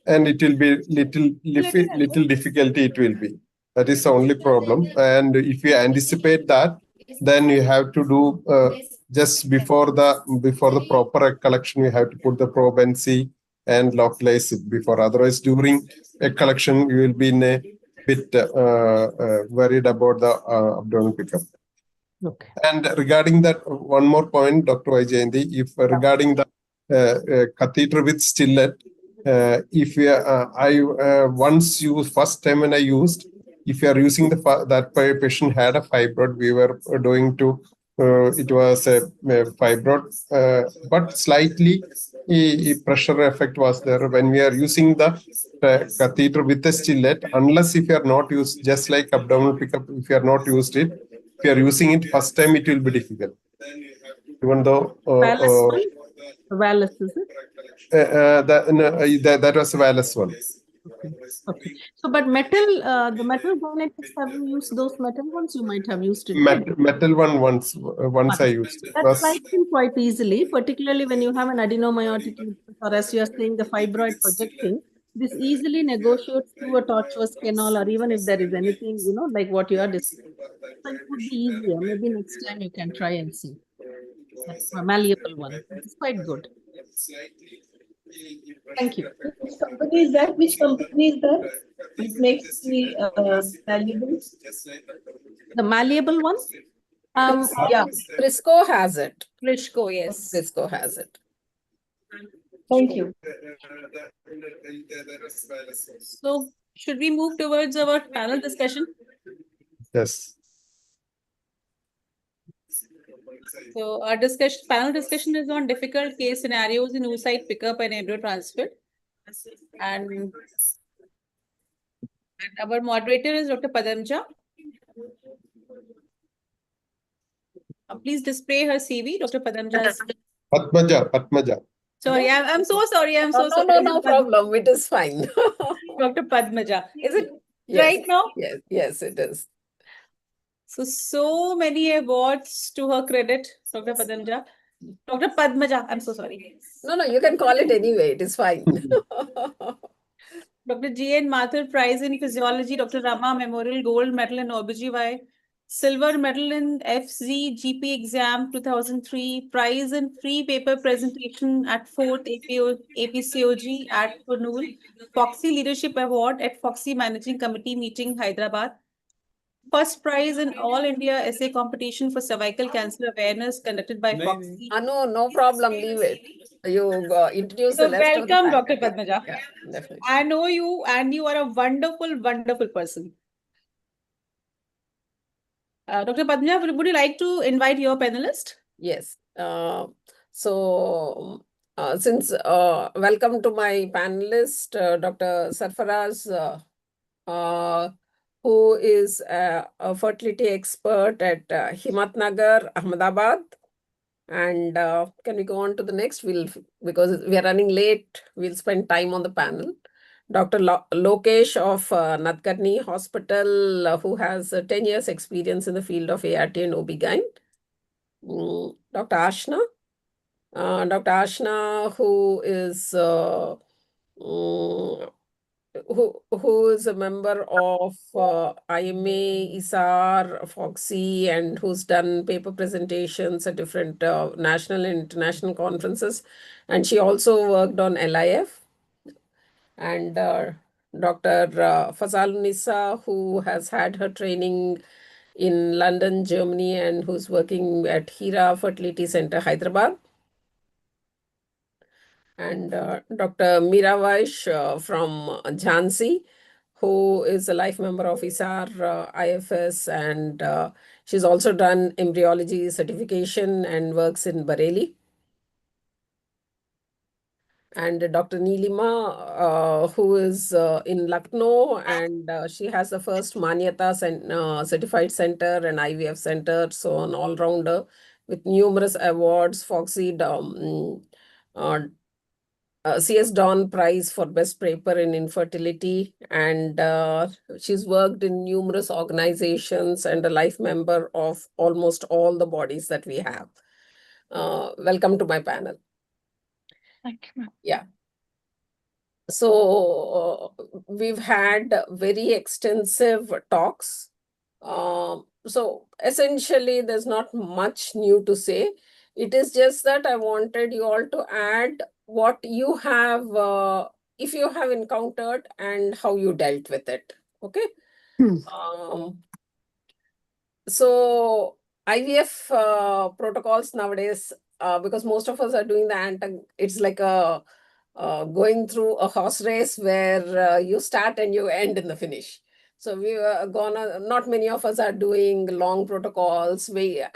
and it will be little difficulty it will be. That is the only problem. And if you anticipate that, then you have to do just before the proper collection, you have to put the probe and see and localize it before. Otherwise, during a collection, you will be in a bit worried about the abdominal pickup. Okay. And regarding that, one more point, Dr. Vajanti, if regarding the catheter with stillet, if once used, first time when I used, if you are using that patient had a fibroid, we were doing to, it was a fibroid, but slightly pressure effect was there. When we are using the catheter with the stillet, unless if you are not used, just like abdominal pickup, if you are not used it, if you are using it first time, it will be difficult. Even though Valus, is it? That was a Valus one. Okay. So, but metal, the metal gynetics, have you used those metal ones? You might have used it. Metal one once I used it. That slides in quite easily, particularly when you have an adenomyotic uterus, or as you are saying, the fibroid projecting. This easily negotiates through a tortuous canal, or even if there is anything, like what you are discussing. So it would be easier. Maybe next time you can try and see. That's a malleable one. It's quite good. Thank you. Which company is that? Which company is that? It makes the malleable. The malleable one? Yeah, Prisco has it. Prisco, yes. Prisco has it. Thank you. So should we move towards our panel discussion? Yes. So our panel discussion is on difficult case scenarios in oocyte pickup and embryo transfer. And our moderator is Dr. Padamja. Please display her CV, Dr. Padamja. Padmaja. Sorry, I'm so sorry. I'm so no, sorry. No problem. It is fine. Dr. Padmaja. Is it Yes. right now? Yes, it is. So many awards to her credit, Dr. Padamja. Dr. Padmaja, I'm so sorry. No, you can call it anyway. It is fine. Dr. G.N. Mathur Prize in Physiology, Dr. Rama Memorial Gold Medal in OBGY, Silver Medal in FZGP exam 2003, Prize in Free Paper Presentation at 4th APCOG at Kurnool, Foxy Leadership Award at Foxy Managing Committee meeting, Hyderabad. First prize in All India Essay Competition for Cervical Cancer Awareness conducted by Foxy. No problem. Leave it. You introduce So the rest of the welcome, Dr. faculty. Padmaja. Yeah, definitely. I know you and you are a wonderful, wonderful person. Dr. Padmaja, would you like to invite your panelist? Yes. Since welcome to my panelist, Dr. Sarfaraz, who is a fertility expert at Himatnagar, Ahmedabad. And can we go on to the next? Because we are running late, we'll spend time on the panel. Dr. Lokesh of Nadkarni Hospital, who has 10 years experience in the field of ART and OB-GYN. Dr. Ashna. Dr. Ashna, who is who is a member of IMA, ISAR, Foxy, and who's done paper presentations at different national and international conferences. And she also worked on LIF. And Dr. Fazalunisa, who has had her training in London, Germany, and who's working at Hira Fertility Center, Hyderabad. And Dr. Meera from Jhansi, who is a life member of ISAR IFS, and she's also done embryology certification and works in Bareilly. And Dr. Neelima, who is in Lucknow, and she has the first Manyata certified center and IVF center, so an all-rounder with numerous awards, Foxy CS Dawn Prize for Best Paper in Infertility, and she's worked in numerous organizations and a life member of almost all the bodies that we have. Welcome to my panel. Thank you, ma'am. Yeah. So we've had very extensive talks. So essentially, there's not much new to say. It is just that I wanted you all to add what you have, if you have encountered and how you dealt with it. Okay. So IVF protocols nowadays, because most of us are doing it's like a going through a horse race where you start and you end in the finish. So we are not many of us are doing long protocols. The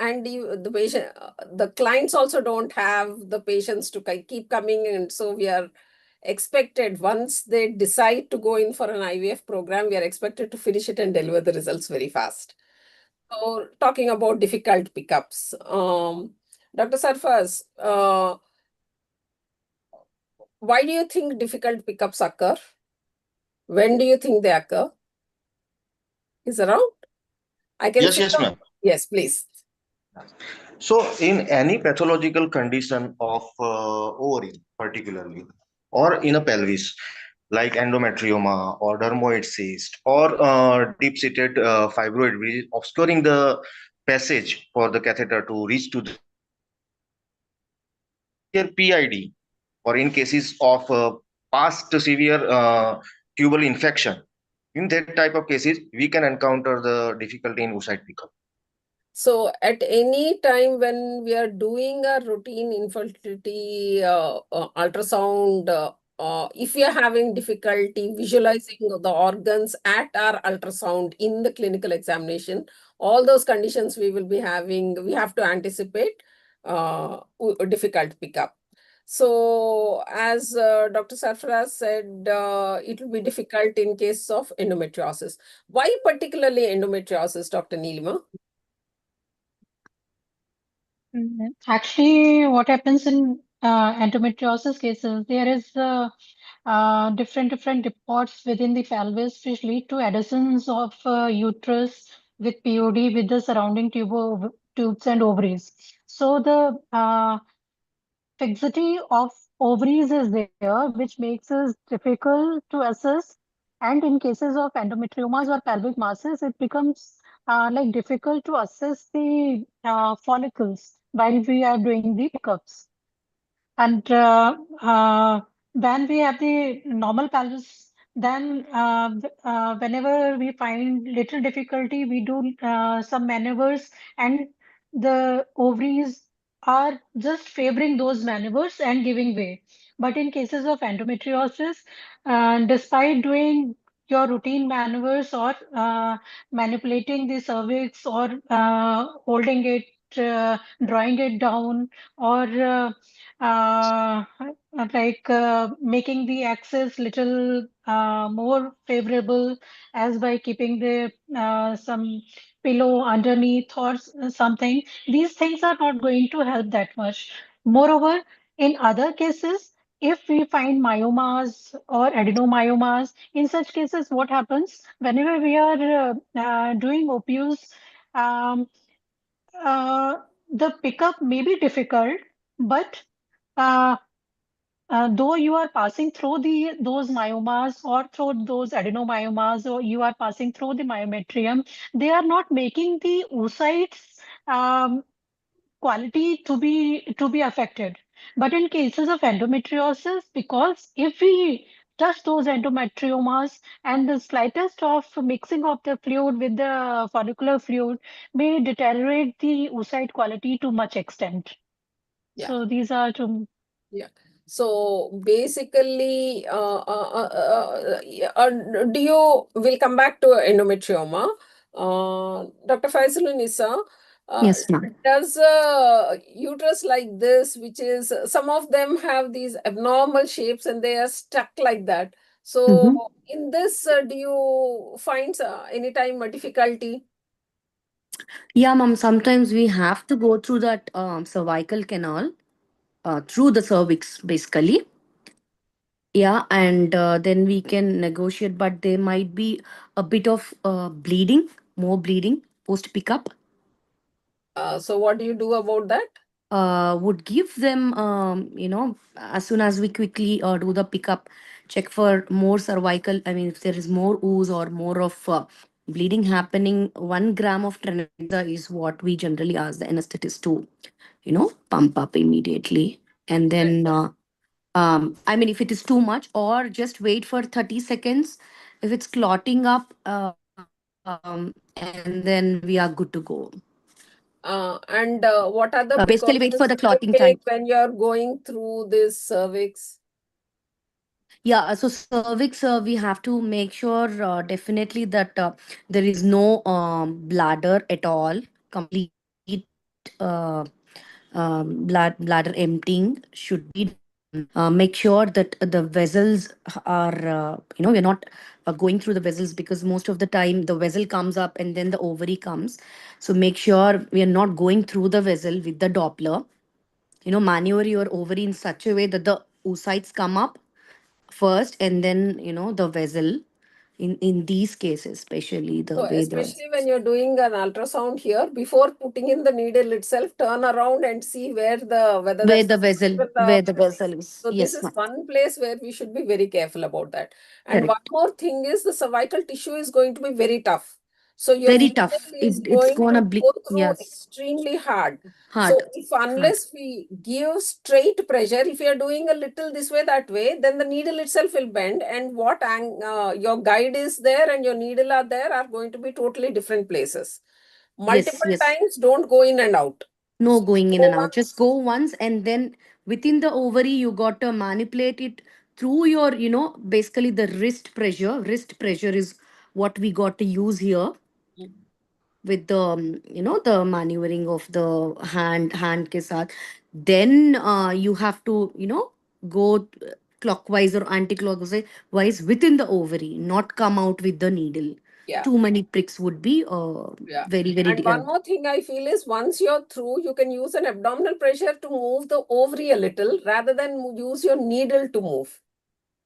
clients also don't have the patience to keep coming. And so we are expected, once they decide to go in for an IVF program, we are expected to finish it and deliver the results very fast. So talking about difficult pickups, Dr. Sarfaz, why do you think difficult pickups occur? When do you think they occur? Is around? I can Yes, ma'am. Yes, please. So, in any pathological condition of ovary, particularly, or in a pelvis, like endometrioma or dermoid cyst or deep-seated fibroid, which is obscuring the passage for the catheter to reach to the PID or in cases of past severe tubal infection. In that type of cases, we can encounter the difficulty in oocyte pickup. So at any time when we are doing a routine infertility ultrasound, if we are having difficulty visualizing the organs at our ultrasound in the clinical examination, all those conditions we will be having, we have to anticipate difficult pickup. So as Dr. Sarfaraz said, it will be difficult in case of endometriosis. Why particularly endometriosis, Dr. Neelima? Actually, what happens in endometriosis cases, there is different depots within the pelvis which lead to adhesions of uterus with POD with the surrounding tubes and ovaries. So the fixity of ovaries is there, which makes it difficult to assess. And in cases of endometriomas or pelvic masses, it becomes like difficult to assess the follicles while we are doing the pickups. And when we have the normal pelvis, then whenever we find little difficulty, we do some maneuvers, and the ovaries are just favoring those maneuvers and giving way. But in cases of endometriosis, despite doing your routine maneuvers or manipulating the cervix or holding it, drawing it down, or making the access little more favorable, as by keeping the some pillow underneath or something. These things are not going to help that much. Moreover, in other cases, if we find myomas or adenomyomas, in such cases, what happens whenever we are doing OPUs, um, the pickup may be difficult, but uh, though you are passing through those myomas or through those adenomyomas, or you are passing through the myometrium, they are not making the oocytes quality to be affected. But in cases of endometriosis, because if we touch those endometriomas, and the slightest of mixing of the fluid with the follicular fluid may deteriorate the oocyte quality to much extent. Yeah. So these are two. Yeah. So basically, we'll come back to endometrioma. Dr. Faisal Nisa, Yes, ma'am. does uterus like this, which is, some of them have these abnormal shapes and they are stuck like that. So in this, do you find anytime a difficulty? Yeah, ma'am. Sometimes we have to go through that cervical canal through the cervix, basically. Yeah, and then we can negotiate, but there might be a bit of bleeding, more bleeding post pickup. So what do you do about that? Would give them, as soon as we quickly do the pickup, check for more cervical. I mean, if there is more ooze or more of bleeding happening, 1 gram of tranexamine is what we generally ask the anesthetist to, pump up immediately. And then, I mean, if it is too much, or just wait for 30 seconds. If it's clotting up, and then we are good to go. And what are the Basically, wait for the precautions you clotting time. take when you're going through this cervix? Yeah, so cervix, we have to make sure definitely that there is no bladder at all, complete uh, bladder emptying should be done. Make sure that the vessels are, we're not going through the vessels, because most of the time the vessel comes up and then the ovary comes. So make sure we are not going through the vessel with the Doppler. Maneuver your ovary in such a way that the oocytes come up first, and then the vessel, in these cases, especially the So way the especially when you're doing an ultrasound here, before putting in the needle itself, turn around and see whether where that's the vessel with where the vessel is. So this Yes, is ma'am. one place where we should be very careful about that. And one Correct. more thing is, the cervical tissue is going to be very tough. So your Very needle tough. is It's going gonna to be, go through yes, extremely hard. hard, So if hard. unless we give straight pressure, if you are doing a little this way, that way, then the needle itself will bend, and your guide is there and your needle are there are going to be totally different places. Yes, Multiple yes. times, don't go in and out. No So going in go and out. once. Just go once, and then within the ovary, you got to manipulate it through your, basically the wrist pressure. Wrist pressure is what we got to use here with the, the maneuvering of the hand ke saath. Then you have to, go clockwise or anti-clockwise within the ovary, not come out with the needle. Yeah. Too many pricks would be Yeah. very, very. And one more thing I feel is once you're through, you can use an abdominal pressure to move the ovary a little rather than use your needle to move.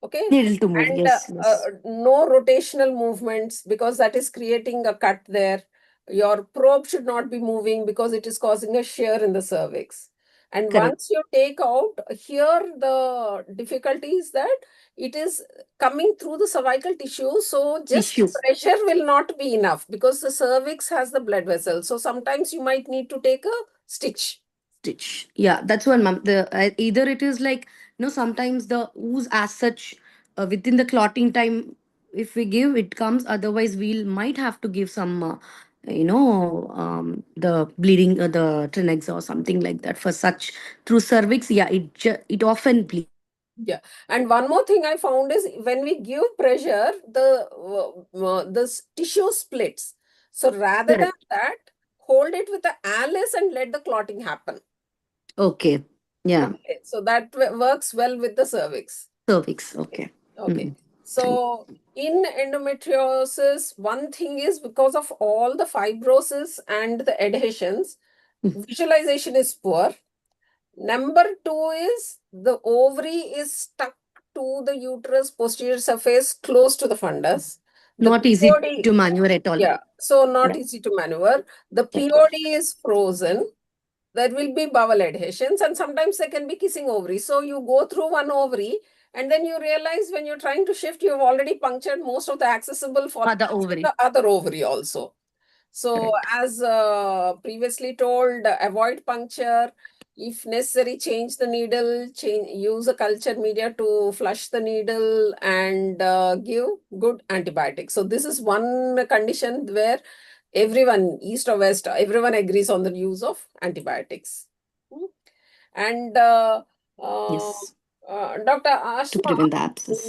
Okay. Needle to move, And yes, yes. no rotational movements, because that is creating a cut there. Your probe should not be moving because it is causing a shear in the cervix. And Correct. once you take out, here the difficulty is that it is coming through the cervical tissue. So just Tissue. pressure will not be enough because the cervix has the blood vessel. So sometimes you might need to take a stitch. Stitch. Yeah, that's one, ma'am. Either it is like, sometimes the ooze as such within the clotting time, if we give, it comes. Otherwise, we might have to give some, the bleeding, the Trinex or something like that for such through cervix. Yeah, it often bleeds. Yeah, and one more thing I found is when we give pressure, the tissue splits. So rather than Correct. that, hold it with the Alice and let the clotting happen. Okay. Yeah. Okay, so that works well with the cervix. Cervix. Okay. Okay. Mm. So in endometriosis, one thing is because of all the fibrosis and the adhesions, visualization is poor. Number two is the ovary is stuck to the uterus posterior surface close to the fundus. The Not easy POD, to maneuver at all. yeah, so not Yeah. easy to maneuver. The Yeah. POD is frozen. There will be bowel adhesions, and sometimes there can be kissing ovary. So you go through one ovary, and then you realize when you're trying to shift, you've already punctured most of the accessible Other follicles in ovary. the other ovary also. So Correct. as previously told, avoid puncture. If necessary, change the needle, use a culture media to flush the needle, and give good antibiotics. So this is one condition where everyone, east or west, everyone agrees on the use of antibiotics. And Yes. Dr. To Ashma, prevent the abscess.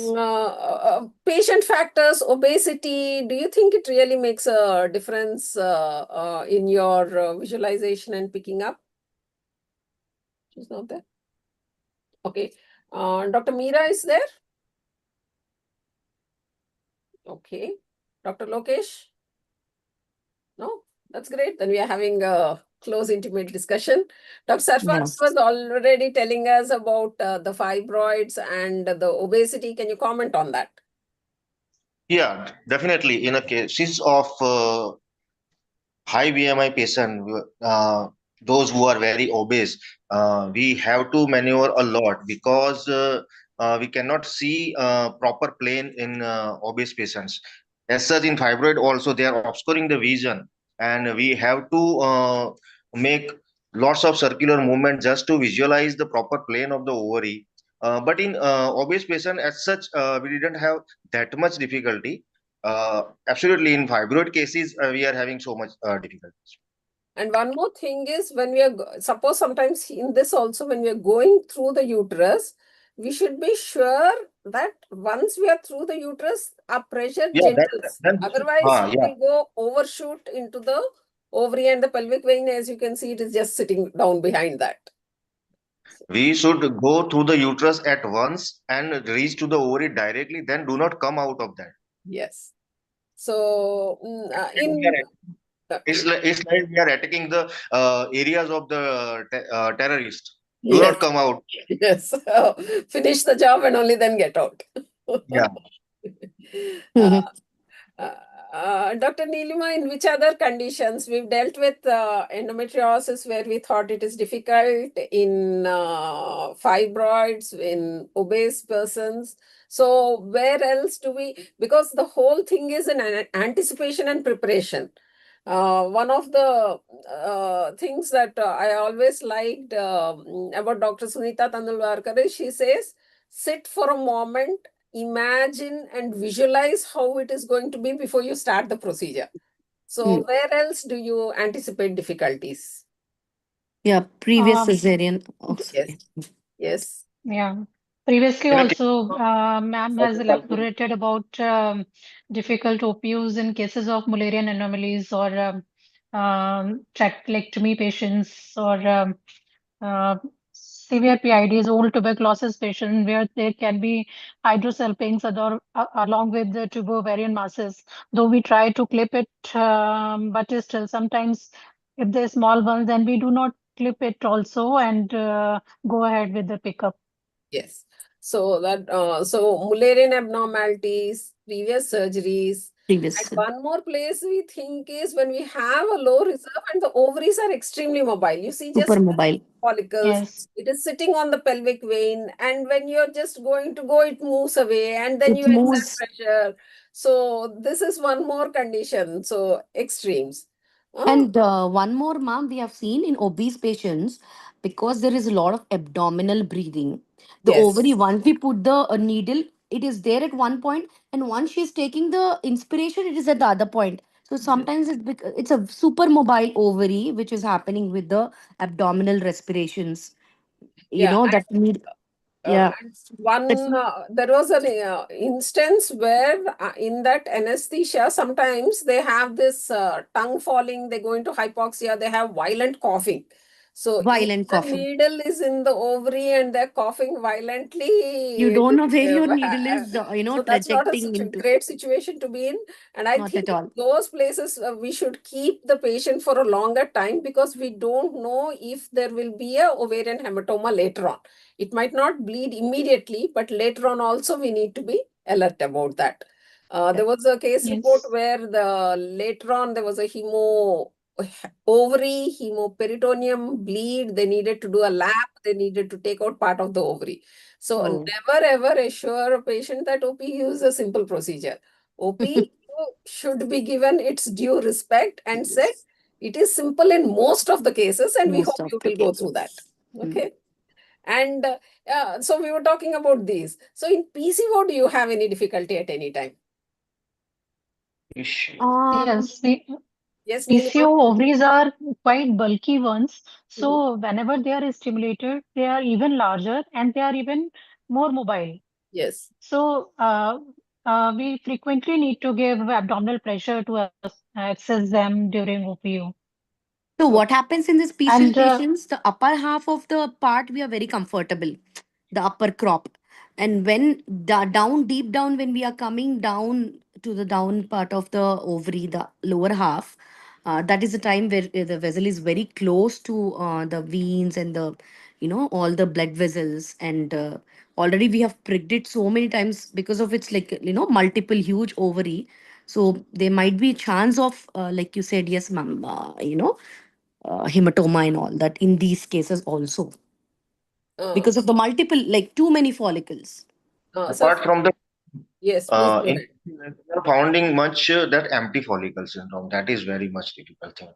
patient factors, obesity, do you think it really makes a difference in your visualization and picking up? She's not there. Okay. Dr. Meera is there? Okay. Dr. Lokesh? No? That's great. Then we are having a close, intimate discussion. Dr. Sarfraz was already telling us about the fibroids and the obesity. Can you comment on that? Yeah, definitely. In a cases of high BMI patient, those who are very obese, we have to maneuver a lot because we cannot see proper plane in obese patients. As such, in fibroid also, they are obscuring the vision, and we have to make lots of circular movement just to visualize the proper plane of the ovary. But in obese patient, as such, we didn't have that much difficulty. Absolutely, in fibroid cases, we are having so much difficulties. And one more thing is when we are, suppose sometimes in this also, when we are going through the uterus, we should be sure that once we are through the uterus, our pressure gentles. Otherwise, we will go overshoot into the ovary and the pelvic vein. As you can see, it is just sitting down behind that. We should go through the uterus at once and reach to the ovary directly, then do not come out of that. Yes. So, it's like we are attacking the areas of the terrorist. Do yes. not come out. Yes. Finish the job and only then get out. Yeah. Dr. Neelima, in which other conditions we've dealt with endometriosis where we thought it is difficult in fibroids, in obese persons. So where else do we, because the whole thing is an anticipation and preparation. One of the things that I always liked about Dr. Sunita Tandulwarkar is she says, sit for a moment, imagine and visualize how it is going to be before you start the procedure. So where else do you anticipate difficulties? Yeah, previous Um, cesarean. Yes. Yes. Yeah. Previously, You know, also, ma'am has elaborated about difficult OPUs in cases of Mullerian anomalies or trachelectomy patients or severe PIDs, old tuberculosis patients, where there can be hydrosalpinx along with the tubo-ovarian masses. Though we try to clip it, but still sometimes if they're small ones, then we do not clip it also and go ahead with the pickup. Yes. So that so Mullerian abnormalities, previous surgeries, Previous. and one more place we think is when we have a low reserve and the ovaries are extremely mobile. You see just Super mobile. follicles, Yes. it is sitting on the pelvic vein, and when you're just going to go, it moves away, and then It you exert moves. pressure. So this is one more condition. So extremes. And one more, ma'am, we have seen in obese patients because there is a lot of abdominal breathing. The ovary, Yes. once we put the needle, it is there at one point, and once she's taking the inspiration, it is at the other point. So sometimes it's a super mobile ovary, which is happening with the abdominal respirations. You Yeah. know, that need, yeah. And one there was an instance where in that anesthesia sometimes they have this tongue falling, they go into hypoxia, they have violent coughing. So if Violent the coughing. needle is in the ovary and they're coughing You violently, don't know where your needle is, so that's not a trajecting into. great situation to be in. And I Not think at all. those places we should keep the patient for a longer time because we don't know if there will be a ovarian hematoma later on. It might not bleed immediately, but later on also we need to be alert about that. There was a case report Yes. where later on there was a ovary hemoperitoneum bleed. They needed to do a lap. They needed to take out part of the ovary. So Oh. never ever assure a patient that OPU is a simple procedure. OPU should be given its due respect and said it is simple in most of the cases, and we hope Most of you the will go through that. cases. Okay. And so we were talking about these. So in PCO, do you have any difficulty at any time? Yes. Yes, PCO Neelima? ovaries are quite bulky ones. So whenever they are stimulated, they are even larger and they are even more mobile. Yes. So we frequently need to give abdominal pressure to access them during OPU. So what happens in these PCO And patients? The upper half of the part we are very comfortable, the upper crop, and when down deep down when we are coming down to the down part of the ovary, the lower half, that is the time where the vessel is very close to the veins and the all the blood vessels, and already we have pricked it so many times because of its like multiple huge ovary. So there might be chance of like you said, yes ma'am, hematoma and all that in these cases also because of the multiple, like too many follicles. So apart from the yes, please go in ahead. we are finding much that empty follicle syndrome. That is very much difficult thing.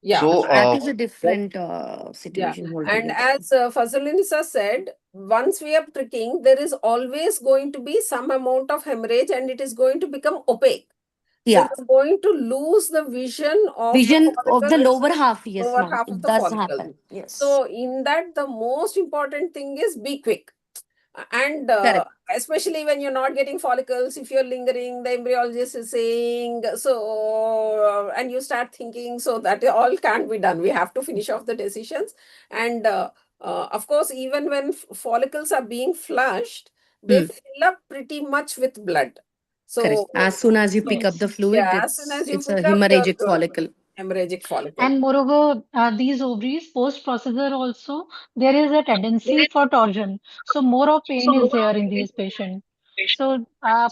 Yeah. So That is a And different yeah, situation and altogether. as Fazlinisa said, once we are pricking, there is always going to be some amount of hemorrhage and it is going to become opaque. So Yeah, you're going to lose the vision of the vision of the follicles, lower half, yes lower ma'am, half of it the does follicles. happen, yes. So in that, the most important thing is be quick. And Correct. especially when you're not getting follicles, if you're lingering, the embryologist is saying, so, and you start thinking, so that all can't be done. We have to finish off the decisions. And of course, even when follicles are being flushed, they fill up pretty much with blood. Correct, So, as soon as you pick up the yes. fluid, yeah, as soon as you it's a pick up the hemorrhagic follicle. hemorrhagic follicle. And moreover, these ovaries post-procedure also, there is a tendency for torsion. So more of pain is there in these patients. So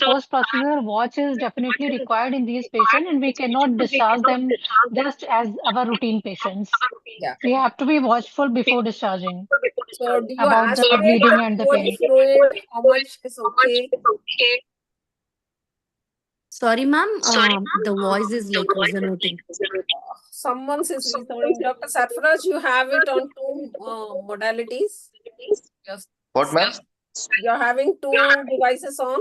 post-procedure watch is definitely required in these patients, and we cannot discharge them just as our routine patients. Yeah. We have to be watchful before discharging So do you about the aspirate bleeding the and the POD pain. fluid? How much is okay? Sorry, ma'am. The voice is like resonating. Someone says resounding. Dr. Sarfaraj, you have it on two modalities. Yes. What, ma'am? You're having two devices on?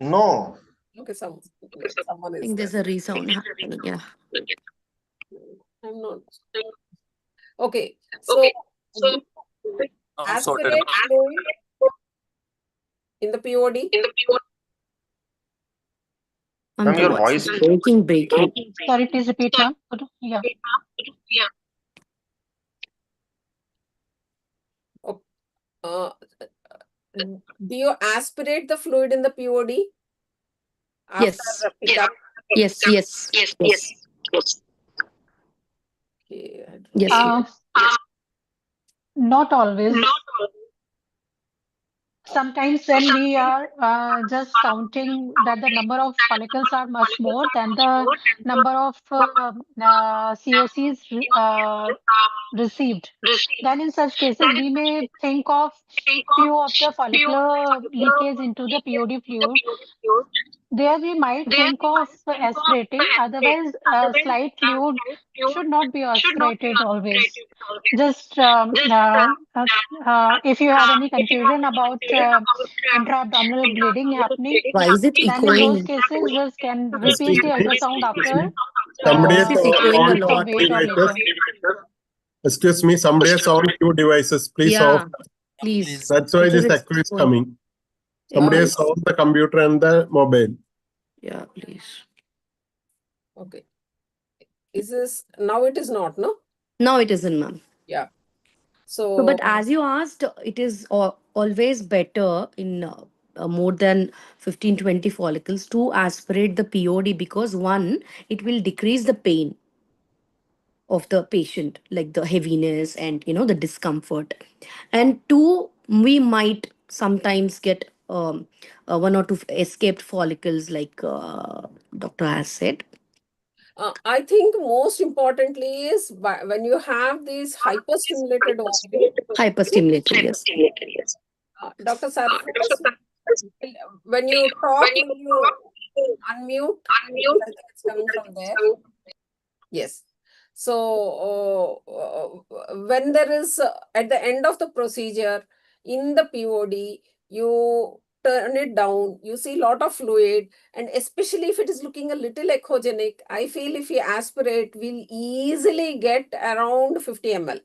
No. Okay, someone I is think there. there's a resound happening. Yeah. I'm not. Okay, so aspirate fluid in the POD. Ma'am, Ma'am, the your voice voice is is breaking. Sorry, please repeat, ma'am. Yeah. Uh, do you aspirate the fluid in the POD after Yes. pickup? Yes. Okay. Yes. Not always. Sometimes when we are just counting that the number of follicles are much more than the number of COCs received, then in such cases we may think of few of the follicular leakage into the POD fluid. There we might think of aspirating, otherwise slight fluid should not be aspirated always. Just if you have any confusion about intra-abdominal bleeding happening, Why is it then in those echoing? cases just can Excuse repeat the me. ultrasound after Somebody is Voice is echoing a on or lot. two wait or devices. later. Excuse me. Somebody is on two devices. Please off. Yeah, please. That's why Because this it's echo is going. coming. Somebody is on the computer and the mobile. Yeah, please. Okay. Is this now? It is not, no? No, it isn't, ma'am. Yeah. So, So but as you asked, it is always better in more than 15-20 follicles to aspirate the POD, because one, it will decrease the pain of the patient, like the heaviness and the discomfort. And two, we might sometimes get one or two escaped follicles, like doctor has said. I think most importantly is when you have these hyperstimulated ovary. Hyperstimulated, yes. Dr. Sarfraz, when you talk, will you unmute? Because I think it's coming from there. Yes. So when there is at the end of the procedure in the POD, you turn it down, you see a lot of fluid, and especially if it is looking a little echogenic, I feel if you aspirate, we'll easily get around 50 ml.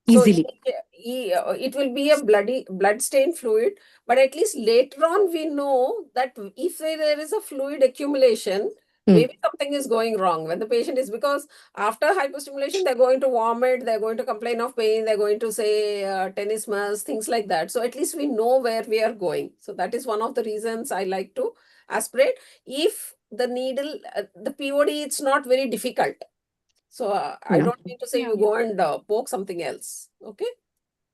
So Easily. it will be a blood stain fluid, but at least later on we know that if there is a fluid accumulation, maybe something is going wrong when the patient is, because after hyperstimulation they're going to vomit, they're going to complain of pain, they're going to say tenesmus, things like that. So at least we know where we are going. So that is one of the reasons I like to aspirate. If the needle, the POD, it's not very difficult. So I Yeah. don't mean to say you go and poke something else. Okay.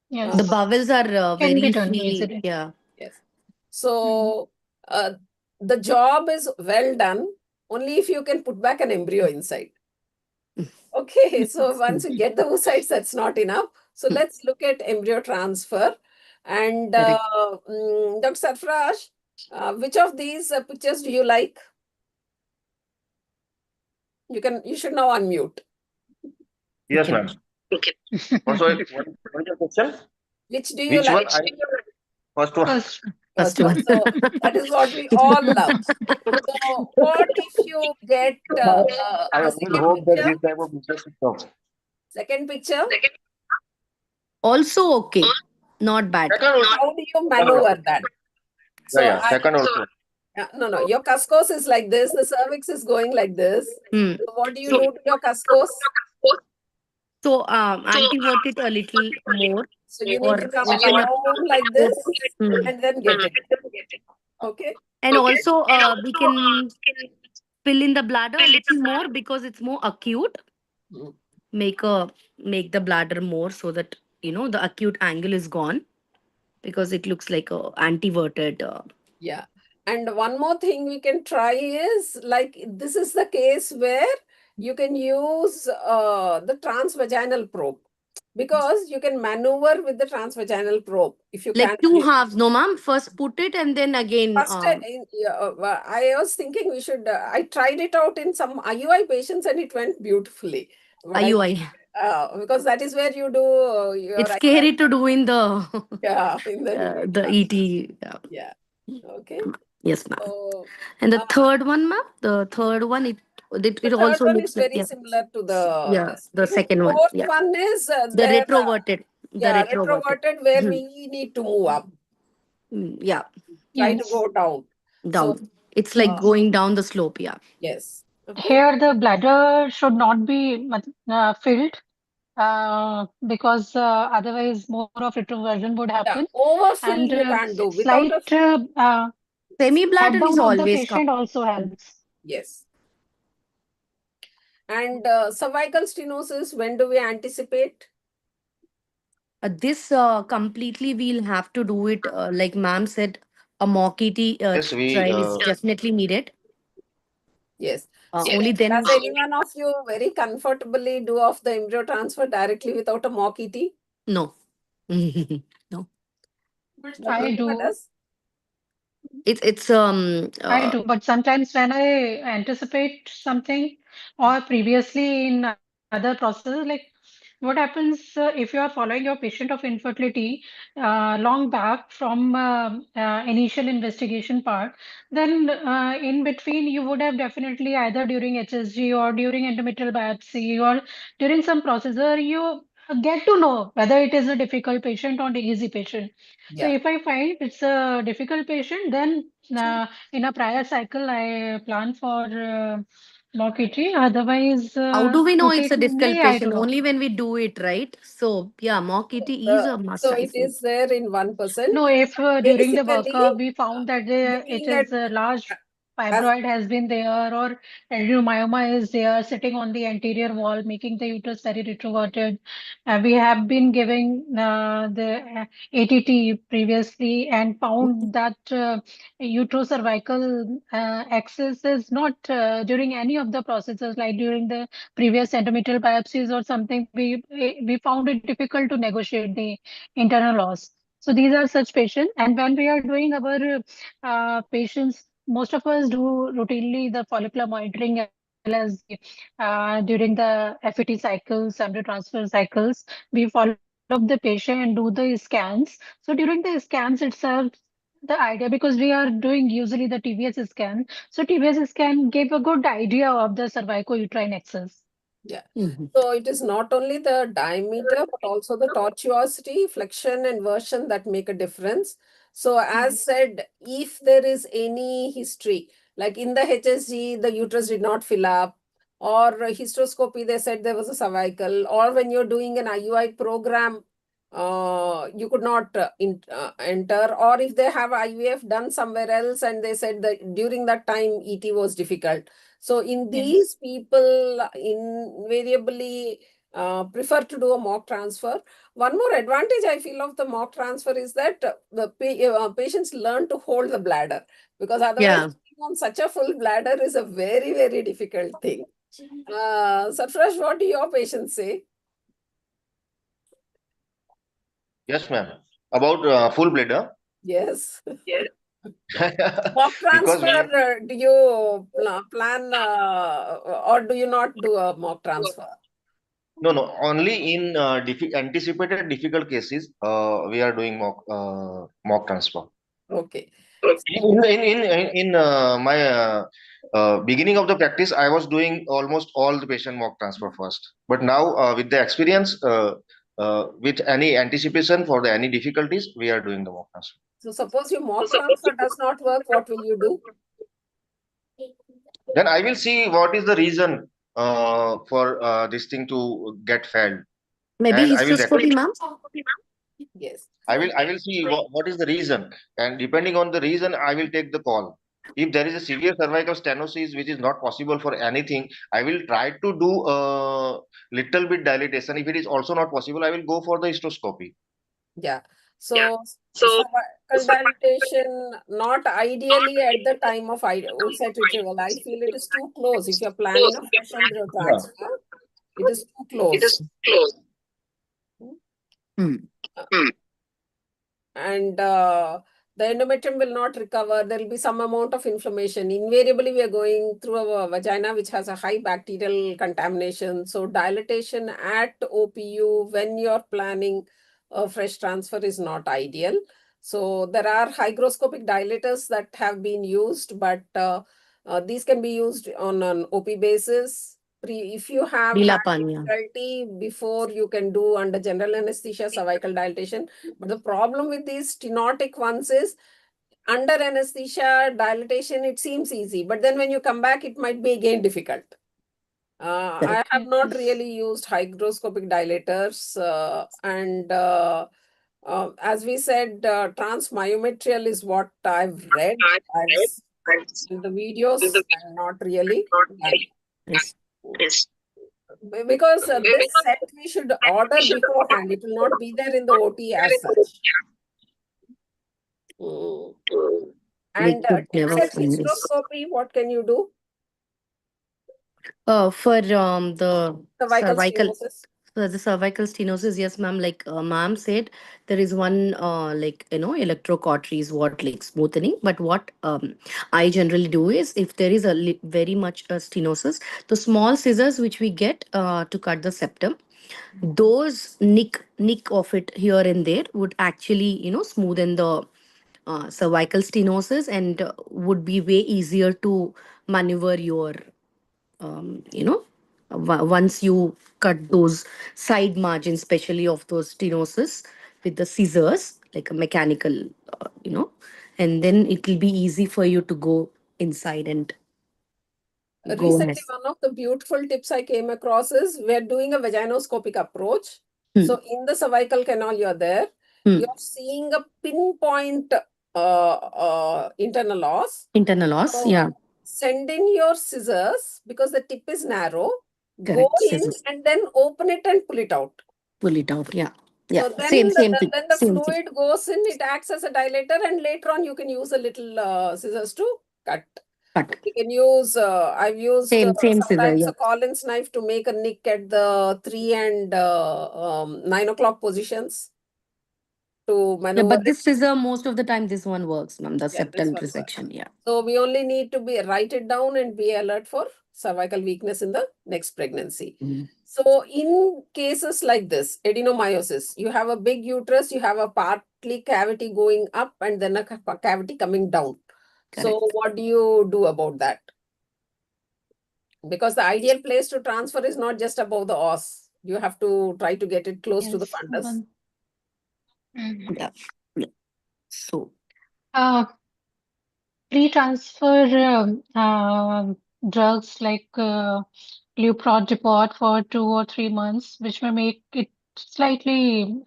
Yes. The bowels are Can be very done free. easily. Yeah. Yes. So the job is well done only if you can put back an embryo inside. Okay, so once you get the oocytes, that's not enough. So let's look at embryo transfer. And Dr. Sarfraz, which of these pictures do you like? You should now unmute. Yes, ma'am. Okay. Also, what is your question? Which do you Which like? one? First one. First one. So that is what we all love. So what if you get I the always second hope that picture? this type of business is top. Second picture. Also okay. Not bad. How do you maneuver that? So Yeah, second also. no, your cascos is like this. The cervix is going like this. So what do you do to your cascos? So antivert it a little more. So you or need to come open up. down like this Hmm. and then get it. Okay. And also we can fill in the bladder a little more because it's more acute. Make the bladder more so that the acute angle is gone. because it looks like a antiverted. Yeah. And one more thing we can try is like this is the case where you can use the transvaginal probe because you can maneuver with the transvaginal probe if you Like can't. two halves, no, ma'am. First put it and then again. First, I was thinking we should. I tried it out in some IUI patients and it went beautifully. But IUI. because that is where you do your It's scary to do in the yeah in the the ET. yeah. Okay. Yes, ma'am. So, And the third one, ma'am. The third one, it the third also one looks is like very similar to the yeah, this the thing. second one. Fourth Yeah, one is the there. retroverted. The Yeah, retroverted. retroverted where we need to move up. Yeah. Try to go down. Down. So It's like Yes. going down the slope. Yeah. yes. Okay. Here, the bladder should not be filled because otherwise more of retroversion would happen. Overfill And you can't do without slight a Semi head bladder is down of the always patient also helps. yes. And cervical stenosis, when do we anticipate? this completely we'll have to do it like ma'am said, a mock ET Yes, we trial is definitely needed. Yes. Only then. Does any one of you very comfortably do off the embryo transfer directly without a mock ET? No. No. I do. It's I do, but sometimes when I anticipate something or previously in other processes, like what happens if you are following your patient of infertility long back from initial investigation part, then in between you would have definitely either during HSG or during endometrial biopsy or during some procedure, you get to know whether it is a difficult patient or the easy patient. So Yeah. if I find it's a difficult patient, then in a prior cycle, I plan for mock ET. Otherwise, how do we know it's a difficult routinely, I do patient? not. Only when we do it, right? So yeah, mock ET is a must, So I it feel. is there in 1%. No, if during the Basically, workup we found that it looking is at a large fibroid has been there or adenoma is there sitting on the anterior wall, making the uterus very retroverted. We have been giving the ATT previously and found that uterocervical axis is not during any of the processes, like during the previous endometrial biopsies or something, we found it difficult to negotiate the internal loss. So these are such patients. And when we are doing our patients, most of us do routinely the follicular monitoring as well as during the FET cycles, embryo transfer cycles, we follow up the patient and do the scans. So during the scans itself, the idea, because we are doing usually the TVS scan, so TVS scan gave a good idea of the cervico-uterine axis. Yeah. So it is not only the diameter, but also the tortuosity, flexion, and version that make a difference. So as said, if there is any history, like in the HSG, the uterus did not fill up, or hysteroscopy, they said there was a cervical, or when you're doing an IUI program, you could not enter, or if they have IVF done somewhere else and they said that during that time ET was difficult. So in these people invariably prefer to do a mock transfer. One more advantage I feel of the mock transfer is that the patients learn to hold the bladder, because otherwise on such a full bladder is a very, very difficult thing. Sarfraz, what do your patients say? Yes, ma'am. About full bladder. Yes. Yes. Mock Because transfer, do you plan or do you not do a mock transfer? no, only in anticipated difficult cases, we are doing mock transfer. Okay. In my beginning of the practice, I was doing almost all the patient mock transfer first. But now, with the experience, with any anticipation for the any difficulties, we are doing the mock transfer. So suppose your mock transfer does not work, what will you do? Then I will see what is the reason for this thing to get failed. Maybe And I will hysteroscopy, ma'am. Yes. I will see what is the reason, and depending on the reason, I will take the call. If there is a severe cervical stenosis which is not possible for anything, I will try to do a little bit dilatation. If it is also not possible, I will go for the hysteroscopy. Yeah. So cervical dilatation, not ideally at the time of oocyte retrieval. I feel it is too close. If you're planning a fresh embryo transfer, it is too close. And the endometrium will not recover. There will be some amount of inflammation. Invariably, we are going through a vagina which has a high bacterial contamination. So dilatation at OPU when you're planning a fresh transfer is not ideal. So there are hygroscopic dilators that have been used, but these can be used on an OP basis. If you have had difficulty before, you can do under general anesthesia cervical dilatation. But the problem with these stenotic ones is under anesthesia dilatation, it seems easy. But then when you come back, it might be again difficult. I have not really used hygroscopic dilators. As we said, transmyometrial is what I've read. I've seen the videos, and not really. Because this set we should order beforehand. It will not be there in the OT as such. And set hysteroscopy, what can you do? For the Cervical cervical stenosis. for the cervical stenosis, yes, ma'am. Like ma'am said, there is one electrocautery is what like smoothening. But what I generally do is if there is a very much stenosis, the small scissors which we get to cut the septum, those nick of it here and there would actually smoothen the cervical stenosis and would be way easier to maneuver your once you cut those side margins, especially of those stenosis with the scissors, like a mechanical, and then it will be easy for you to go inside and go ahead. Recently, one of the beautiful tips I came across is we're doing a vaginoscopic approach. So in the cervical canal, you're there. You're seeing a pinpoint internal os. Internal os, So yeah. send in your scissors because the tip is narrow. Correct, Go in scissors. and then open it and pull it out. Pull it out, yeah. Yeah, So then, same thing. then the Same fluid thing. goes in, it acts as a dilator, and later on you can use a little scissors to cut. You can use, I've used Same scissor, sometimes yeah. a Collins knife to make a nick at the 3 and 9 o'clock positions to Yeah, maneuver but it. this scissor, most of the time, this one works, ma'am. The Yeah, this septal one resection, yeah. So we only need to write it down and be alert for cervical weakness in the next pregnancy. So in cases like this, adenomyosis, you have a big uterus, you have a partly cavity going up and then a cavity coming down. So what do you do about that? Because the ideal place to transfer is not just above the os. You have to try to get it close to the fundus. Yeah. So Pre-transfer drugs like Leuprod depot for 2 or 3 months, which may make it slightly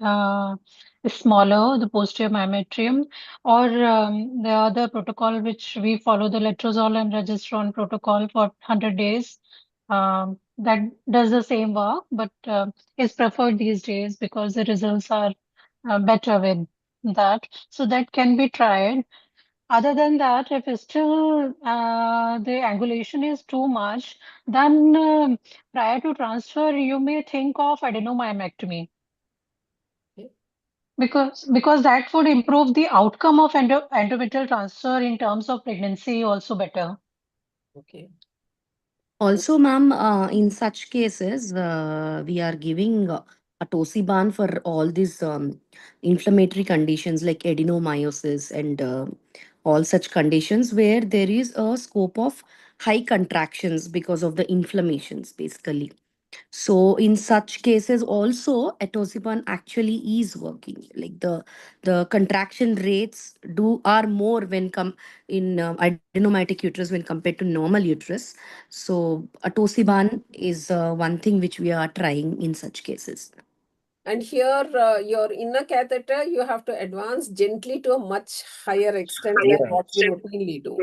smaller, the posterior myometrium, or the other protocol which we follow, the letrozole and regesterone protocol for 100 days. That does the same work, but is preferred these days because the results are better with that. So that can be tried. Other than that, if it's still the angulation is too much, then prior to transfer, you may think of adenomyomectomy. Because that would improve the outcome of endometrial transfer in terms of pregnancy also better. Okay. also, ma'am, in such cases, we are giving a tosiban for all these inflammatory conditions like adenomyosis and all such conditions where there is a scope of high contractions because of the inflammations, basically. So in such cases also atosiban actually is working. Like the contraction rates are more when come in adenomyotic uterus when compared to normal uterus. So atosiban is one thing which we are trying in such cases. And here, your inner catheter, you have to advance gently to a much higher extent than what we routinely do.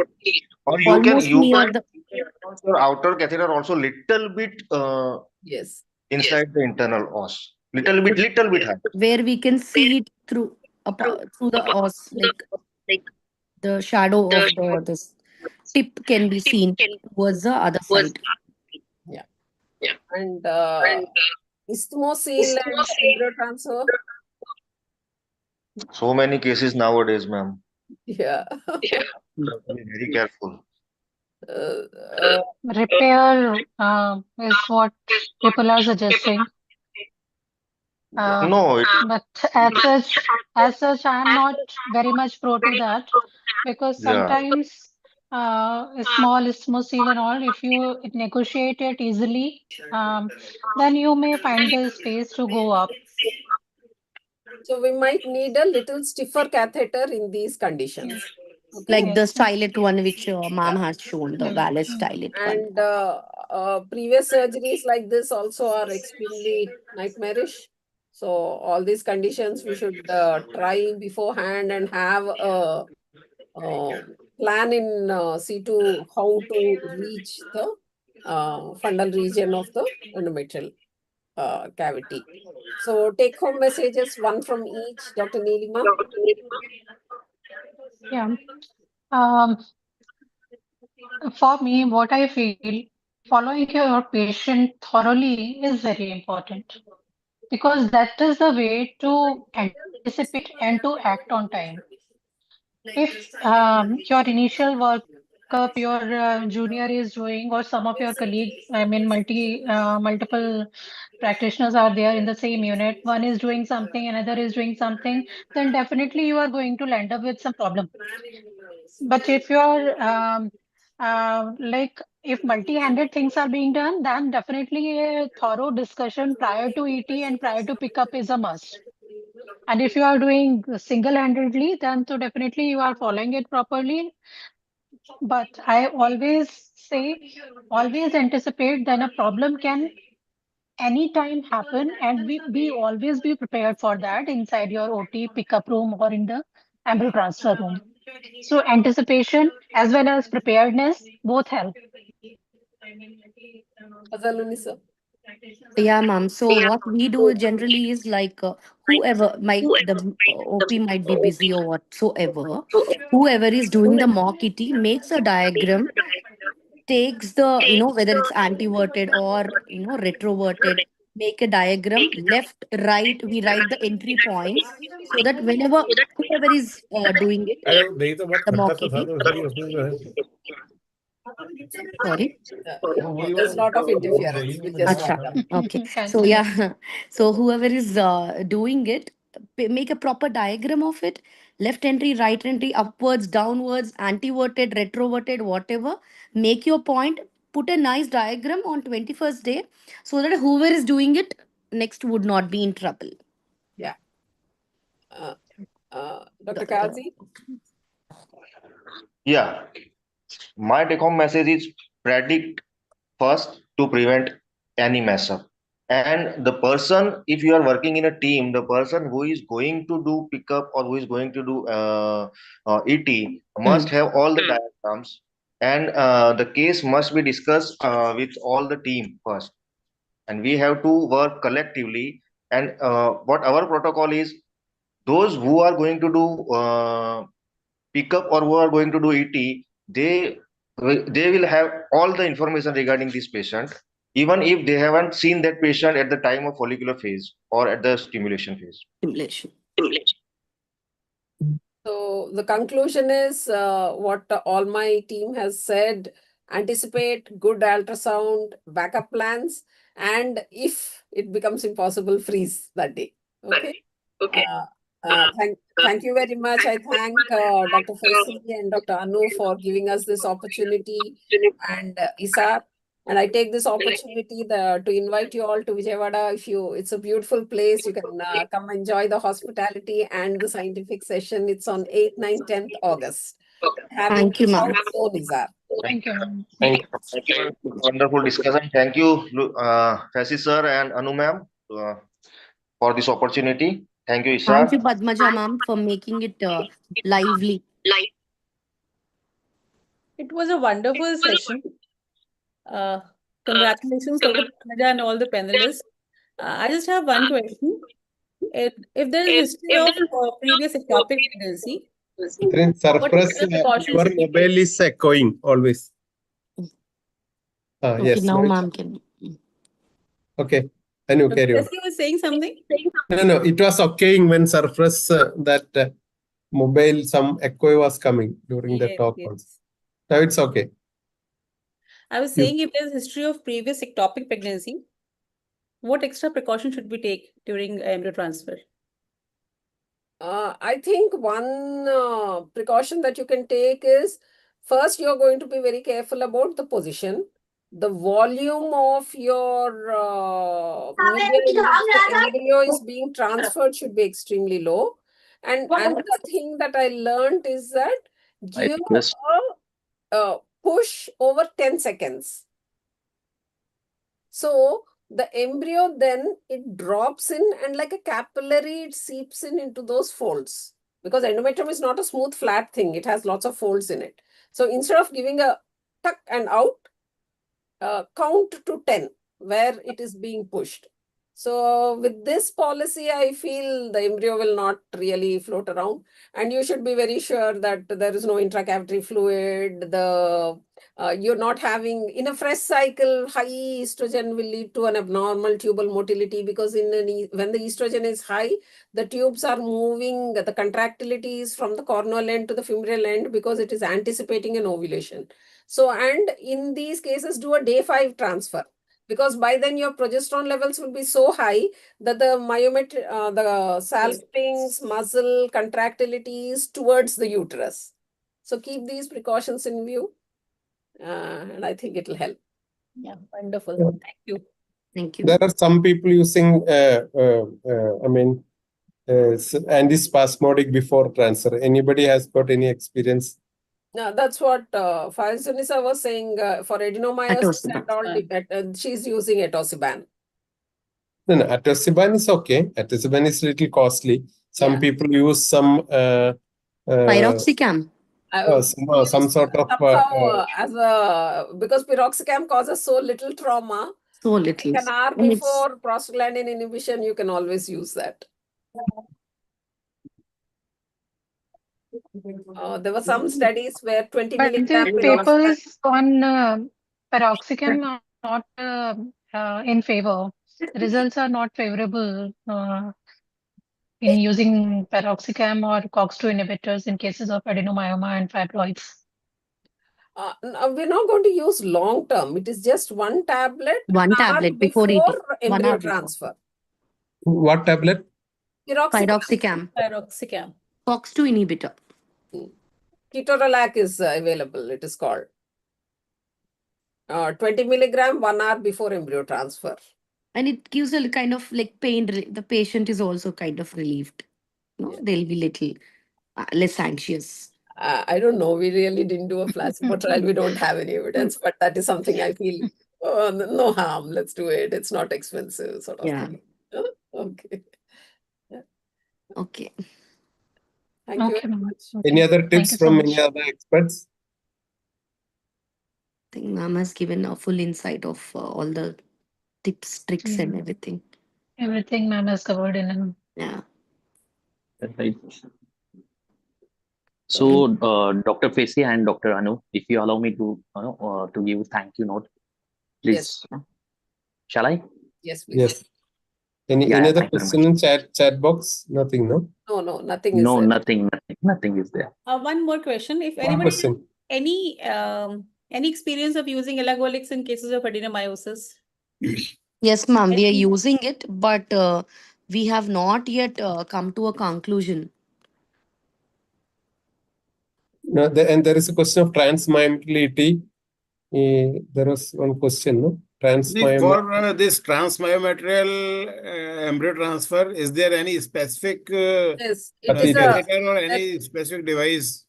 Or Almost you near can the advance your outer catheter also little bit yes inside the internal os. Little bit high. where we can see it through through the like the shadow of this tip can be seen towards the other side. Yeah. And isthmosil and embryo transfer. So many cases nowadays, ma'am. Yeah. Be very careful. Repair is what people are suggesting. No, But as such, I am not very much pro to that, because yeah. sometimes a small isthmosil and all, if you negotiate it easily, then you may find the space to go up. So we might need a little stiffer catheter in these conditions. Okay. Like the stylet one which ma'am has shown, the Wallace stylet one. And previous surgeries like this also are extremely nightmarish. So all these conditions we should try beforehand and have a plan in situ how to reach the fundal region of the endometrial cavity. So take home messages, one from each. Dr. Neelima. Yeah. For me, what I feel, following your patient thoroughly is very important, because that is the way to anticipate and to act on time. If your initial workup your junior is doing, or some of your colleagues, I mean multiple practitioners are there in the same unit, one is doing something, another is doing something, then definitely you are going to land up with some problem. But if you're like, if multi-handed things are being done, then definitely a thorough discussion prior to ET and prior to pickup is a must. And if you are doing single-handedly, then so definitely you are following it properly. But I always say, always anticipate, then a problem can anytime happen, and we always be prepared for that inside your OT pickup room or in the embryo transfer room. So anticipation as well as preparedness both help. Yeah, ma'am. So what we do generally is like whoever the OP might be busy or whatsoever, whoever is doing the mock ET makes a diagram, takes the whether it's antiverted or retroverted, make a diagram left, right. We write the entry points so that whenever whoever is doing it, the mock ET. Sorry. There's a lot of interference. We'll just Acha. stop them. Okay. So yeah, so whoever is doing it, make a proper diagram of it. Left entry, right entry, upwards, downwards, antiverted, retroverted, whatever. Make your point. Put a nice diagram on 21st day, so that whoever is doing it next would not be in trouble. Yeah. Dr. Kazi? Yeah. My take home message is predict first to prevent any mess up. And the person, if you are working in a team, the person who is going to do pickup or who is going to do ET must have all the diagrams, and the case must be discussed with all the team first. And we have to work collectively. And what our protocol is, those who are going to do pickup or who are going to do ET, they will have all the information regarding this patient, even if they haven't seen that patient at the time of follicular phase or at the stimulation phase. Stimulation. So the conclusion is what all my team has said: anticipate, good ultrasound, backup plans, and if it becomes impossible, freeze that day. Okay. Thank you very much. I thank Dr. Faisal and Dr. Anu for giving us this opportunity, and ISAR. And I take this opportunity to invite you all to Vijayawada. It's a beautiful place. You can come enjoy the hospitality and the scientific session. It's on 8th, 9th, 10th August. Thank you, ma'am. ISAR. Thank you. Thank you. Wonderful discussion. Thank you, Faisal sir and Anu ma'am, for this opportunity. Thank you, ISAR. Thank you, Padmaja ma'am, for making it lively. It was a wonderful session. Congratulations, Dr. Padmaja and all the panelists. I just have one question. If there is history of previous ectopic pregnancy, Then surplus, precautions your should be taken? mobile is echoing always. Okay, Yes. now right. ma'am can. Okay. Anu, Dr. carry on. Tessie was saying something? No, it was okaying when surplus that mobile, some echo was coming during the Yes, talk yes. also. Now it's okay. I was saying if there's history of previous ectopic pregnancy, what extra precaution should we take during embryo transfer? I think one precaution that you can take is first, you're going to be very careful about the position. The volume of your media in which the embryo is being transferred should be extremely low. And another thing that I learned is that give a push over 10 seconds. So the embryo then it drops in and like a capillary, it seeps in into those folds because endometrium is not a smooth flat thing. It has lots of folds in it. So instead of giving a tuck and out, count to 10 where it is being pushed. So with this policy, I feel the embryo will not really float around, and you should be very sure that there is no intracavity fluid. You're not having in a fresh cycle. High estrogen will lead to an abnormal tubal motility because when the estrogen is high, the tubes are moving. The contractility is from the cornual end to the femoral end because it is anticipating an ovulation. So, and in these cases, do a day 5 transfer because by then your progesterone levels will be so high that the the salpings, muscle contractilities towards the uterus. So keep these precautions in view, and I think it will help. Yeah, wonderful. Yeah. Thank you. Thank you. There are some people using, antispasmodic before transfer. Anybody has got any experience? Now, that's what Sunisa was saying for adenomyosis and all. She's using etosiban. No, atosiban is okay. Atosiban is a little costly. Some people use some Pyroxicam. some sort of Because piroxicam causes so little trauma. So little. Like an hour And it's- before prostaglandin inhibition, you can always use that. There were some studies where 20 But milligram the papers on paroxysm are not in favor. The results are not favorable in using paroxysm or COX-2 inhibitors in cases of adenomyoma and fibroids. We're not going to use long term. It is just one tablet. One tablet before eating. 1 embryo hour before. transfer. What tablet? Pyroxicam. Pyroxicam. COX-2 inhibitor. Ketorolac is available. It is called 20 milligram 1 hour before embryo transfer. And it gives a kind of like pain. The patient is also kind of relieved. No, they'll be little less anxious. I don't know. We really didn't do a placebo trial. We don't have any evidence, but that is something I feel no harm. Let's do it. It's not expensive, sort of thing. Okay. Yeah. Okay. Thank you very much. Any other tips from any other experts? I think ma'am has given a full insight of all the tips, tricks, and everything. Everything ma'am has covered in. Yeah. Right. So, Dr. Fesi and Dr. Anu, if you allow me to give thank you note, please. Yes. Shall I? Yes, please. Yes. Any Yeah, other thank you very question in chat box? Nothing, no? No, nothing is No, there. nothing is there. One more question. If One anybody has question. any experience of using elagolix in cases of adenomyosis? Yes, ma'am, we are using it, but we have not yet come to a conclusion. No, and there is a question of transmyometrity. There was one question, no? For this transmyometrial embryo transfer, is there any specific Yes, it is catheter or any specific device?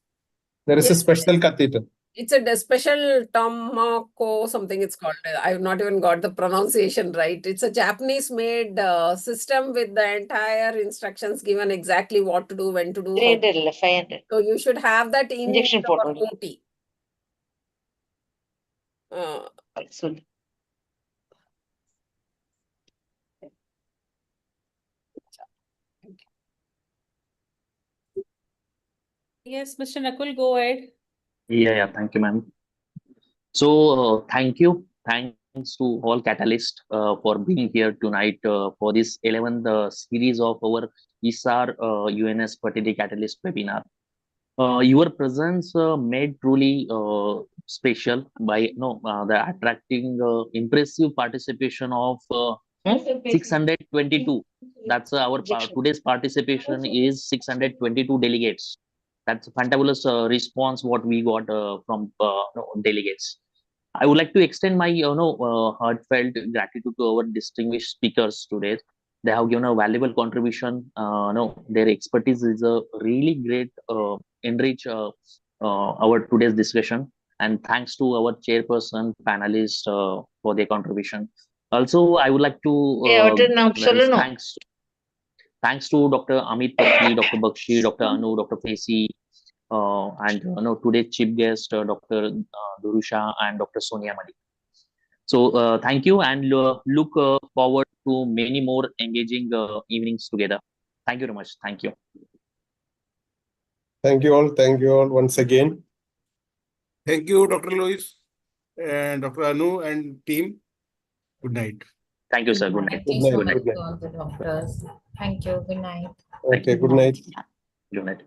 There is a Yes. special catheter. It's a special Tomoko something it's called. I've not even got the pronunciation right. It's a Japanese made system with the entire instructions given exactly what to do, when to do. how to do. 500. So you should have that in Injection your photo. OT. Yes, Mr. Nakul, go ahead. Yeah, thank you, ma'am. So, thank you. Thanks to all catalysts for being here tonight for this 11th series of our ISAR UNS Fertility Catalyst webinar. Your presence made truly special by the attracting impressive participation of 622. That's our today's participation is 622 delegates. That's a fantabulous response what we got from delegates. I would like to extend my heartfelt gratitude to our distinguished speakers today. They have given a valuable contribution. Their expertise is a really great enrich our today's discussion. And thanks to our chairperson, panelists for their contribution. Also, I would like to thanks to Dr. Amit Patki, Dr. Bakshi, Dr. Anu, Dr. Fesi, and today's chief guest, Dr. Durusha and Dr. Sonia Malik. So thank you, and look forward to many more engaging evenings together. Thank you very much. Thank you. Thank you all. Thank you all once again. Thank you, Dr. Lois and Dr. Anu and team. Good night. Thank you, sir. Good night. Good night. Good night. Good night. All the doctors. Thank you. Good night. Okay, good night. Good night.